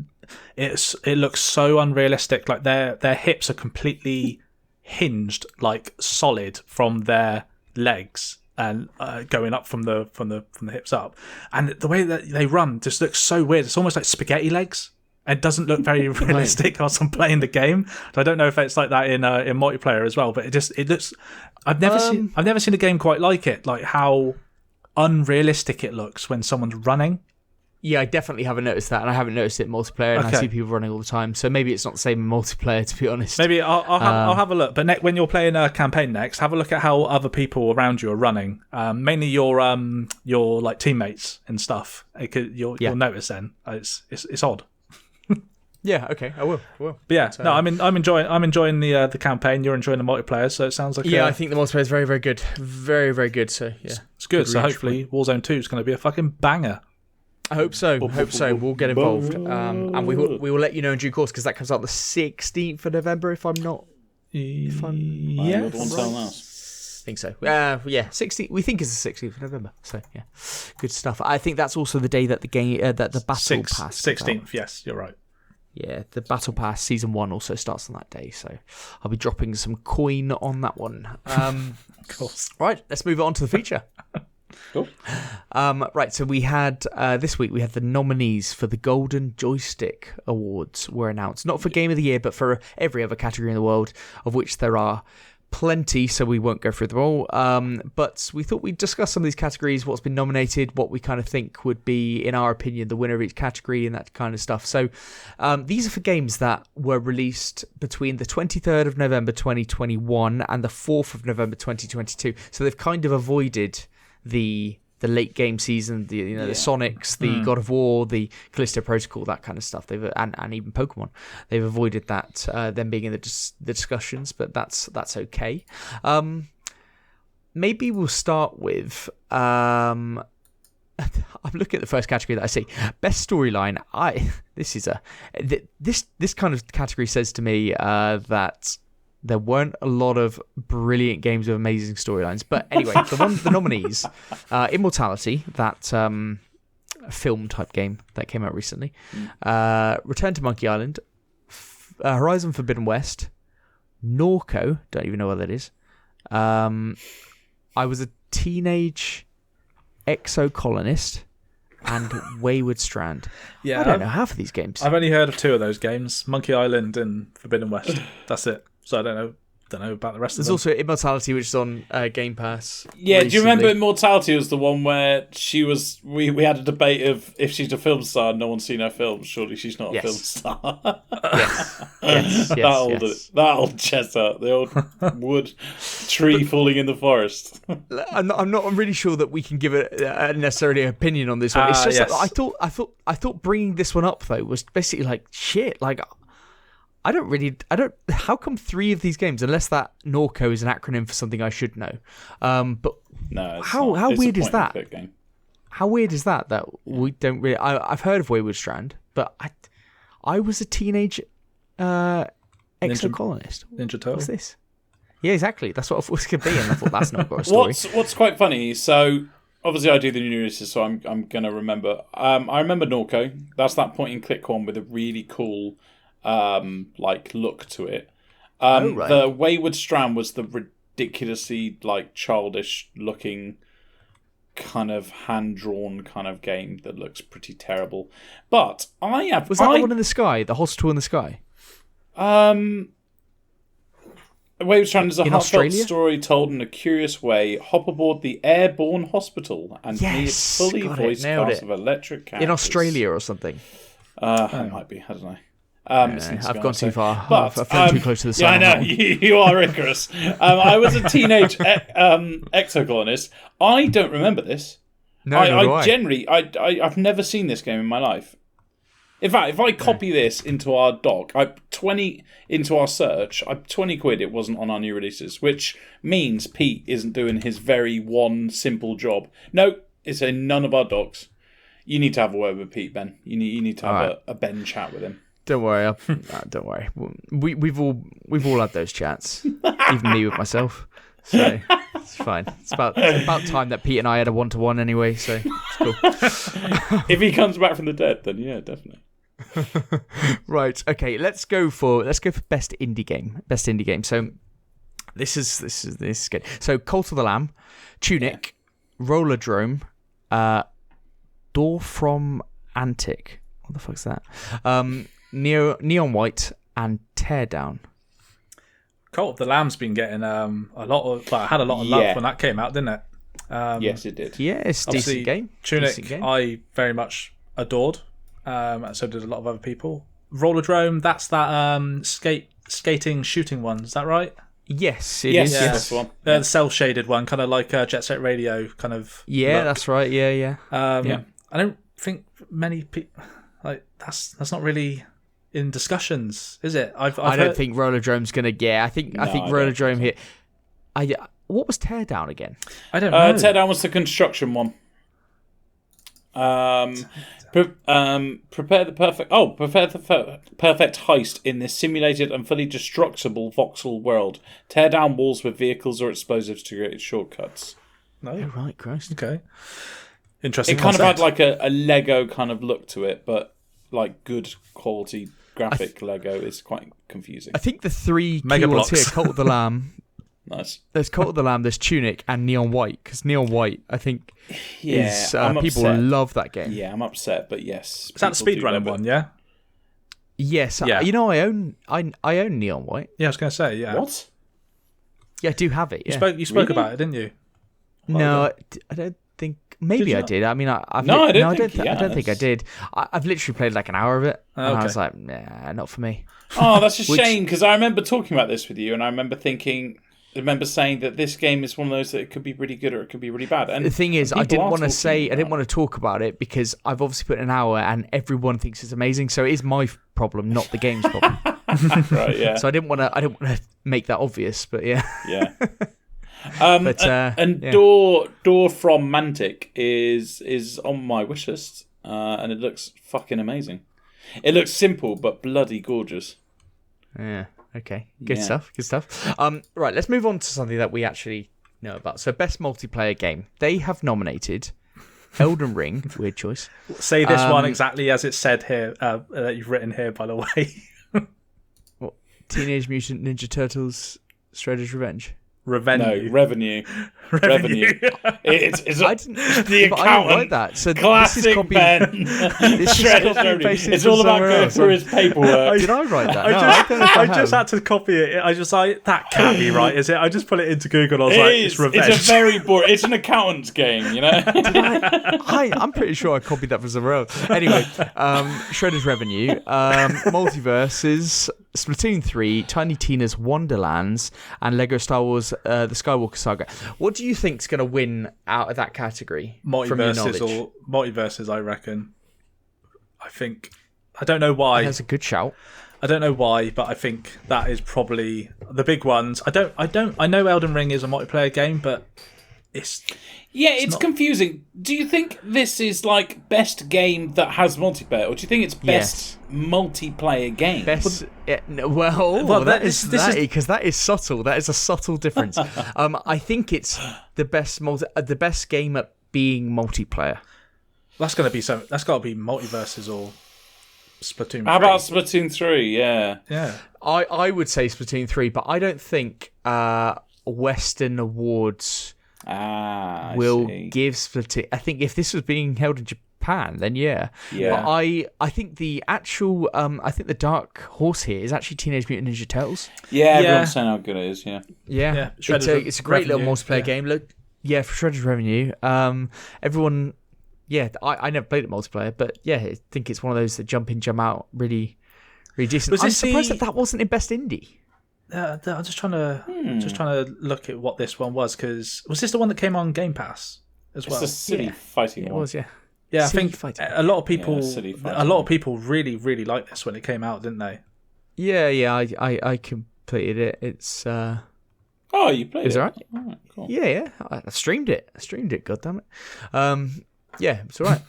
looks so unrealistic. Like their hips are completely hinged, like solid from their legs and going up from the hips up, and the way that they run just looks so weird. It's almost like spaghetti legs. It doesn't look very realistic whilst I'm playing the game. So I don't know if it's like that in multiplayer as well. But it looks. I've never seen a game quite like it. Like how unrealistic it looks when someone's running. Yeah, I definitely haven't noticed that, and I haven't noticed it in multiplayer, and I see people running all the time. So maybe it's not the same in multiplayer, to be honest. Maybe I'll have a look. But when you're playing a campaign next, have a look at how other people around you are running. Mainly your like teammates and stuff. You'll notice then it's odd. Yeah. Okay. I will. But yeah. No. I'm enjoying the campaign. You're enjoying the multiplayer. So it sounds like I think the multiplayer is very, very good. Very, very good. So yeah, it's good. So hopefully Warzone 2 is going to be a fucking banger. I hope so. We'll get involved, and we will let you know in due course because that comes out the 16th of November. If I'm not, yeah, I think so. 16th. We think it's the 16th of November. So yeah, good stuff. I think that's also the day that the game that the battle pass. 16th. Yes, you're right. Yeah, the Battle Pass Season 1 also starts on that day, so I'll be dropping some coin on that one. Of course. Right, let's move on to the feature. Cool. Right, so we had, this week, we had the nominees for the Golden Joystick Awards were announced. Not for Game of the Year, but for every other category in the world, of which there are plenty, so we won't go through them all. But we thought we'd discuss some of these categories, what's been nominated, what we kind of think would be, in our opinion, the winner of each category and that kind of stuff. So these are for games that were released between the 23rd of November 2021 and the 4th of November 2022. So they've kind of avoided the late game season, the Sonics, the God of War, the Callisto Protocol, that kind of stuff. And even Pokemon. They've avoided that them being in the discussions, but that's okay. Maybe we'll start with. I'm looking at the first category that I see. Best storyline. This kind of category says to me that there weren't a lot of brilliant games with amazing storylines. But anyway, the nominees, Immortality, that film type game that came out recently, Return to Monkey Island, Horizon Forbidden West, Norco, don't even know what that is. I Was a Teenage Exocolonist, and Wayward Strand. Yeah, I don't know half of these games. I've only heard of 2 of those games, Monkey Island and Forbidden West. That's it. So I don't know about the rest of them. There's also Immortality, which is on Game Pass. Yeah, recently. do you remember Immortality was the one where we had a debate of if she's a film star and no one's seen her films, surely she's not a film star. yes. That old chestnut, the old wood tree falling in the forest. I'm not really sure that we can give it necessarily an opinion on this one. It's just that I thought bringing this one up though was basically like shit. Like I don't. How come 3 of these games, unless that Norco is an acronym for something I should know? But no, how weird is that? How weird is that we don't really? I've heard of Wayward Strand, but I was a teenage exocolonist. Ninja Turtle. What's this? Yeah, exactly. That's what I thought it was going to be, and I thought that's not got a story. What's quite funny? So obviously I do the new releases, so I'm gonna remember. I remember Norco. That's that point and click one with a really cool. Look to it. Right. The Wayward Strand was the ridiculously childish looking kind of hand drawn kind of game that looks pretty terrible. But was that the one in the sky, the hospital in the sky? Wayward Strand is a heartfelt story told in a curious way. Hop aboard the airborne hospital and meet fully voiced cast of electric characters. In Australia or something. It might be. I don't know. I've gone too far. I've flown too close to the sun. Yeah, I know. You are Icarus. I was a teenage exocolonist. I don't remember this. No, I've never seen this game in my life. In fact, if I copy this into our doc, into our search, 20 quid it wasn't on our new releases, which means Pete isn't doing his very one simple job. No, it's in none of our docs. You need to have a word with Pete, Ben. You need to have a Ben chat with him. Don't worry. Don't worry. We've all had those chats, even me with myself. So it's fine. It's about time that Pete and I had a 1-to-1 anyway. So it's cool. If he comes back from the dead, then yeah, definitely. Right. Okay. Let's go for best indie game. So this is good. So Cult of the Lamb, Tunic, Roller Drome, Door from Antic. What the fuck's that? Neon White and Teardown. Cult of the Lamb's been getting a lot of had a lot of love when that came out, didn't it? Yes, it did. Yeah, it's a decent game. Tunic, I very much adored. So did a lot of other people. Rollerdrome, that's that skating shooting one. Is that right? Yes, it is. Yes, that's the one. The cel-shaded one, kind of like Jet Set Radio, kind of. Yeah, look. That's right. Yeah. I don't think many people that's not really in discussions, is it? I don't think Rollerdrome's gonna get. I think Rollerdrome here. What was Teardown again? I don't know. Teardown was the construction one. Prepare the perfect heist in this simulated and fully destructible voxel world. Tear down walls with vehicles or explosives to create shortcuts. Oh, right, Christ. Okay. Interesting. It kind of had like a Lego kind of look to it, but like good quality graphic Lego is quite confusing. I think the 3 keywords here: Cult of the Lamb. Nice. There's Cult of the Lamb, there's Tunic, and Neon White. Because Neon White, I think, is people love that game. Yeah, I'm upset, but yes. Is that the speedrunner one? Yeah. Yes. Yeah. You know, I own Neon White. Yeah, I was going to say, yeah. What? Yeah, I do have it. Yeah. You spoke about it, didn't you? No, I don't think. Maybe Did I you did. I mean, I don't think I did. I've literally played like an hour of it, and I was like, nah, not for me. Oh, that's a shame, because I remember talking about this with you, and I remember saying that this game is one of those that it could be really good or it could be really bad. And the thing is, I didn't want to say, I didn't want to. to talk about it because I've obviously put in an hour, and everyone thinks it's amazing. So it is my problem, not the game's problem. Right, yeah. So I didn't want to make that obvious, but yeah. Yeah. Yeah. Door from Mantic is on my wish list, and it looks fucking amazing. It looks simple but bloody gorgeous. Yeah. Okay. Good stuff. Good stuff. Right. Let's move on to something that we actually know about. So, best multiplayer game. They have nominated Elden Ring. Weird choice. Say this one exactly as it's said here. That you've written here, by the way. What? Teenage Mutant Ninja Turtles: Shredder's Revenge. Revenue. No, revenue. It's I didn't, the but I didn't write accountant. that. So Classic this is copy. Ben. This is Shredder's copy and revenue. pasted It's from all about somewhere going else. through his paperwork. Did I write that? I just had to copy it. I just like, that can't be right, is it? I just put it into Google and I was like, it's Revenge. It's a very boring. It's an accountant's game, you know. I'm pretty sure I copied that from somewhere else. Anyway, Shredder's Revenue, Multiverses, Splatoon 3, Tiny Tina's Wonderlands, and Lego Star Wars: The Skywalker Saga. What do you think's going to win out of that category? From your knowledge? Multiverses, I reckon. I don't know why. That's a good shout. I don't know why, but I think that is probably the big ones. I know Elden Ring is a multiplayer game, but it's it's confusing. Do you think this is like best game that has multiplayer, or do you think it's best multiplayer game? Best, because that is subtle. That is a subtle difference. I think it's the best game at being multiplayer. That's got to be Multiverses or Splatoon 3. How about Splatoon 3? Yeah. I would say Splatoon 3, but I don't think Western awards will give Splatoon. I think if this was being held in Japan, then yeah. But I think the actual I think the dark horse here is actually Teenage Mutant Ninja Turtles. Yeah, everyone's saying how good it is. Yeah. It's a great little multiplayer game. Look, for Shredder's Revenue. Everyone. Yeah, I never played it multiplayer, but yeah, I think it's one of those that jump in, jump out, really, really decent. I'm surprised that wasn't in Best Indie. I'm just trying to look at what this one was, because was this the one that came on Game Pass as well? It's a silly fighting one. It was, yeah. Yeah, I think a lot of people really, really liked this when it came out, didn't they? Yeah, I completed it. It's you played it? Is it alright? All right, cool. Yeah, I streamed it. God damn it. Yeah, it's alright.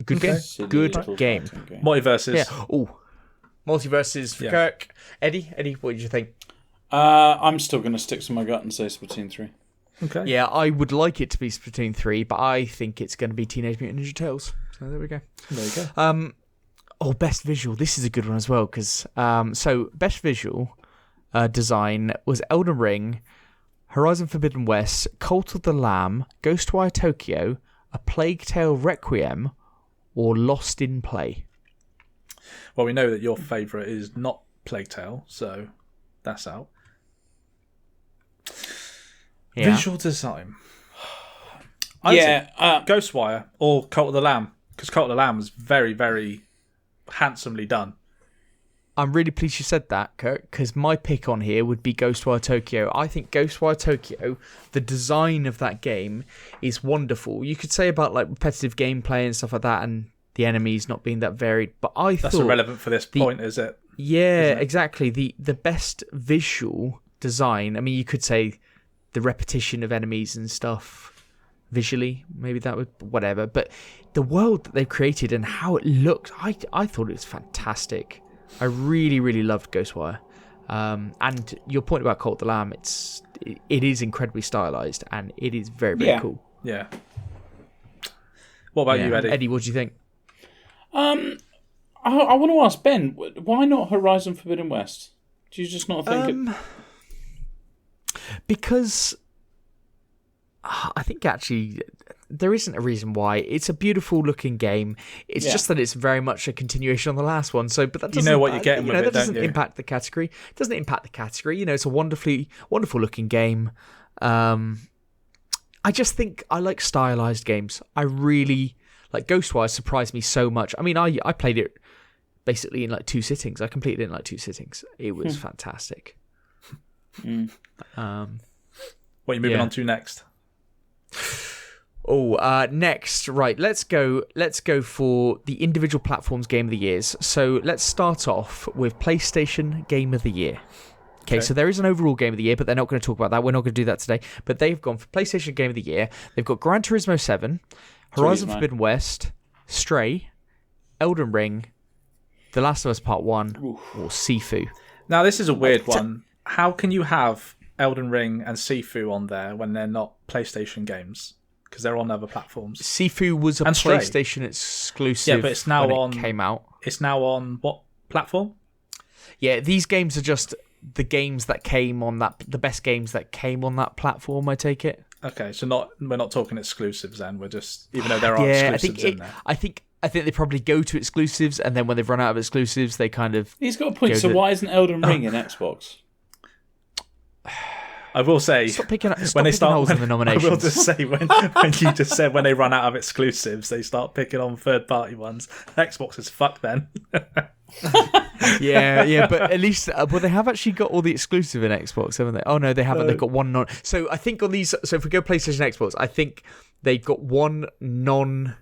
Good game. Good game. Multiverses. Yeah. Oh, Multiverses for Kirk. Eddie, what did you think? I'm still going to stick to my gut and say Splatoon 3. Okay. Yeah, I would like it to be Splatoon 3, but I think it's going to be Teenage Mutant Ninja Turtles. So there we go. There you go. Best visual. This is a good one as well, because best visual design was Elden Ring, Horizon Forbidden West, Cult of the Lamb, Ghostwire Tokyo, A Plague Tale Requiem, or Lost in Play. Well, we know that your favourite is not Plague Tale, so that's out. Yeah. Visual design. Ghostwire or Cult of the Lamb, because Cult of the Lamb was very, very handsomely done. I'm really pleased you said that, Kirk, because my pick on here would be Ghostwire Tokyo. I think Ghostwire Tokyo, the design of that game is wonderful. You could say about like repetitive gameplay and stuff like that, and the enemies not being that varied, but that's irrelevant for this point, is it? Yeah, exactly. The best visual design. I mean, you could say the repetition of enemies and stuff visually, maybe that would whatever. But the world that they've created and how it looked, I thought it was fantastic. I really, really loved Ghostwire. And your point about Cult of the Lamb, it is incredibly stylized and it is very, very cool. Yeah. What about you, Eddie? Eddie, what do you think? I want to ask Ben, why not Horizon Forbidden West? Do you just not think Because I think actually there isn't a reason why. It's a beautiful looking game. It's just that it's very much a continuation on the last one. So, but that doesn't, you know what you're getting with it, that doesn't don't you? impact the category. It doesn't impact the category. It's a wonderful looking game. I just think I like stylized games. I really like Ghostwire. Surprised me so much. I mean, I played it basically in like 2 sittings. I completed it in like 2 sittings. It was fantastic. What are you moving on to next? Next, right? Let's go for the individual platforms Game of the Years. So let's start off with PlayStation Game of the Year. Okay, so there is an overall Game of the Year, but they're not going to talk about that. We're not going to do that today. But they've gone for PlayStation Game of the Year. They've got Gran Turismo 7, Horizon Forbidden West, Stray, Elden Ring, The Last of Us Part 1, or Sifu. Now, this is a weird one. How can you have Elden Ring and Sifu on there when they're not PlayStation games? Because they're on other platforms. Sifu was a PlayStation exclusive but it's now when it came out. It's now on what platform? Yeah, these games are just the games that came on the best games that came on that platform, I take it. Okay, so we're not talking exclusives then. We're just, even though there are exclusives in there. I think they probably go to exclusives, and then when they've run out of exclusives, they kind of... He's got a point. So why isn't Elden Ring in Xbox? I will say, stop picking holes in the nominations. I will just say, when you just said when they run out of exclusives, they start picking on third-party ones. Xbox is fucked then. yeah, but at least, they have actually got all the exclusive in Xbox, haven't they? Oh no, they haven't. They've got one non. So I think on these, so if we go PlayStation, Xbox, I think they've got one non.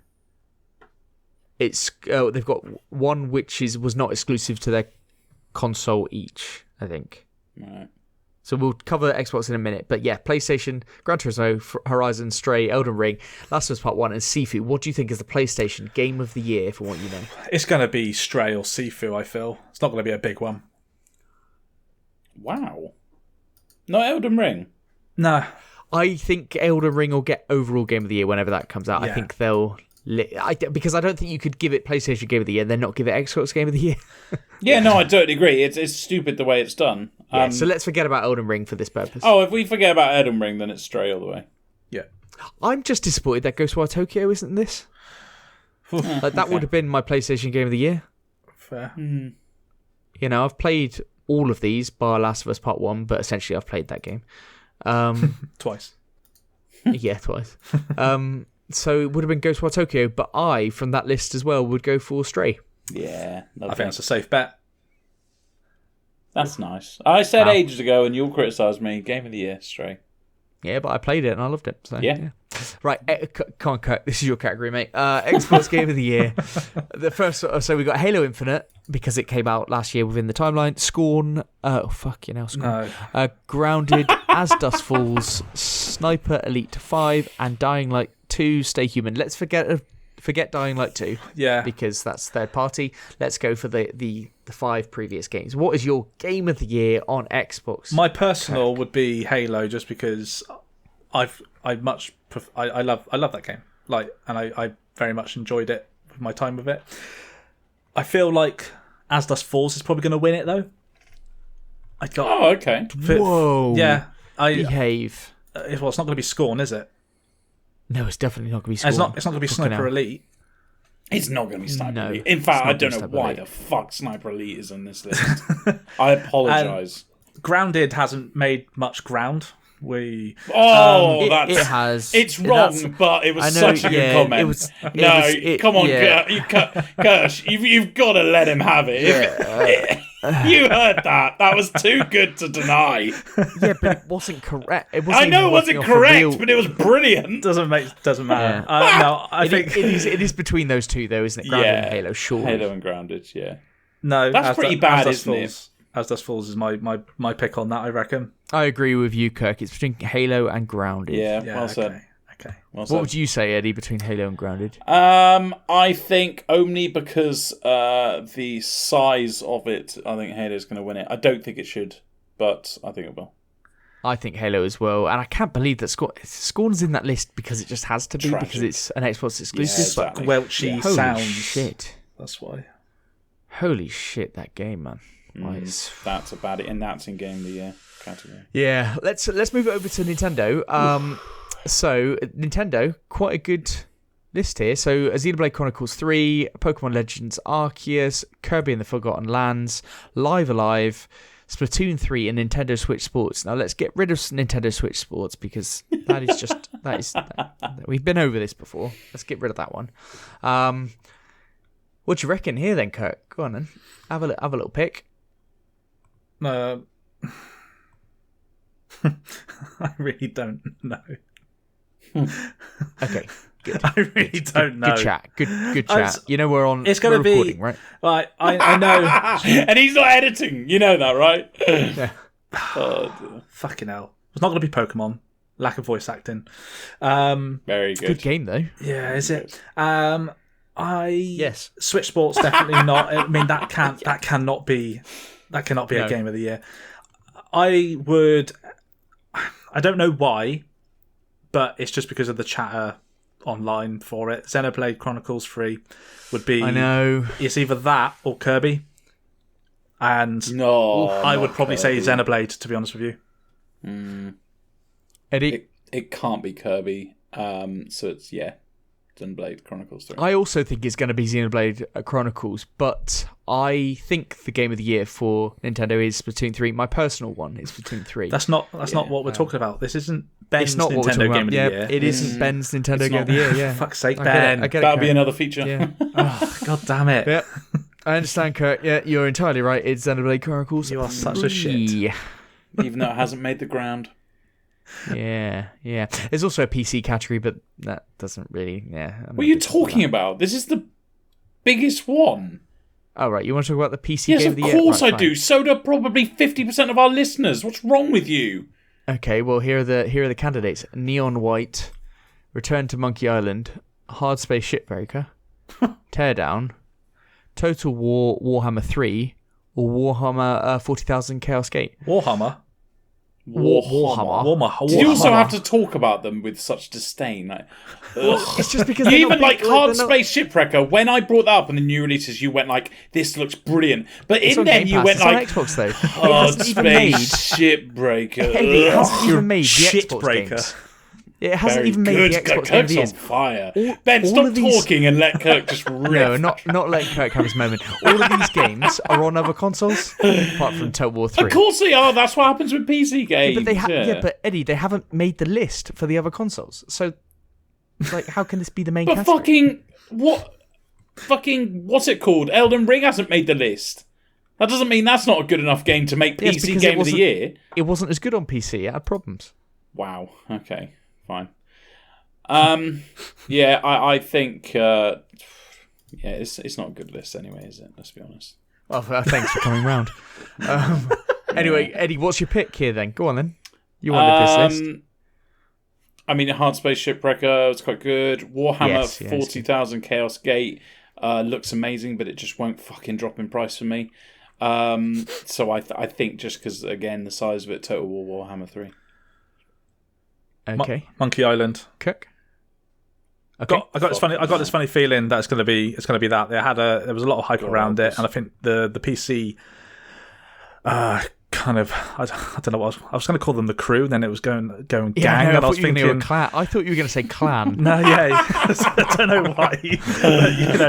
They've got one which was not exclusive to their console each, I think. Right. So we'll cover Xbox in a minute. But yeah, PlayStation, Gran Turismo, Horizon, Stray, Elden Ring, Last of Us Part 1, and Sifu. What do you think is the PlayStation Game of the Year, for what you know? It's going to be Stray or Sifu, I feel. It's not going to be a big one. Wow. Not Elden Ring? No. I think Elden Ring will get overall Game of the Year whenever that comes out. Yeah. I think they'll... because I don't think you could give it PlayStation Game of the Year and then not give it Xbox Game of the Year. Yeah, no, I totally agree. It's stupid the way it's done. So let's forget about Elden Ring for this purpose. Oh, if we forget about Elden Ring, then it's Stray all the way. Yeah. I'm just disappointed that Ghostwire Tokyo isn't in this. That would have been my PlayStation Game of the Year. Fair. I've played all of these bar Last of Us Part 1, but essentially I've played that game. Twice. Yeah, twice. So it would have been Ghostwire Tokyo, but I, from that list as well, would go for Stray. Yeah. I think that's a safe bet. That's nice. I said ages ago, and you'll criticise me, Game of the Year, Stray. Yeah, but I played it and I loved it. So, yeah. Right, come on, Kirk. This is your category, mate. Xbox Game of the Year. The first, so we got Halo Infinite because it came out last year within the timeline. Scorn. Scorn. No. Grounded, As Dust Falls, Sniper Elite 5, and Dying Light 2. Stay Human. Let's forget Dying Light 2. Yeah. Because that's third party. Let's go for the 5 previous games. What is your Game of the Year on Xbox? My personal would be Halo, just because I love that game. And I very much enjoyed it with my time with it. I feel like As Dust Falls is probably going to win it though. Oh, okay. Whoa. Yeah. Behave. It's not going to be Scorn, is it? No, it's definitely not going to be Scorn. It's not going to be Sniper Elite. It's not going to be Sniper Elite. In fact, I don't know why the fuck Sniper Elite is on this list. I apologise. Grounded hasn't made much ground. It has. It's wrong, but it was such a good comment. Come on, Kirsch, you've got to let him have it. Yeah, you heard that. That was too good to deny. Yeah, but it wasn't correct. I know it wasn't correct, but it was brilliant. Doesn't matter. Yeah. No, I think it is between those two, though, isn't it? Grounded and Halo, sure. Halo and Grounded, yeah. No, that's pretty bad, isn't it? As Dust Falls is my pick on that, I reckon. I agree with you, Kirk. It's between Halo and Grounded. Yeah, well said. Okay. What would you say, Eddie, between Halo and Grounded? I think only because the size of it, I think Halo's going to win it. I don't think it should, but I think it will. I think Halo as well, and I can't believe that Scorn's in that list because it just has to be. Tragic. Because it's an Xbox exclusive. Yeah, exactly. Welchy Holy sounds. Shit. That's why. Holy shit, that game, man. That's about it, and that's in Game of the Year category. Yeah, let's move it over to Nintendo. So Nintendo, quite a good list here. So Xenoblade Chronicles 3, Pokemon Legends Arceus, Kirby and the Forgotten Lands, Live Alive, Splatoon 3, and Nintendo Switch Sports. Now let's get rid of Nintendo Switch Sports because we've been over this before. Let's get rid of that one. What do you reckon here then, Kurt? Go on then. Have a little pick. I really don't know. Okay. Good. I really don't know. Good chat. Good chat. We're on. It's going to be recording, right? Like I know, and he's not editing. You know that, right? Yeah. Oh, fucking hell. It's not going to be Pokemon. Lack of voice acting. very good. Good game though. Yeah, is it? Yes. Switch Sports definitely not. I mean that cannot be a game of the year. I don't know why, but it's just because of the chatter online for it. Xenoblade Chronicles 3 would be. I know. It's either that or Kirby. And No, I would probably say Kirby. Xenoblade, to be honest with you. Eddie? It can't be Kirby. So it's Xenoblade Chronicles 3. I also think it's going to be Xenoblade Chronicles, but I think the game of the year for Nintendo is Splatoon 3. My personal one is Splatoon 3. That's not what we're talking about. This isn't Ben's It's not what we're Nintendo talking game about. of the year. It isn't Ben's Nintendo game of the year. Yeah. Fuck's sake, I get Ben. it, That'll be Kurt. another feature. Yeah. Oh, God damn it. Yeah. I understand, Kurt. Yeah, you're entirely right. It's Xenoblade Chronicles. You are such a shit. Even though it hasn't made the ground. Yeah. There's also a PC category, but that doesn't really. Yeah. What are you talking about? This is the biggest one. Oh, right. You want to talk about the PC Yes, game of of the year? course Right, I do. So do probably 50% of our listeners. What's wrong with you? Okay, well here are the candidates: Neon White, Return to Monkey Island, Hard Space Shipbreaker, Teardown, Total War Warhammer 3, or Warhammer 40,000 Chaos Gate. Warhammer. Warhammer. Did you also have to talk about them with such disdain? Like, It's just because you they're even not like big, Hard they're not- Space Shipwrecker. When I brought that up in the new releases, you went like, "This looks brilliant," but It's in on them Game you Pass. went It's like, on Xbox though. "Hard hasn't even made- Space Shipbreaker." It hasn't You're even made the shit Xbox breaker. games. It hasn't Very even made good. the Xbox game of Kirk's the year. on fire. All- Ben, all stop of these- talking and let Kirk just rip. No, not letting Kirk have his moment. All of these games are on other consoles, apart from Total War 3. Of course they are. That's what happens with PC games. But but Eddie, they haven't made the list for the other consoles. So, like, how can this be the main But category? fucking what? Fucking what's it called? Elden Ring hasn't made the list. That doesn't mean that's not a good enough game to make Yes, PC because game of the year. It wasn't as good on PC. It had problems. Wow. Okay. Fine. Yeah, I think. It's not a good list anyway, is it? Let's be honest. Well, thanks for coming round. Anyway, Eddie, what's your pick here then? Go on then. You wanted this list. I mean, Hard Space Shipwrecker was quite good. Warhammer Yes, 40,000 Chaos Gate looks amazing, but it just won't fucking drop in price for me. So I think just because, again, the size of it, Total War Warhammer 3. Okay. Monkey Island. Cook. Okay. I got this funny feeling that it's going to be that there was a lot of hype around it, and I think the PC kind of I don't know what I was going to call them the crew, then it was going gang, and I was thinking I thought you were going to say clan. no, yeah, I don't know why.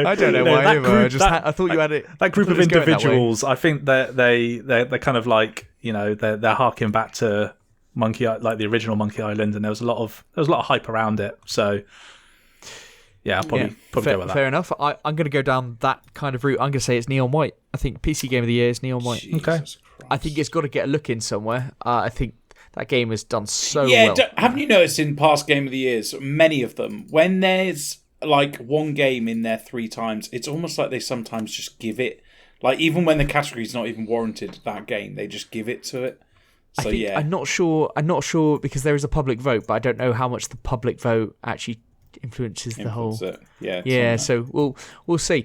I don't know why that either. group, I thought you had it. That group I of thought it was going that way. individuals, I think that they're kind of like they're harking back to like the original Monkey Island, and there was a lot of hype around it. So yeah, I'll probably go with that. Fair enough. I'm going to go down that kind of route. I'm going to say it's Neon White. I think PC Game of the Year is Neon White. Jesus Okay. Christ. I think it's got to get a look in somewhere. I think that game has done so well. Haven't you noticed in past Game of the Years, many of them, when there's like one game in there 3 times, it's almost like they sometimes just give it, like even when the category's not even warranted that game, they just give it to it. So yeah, I'm not sure because there is a public vote, but I don't know how much the public vote actually influences the whole. it. Yeah, it's Yeah, on so we'll see.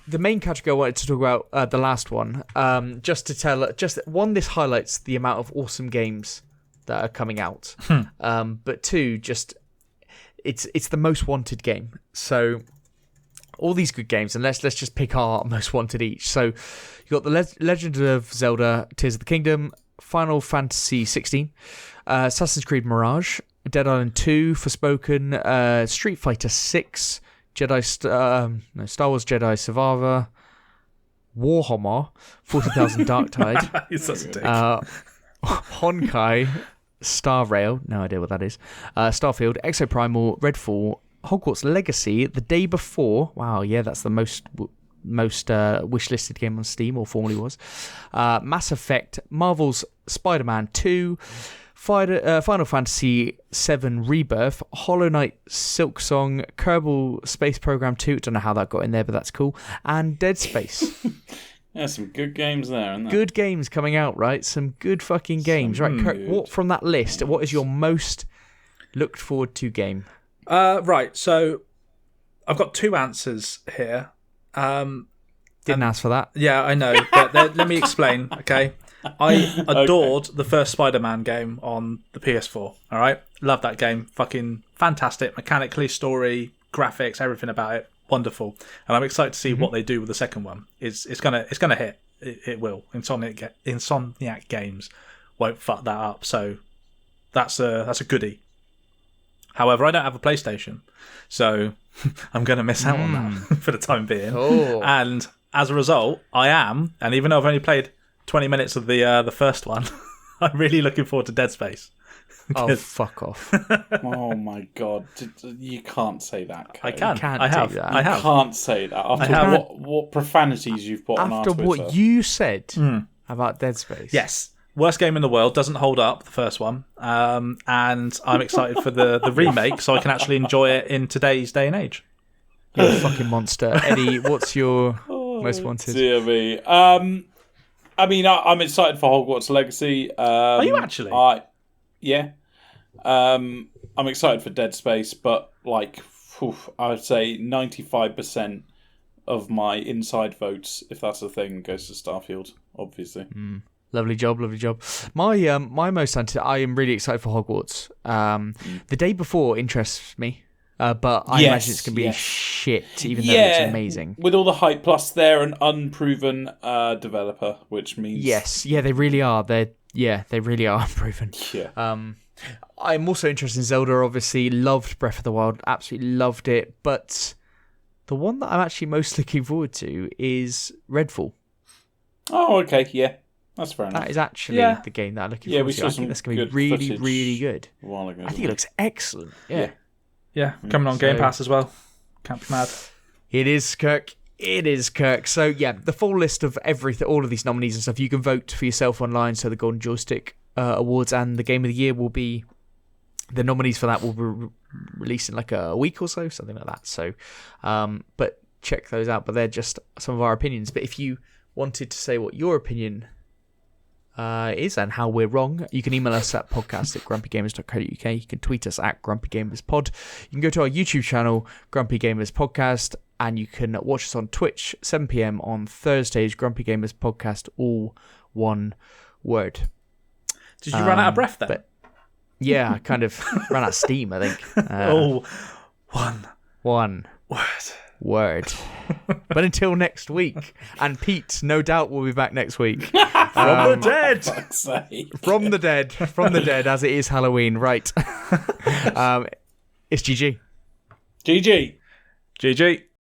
The main category I wanted to talk about, the last one, this highlights the amount of awesome games that are coming out. But 2, just it's the most wanted game. So all these good games, and let's just pick our most wanted each. So you got the Legend of Zelda: Tears of the Kingdom, Final Fantasy 16, Assassin's Creed Mirage, Dead Island 2, Forspoken, Street Fighter 6, Star Wars Jedi Survivor, Warhammer, 40,000 Dark Tide, He's such a dick. Honkai, Star Rail, no idea what that is, Starfield, Exoprimal, Redfall, Hogwarts Legacy, The Day Before, wow, yeah, that's the most wish-listed game on Steam, or formerly was, Mass Effect, Marvel's Spider-Man 2, Final Fantasy VII Rebirth, Hollow Knight Silksong, Kerbal Space Program 2, don't know how that got in there, but that's cool, and Dead Space. There's some good games there, isn't there? Good games coming out, right? Some good fucking games. Right, Kirk, what from that list, what is your most looked forward to game? Right, so I've got two answers here. Didn't ask for that. Yeah, I know, but let me explain, okay? I adored the first Spider-Man game on the PS4, all right? Love that game. Fucking fantastic. Mechanically, story, graphics, everything about it. Wonderful. And I'm excited to see what they do with the second one. It's gonna hit. It will. Insomniac Games won't fuck that up. So that's a goodie. However, I don't have a PlayStation, so I'm going to miss out on that for the time being. Oh. And as a result, I am, and even though I've only played 20 minutes of the first one, I'm really looking forward to Dead Space. Oh, fuck off. Oh my god. You can't say that, Kate. I can. can't I have. do that. I have. You can't say that. After what profanities you've put on our After Twitter. what you said about Dead Space. Yes. Worst game in the world, doesn't hold up, the first one. And I'm excited for the remake so I can actually enjoy it in today's day and age. You're a fucking monster. Eddie, what's your most wanted? Dear me. I mean, I'm excited for Hogwarts Legacy. Are you actually? Yeah. I'm excited for Dead Space, but I would say 95% of my inside votes, if that's a thing, goes to Starfield, obviously. Lovely job. My most wanted, I am really excited for Hogwarts. The Day Before interests me, but I imagine it's going to be shit, even though it's amazing. With all the hype, plus they're an unproven developer, which means... Yes, yeah, they really are. They really are unproven. Yeah. I'm also interested in Zelda, obviously. Loved Breath of the Wild. Absolutely loved it. But the one that I'm actually most looking forward to is Redfall. Oh, okay, yeah. That's fair enough. That is actually the game that I'm looking forward to. I think that's going to be really, really good. A while ago, I think it looks excellent. Yeah, coming on Game Pass as well. Can't be mad. It is, Kirk. So, yeah, the full list of all of these nominees and stuff, you can vote for yourself online. So the Golden Joystick Awards and the Game of the Year will be... The nominees for that will be released in like a week or so, something like that. So, but check those out. But they're just some of our opinions. But if you wanted to say what your opinion is and how we're wrong, you can email us at podcast@grumpygamers.co.uk. You can tweet us at grumpygamerspod. You can go to our YouTube channel, Grumpy Gamers Podcast, and you can watch us on Twitch, 7 p.m. on Thursdays, Grumpy Gamers Podcast, all one word. Did you run out of breath then? But, yeah, I kind of ran out of steam, I think. One word. But until next week, and Pete, no doubt, will be back next week. From the dead! From the dead, as it is Halloween, right. It's GG. GG. GG.